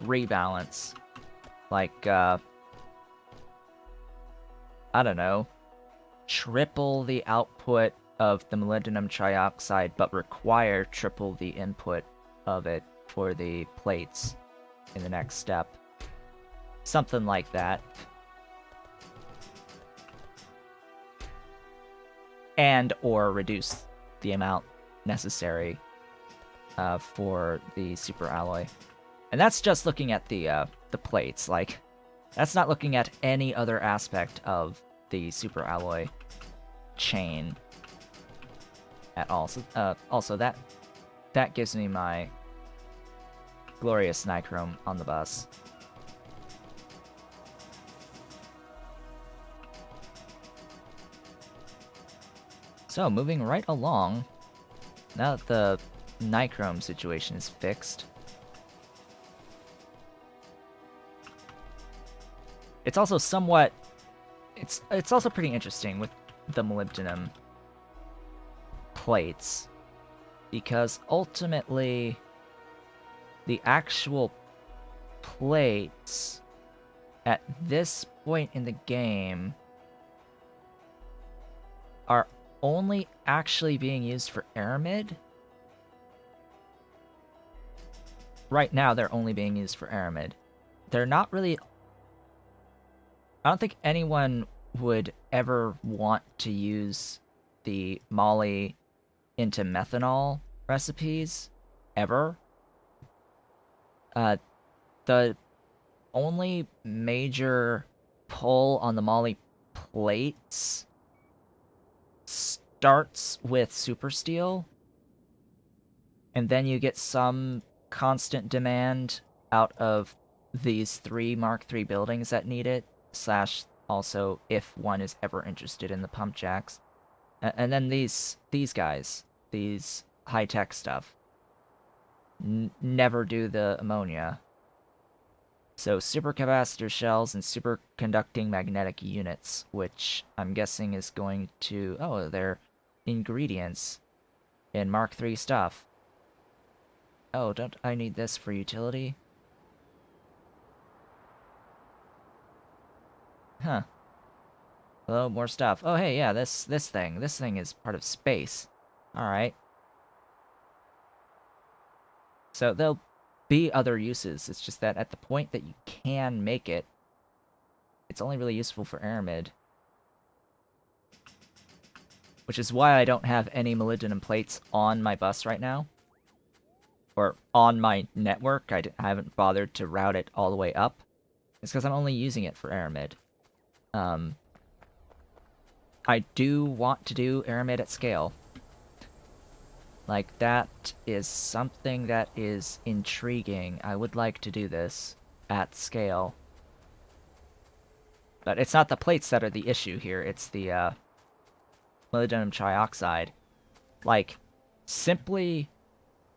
rebalance. Like, I don't know. Triple the output of the molybdenum trioxide, but require triple the input of it for the plates in the next step. Something like that. And or reduce the amount necessary for the super alloy. And that's just looking at the plates. Like, that's not looking at any other aspect of the super alloy chain at all. So, also, that gives me my glorious nichrome on the bus. So, moving right along, now that the nichrome situation is fixed, it's also somewhat... It's also pretty interesting with the molybdenum plates, because ultimately the actual plates at this point in the game are only actually being used for aramid. Right now, they're only being used for aramid. They're not really... I don't think anyone would ever want to use the moly into methanol recipes, ever. The only major pull on the moly plates starts with super steel, and then you get some constant demand out of these 3 Mark III buildings that need it, slash also if one is ever interested in the pump jacks. And then these guys, these high-tech stuff, never do the ammonia. So supercapacitor shells and superconducting magnetic units, which I'm guessing is going to... Oh, they're ingredients in Mark III stuff. Oh, don't I need this for utility? Huh. Hello, more stuff. Oh, hey, yeah, this thing. This thing is part of space. Alright. So there'll be other uses. It's just that at the point that you can make it, it's only really useful for aramid. Which is why I don't have any molybdenum plates on my bus right now. Or on my network. I haven't bothered to route it all the way up. It's because I'm only using it for aramid. I do want to do aramid at scale. Like, that is something that is intriguing. I would like to do this at scale. But it's not the plates that are the issue here, it's the, molybdenum trioxide. Like, simply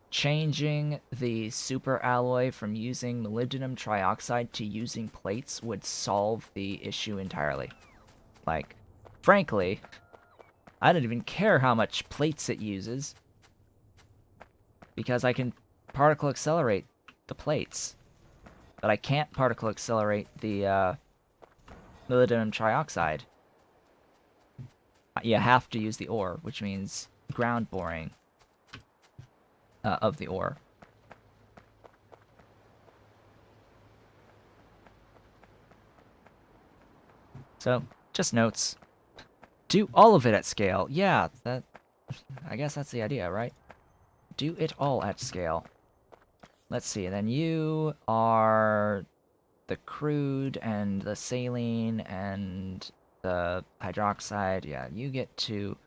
changing the super alloy from using molybdenum trioxide to using plates would solve the issue entirely. Like, frankly, I don't even care how much plates it uses, because I can particle accelerate the plates. But I can't particle accelerate the molybdenum trioxide. You have to use the ore, which means ground boring of the ore. So, just notes. Do all of it at scale. Yeah, I guess that's the idea, right? Do it all at scale. Let's see, then you are the crude and the saline and the hydroxide. Yeah, you get to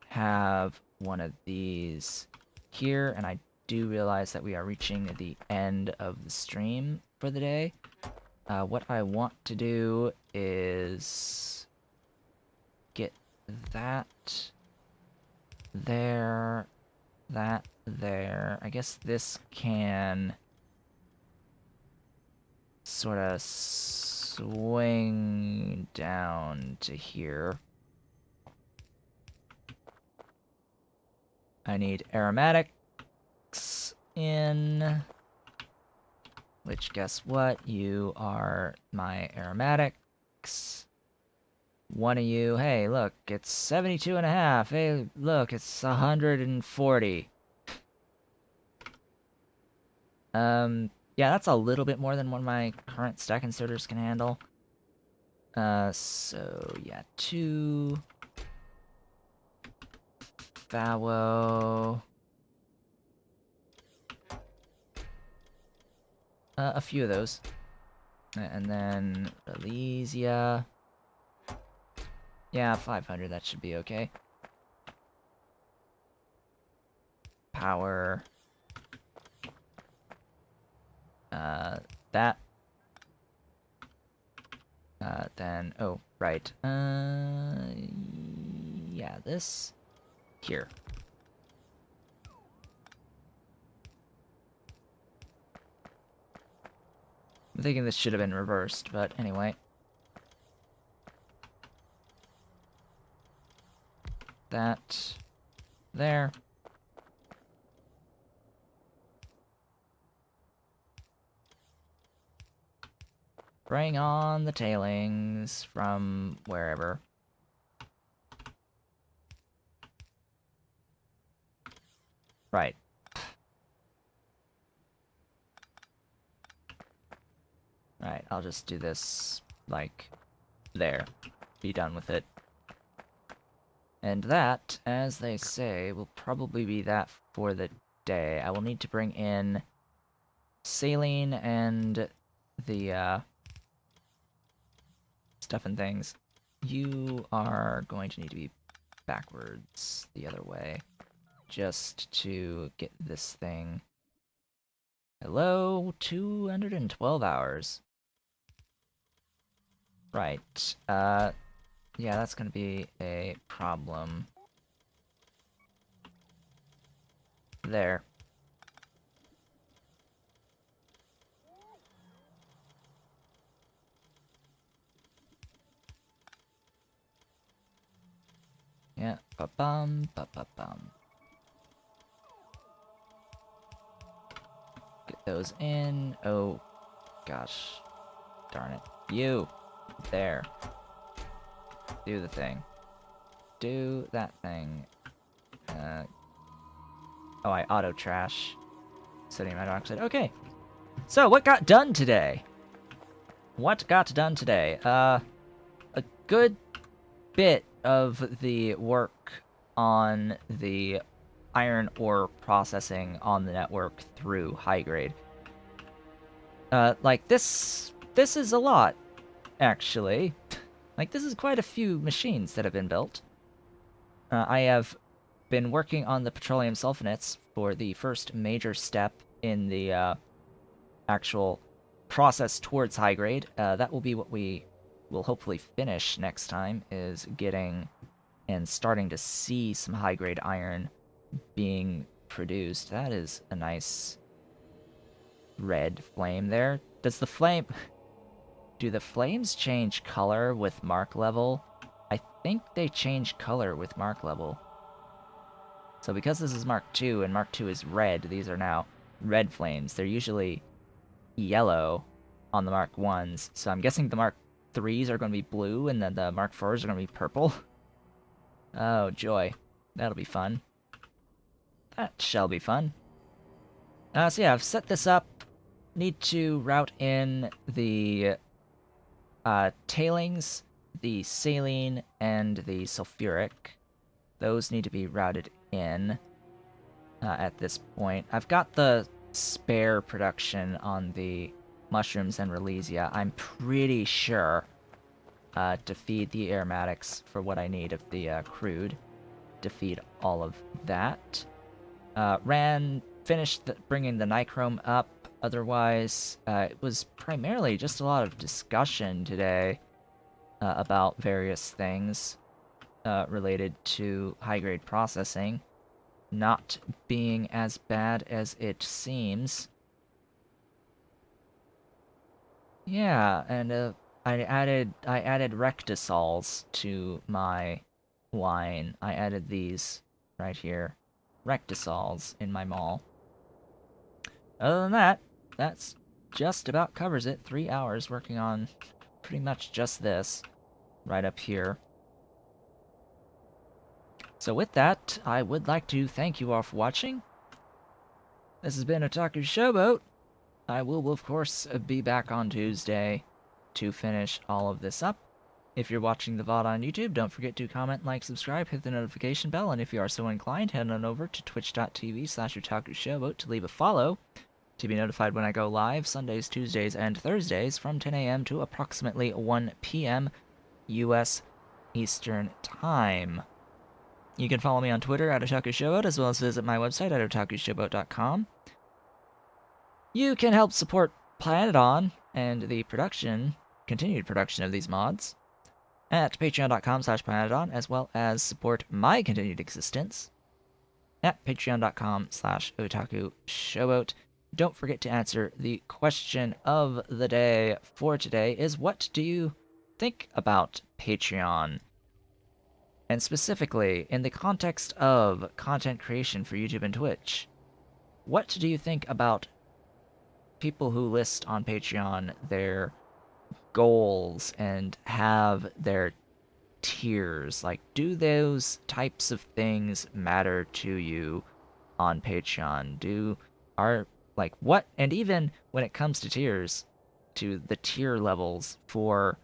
have one of these here, and I do realize that we are reaching the end of the stream for the day. What I want to do is get that there, that there. I guess this can sort of swing down to here. I need aromatics in, which guess what? You are my aromatics. One of you, hey, look, it's 72.5. Hey, look, it's 140. Yeah, that's a little bit more than what my current stack inserters can handle. So, yeah, 2... Fallow... a few of those. And then Elysia. Yeah, 500, that should be okay. Power. That. Then, oh, right. Yeah, this. Here. I'm thinking this should have been reversed, but anyway. That. There. Bring on the tailings from wherever. Right. Right, I'll just do this, like, there. Be done with it. And that, as they say, will probably be that for the day. I will need to bring in saline and the, stuff and things. You are going to need to be backwards the other way, just to get this thing. Hello, 212 hours. Right, yeah, that's gonna be a problem. There. Yeah, ba-bum, ba-ba-bum. Get those in. Oh, gosh. Darn it. You! There. Do the thing. Do that thing. Oh, I auto-trash. Sodium hydroxide. Okay. So, what got done today? What got done today? A good bit of the work on the iron ore processing on the network through high grade. Like, this is a lot, actually. Like, this is quite a few machines that have been built. I have been working on the petroleum sulfonates for the first major step in the actual process towards high grade. That will be what we will hopefully finish next time, is getting and starting to see some high grade iron being produced. That is a nice red flame there. Does the flame... Do the flames change color with mark level? I think they change color with mark level. So because this is Mark II and Mark II is red, these are now red flames. They're usually yellow on the Mark Is, so I'm guessing the Mark IIIs are going to be blue and then the Mark IVs are going to be purple. Oh, joy. That'll be fun. That shall be fun. So yeah, I've set this up. Need to route in the tailings, the saline, and the sulfuric. Those need to be routed in at this point. I've got the spare production on the mushrooms and Relesia. I'm pretty sure to feed the aromatics for what I need of the crude, to feed all of that. Finished bringing the nichrome up. Otherwise, it was primarily just a lot of discussion today about various things related to high-grade processing not being as bad as it seems. Yeah, and I added rectisols to my wine. I added these right here. Rectisols in my mall. Other than that, that's just about covers it. 3 hours working on pretty much just this right up here. So with that, I would like to thank you all for watching. This has been Otaku Showboat. I will, of course, be back on Tuesday to finish all of this up. If you're watching the VOD on YouTube, don't forget to comment, like, subscribe, hit the notification bell, and if you are so inclined, head on over to twitch.tv/OtakuShowboat to leave a follow to be notified when I go live Sundays, Tuesdays, and Thursdays from 10 a.m. to approximately 1 p.m. U.S. Eastern Time. You can follow me on Twitter at OtakuShowboat, as well as visit my website at otakushowboat.com. You can help support Pyanodon and the continued production of these mods at patreon.com/Pyanodon, as well as support my continued existence at patreon.com/OtakuShowboat. Don't forget to answer the question of the day for today is, what do you think about Patreon? And specifically, in the context of content creation for YouTube and Twitch, what do you think about people who list on Patreon their goals and have their tiers? Like, do those types of things matter to you on Patreon? And even when it comes to tiers, to the tier levels for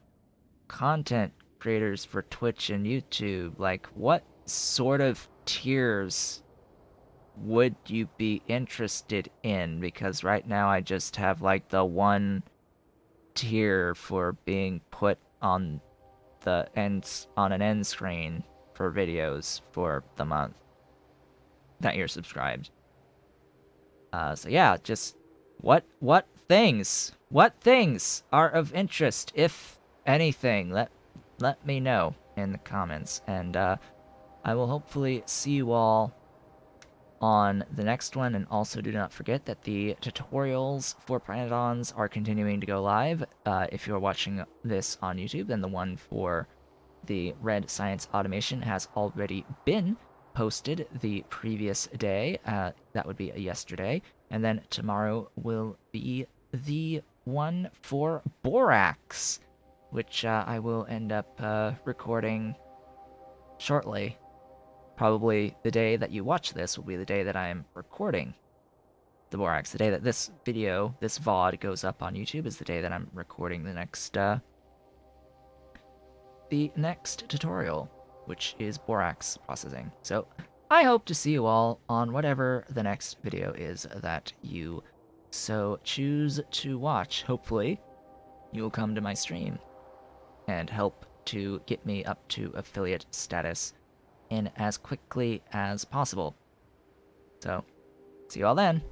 content creators for Twitch and YouTube, like, what sort of tiers would you be interested in? Because right now I just have like the one tier for being put on the on an end screen for videos for the month that you're subscribed. So yeah, just what things are of interest, if anything? Let me know in the comments, and I will hopefully see you all on the next one. And also, do not forget that the tutorials for Pyanodons are continuing to go live. If you're watching this on YouTube, then the one for the red science automation has already been posted the previous day. That would be yesterday. And then tomorrow will be the one for borax, which I will end up recording shortly. Probably the day that you watch this will be the day that I am recording the borax. The day that this video, this VOD, goes up on YouTube is the day that I'm recording the next tutorial, which is borax processing. So I hope to see you all on whatever the next video is that you so choose to watch. Hopefully, you will come to my stream and help to get me up to affiliate status in as quickly as possible. So, see you all then.